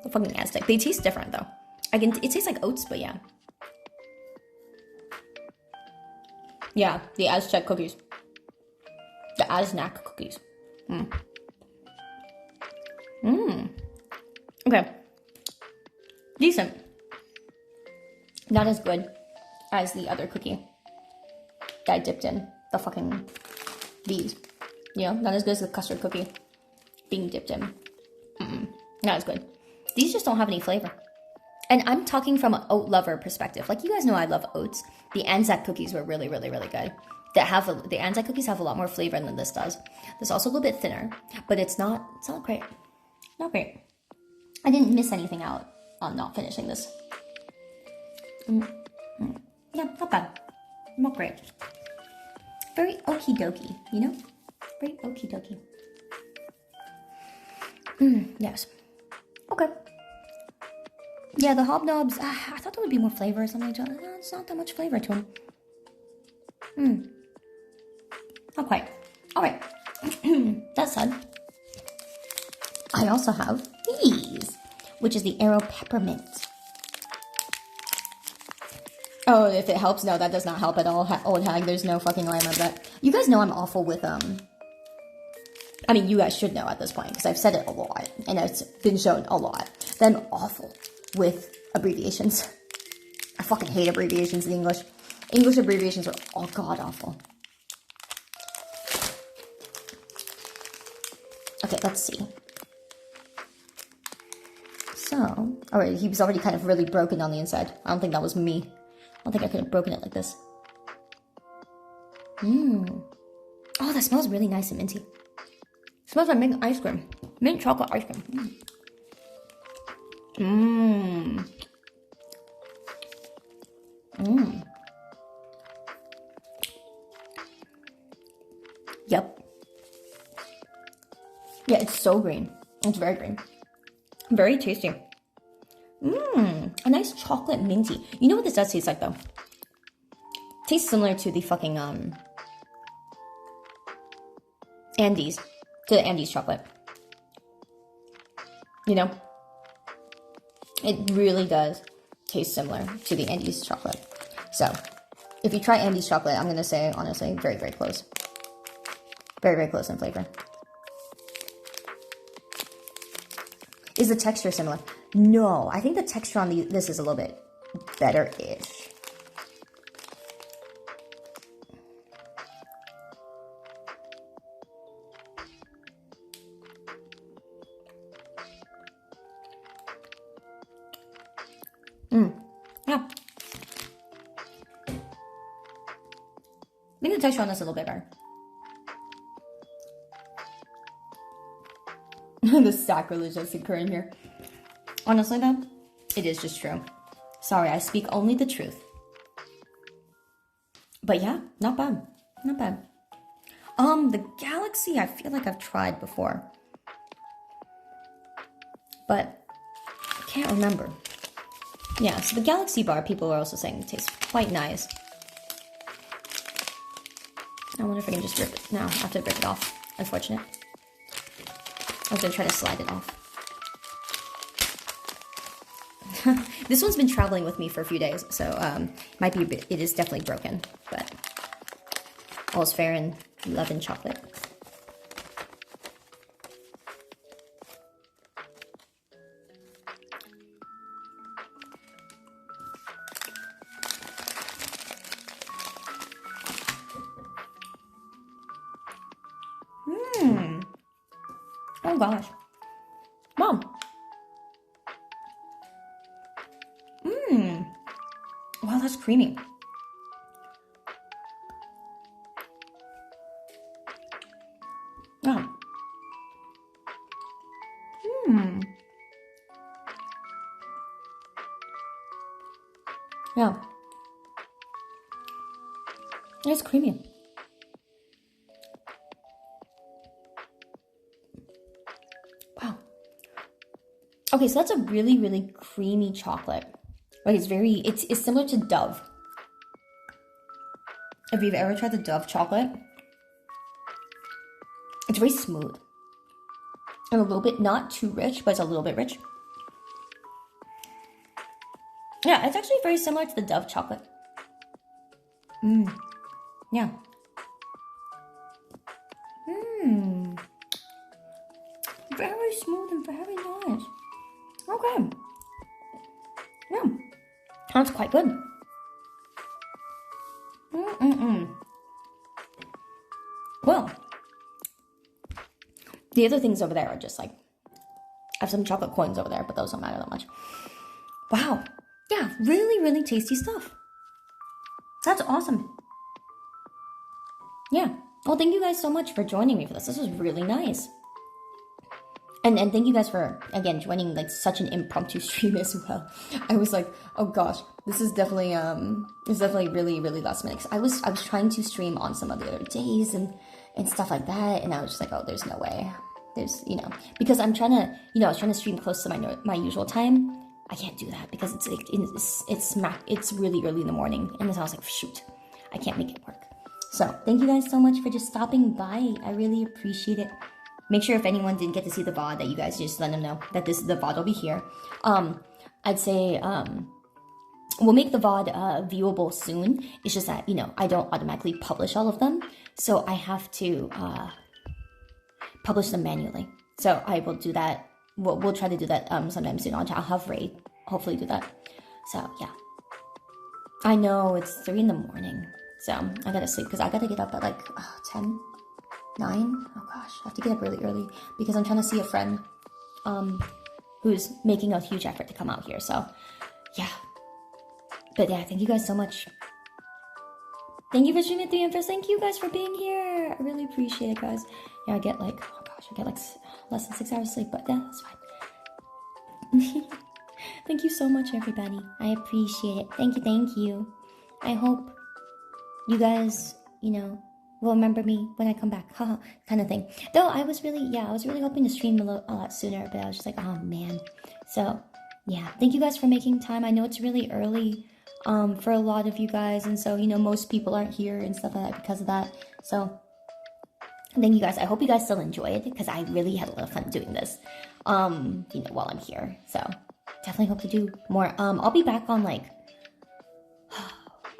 The fucking Aztec. They taste different, though. It tastes like oats, but yeah. Yeah, the Aztec cookies. The Aznak cookies. Okay. Decent. Not as good as the other cookie that I dipped in. The fucking... these. You know, not as good as the custard cookie being dipped in. Not as good. These just don't have any flavor. And I'm talking from an oat lover perspective. Like, you guys know I love oats. The Anzac cookies were really, really, really good. The Anzac cookies have a lot more flavor than this does. This is also a little bit thinner, but it's not great. Not great. I didn't miss anything out on not finishing this. Yeah, not bad. Not great. Very okie dokie, you know? Very okie dokie. Yes. Okay. Yeah, the hobnobs, I thought there would be more flavor or something to it. No, it's not that much flavor to them. Not quite. Alright. That said, I also have these, which is the Aero Peppermint. Oh, if it helps, no, that does not help at all. Old hag, there's no fucking way about that. You guys know I'm awful with, I mean, you guys should know at this point, because I've said it a lot, and it's been shown a lot, that I'm awful with abbreviations. I fucking hate abbreviations in English. English abbreviations are all god-awful. Okay, let's see. So, alright, he was already kind of really broken on the inside. I don't think that was me. I don't think I could have broken it like this. Oh, that smells really nice and minty. It smells like mint ice cream. Mint chocolate ice cream. Yep. Yeah, it's so green. It's very green. Very tasty. A nice chocolate minty. You know what this does taste like, though? Tastes similar to the fucking, Andes. To the Andes chocolate. You know? It really does taste similar to the Andes chocolate. So, if you try Andes chocolate, I'm going to say, honestly, very, very close. Very, very close in flavor. Is the texture similar? No, I think the texture on this is a little bit better-ish. Yeah. I think the texture on this is a little bit better. The sacrilege that's occurring here. Honestly, though, it is just true. Sorry, I speak only the truth. But yeah, not bad. Not bad. The Galaxy, I feel like I've tried before. But I can't remember. Yeah, so the Galaxy bar, people are also saying tastes quite nice. I wonder if I can just rip it now. I have to rip it off. Unfortunate. I was gonna try to slide it off. This one's been traveling with me for a few days, so might be a bit, it is definitely broken, but all's fair in love and chocolate. Oh gosh. Mom. Wow, that's creamy. Yeah. Yeah. It's creamy. Wow. Okay, so that's a really, really creamy chocolate. Like it's similar to Dove. If you've ever tried the Dove chocolate, it's very smooth. And a little bit, not too rich, but it's a little bit rich. Yeah, it's actually very similar to the Dove chocolate. Yeah. Very smooth and very nice. Okay. Yeah. That's quite good. Well, the other things over there are just like, I have some chocolate coins over there, but those don't matter that much. Wow. Yeah, really, really tasty stuff. That's awesome. Yeah. Well, thank you guys so much for joining me for this. This was really nice. And thank you guys for, again, joining like such an impromptu stream as well. I was like, oh gosh, this is definitely really, really last minute. I was trying to stream on some of the other days and stuff like that, and I was just like, oh, there's no way. There's, because I'm trying to, I was trying to stream close to my usual time. I can't do that because it's really early in the morning, and so I was like, shoot, I can't make it work. So thank you guys so much for just stopping by. I really appreciate it. Make sure if anyone didn't get to see the VOD that you guys just let them know that the VOD will be here. I'd say we'll make the VOD viewable soon. It's just that, I don't automatically publish all of them. So I have to publish them manually. So I will do that. We'll try to do that sometime soon. I'll have Ray hopefully do that. So yeah. I know it's 3 in the morning. So I gotta sleep because I gotta get up at like 10. 9? Oh gosh, I have to get up really early because I'm trying to see a friend who's making a huge effort to come out here. So yeah, but yeah, thank you guys so much. Thank you for streaming at 3 AM first. Thank you guys for being here. I really appreciate it, guys. Yeah, I get like, oh gosh, I get like less than 6 hours sleep, but yeah, that's fine. Thank you so much, everybody. I appreciate it. Thank you. I hope you guys, will remember me when I come back, haha, kind of thing. Though I was really hoping to stream a lot sooner, but I was just like, oh man. So yeah, thank you guys for making time. I know it's really early for a lot of you guys, and so most people aren't here and stuff like that because of that. So thank you guys. I hope you guys still enjoy it because I really had a lot of fun doing this while I'm here. So definitely hope to do more. I'll be back on like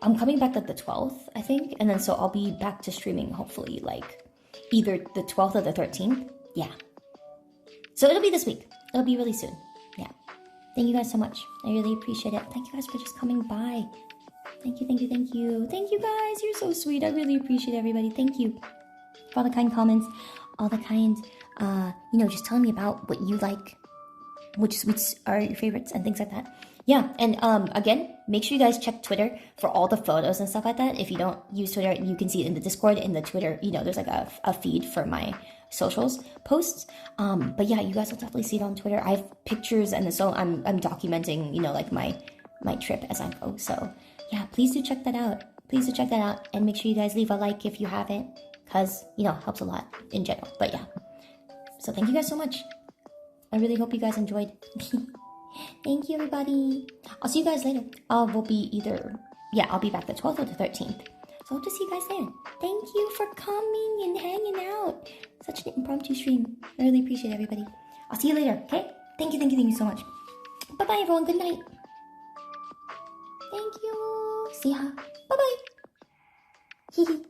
I'm coming back like the 12th, I think, and then so I'll be back to streaming hopefully like either the 12th or the 13th. Yeah. So it'll be this week. It'll be really soon. Yeah. Thank you guys so much. I really appreciate it. Thank you guys for just coming by. Thank you. Thank you guys. You're so sweet. I really appreciate everybody. Thank you for all the kind comments, all the kind, just telling me about what you like, which sweets are your favorites and things like that. Yeah, and again, make sure you guys check Twitter for all the photos and stuff like that. If you don't use Twitter, you can see it in the Discord, in the Twitter, there's like a feed for my socials posts. But yeah, you guys will definitely see it on Twitter. I have pictures, and so I'm documenting, like my trip as I go. So yeah, please do check that out. please do check that out, and make sure you guys leave a like if you haven't, because, helps a lot in general. But yeah, so thank you guys so much. I really hope you guys enjoyed. Thank you, everybody. I'll see you guys later. I'll be back the 12th or the 13th. So I'll just see you guys there. Thank you for coming and hanging out. Such an impromptu stream. I really appreciate it, everybody. I'll see you later, okay? Thank you so much. Bye-bye, everyone. Good night. Thank you. See ya. Bye-bye. Hee hee.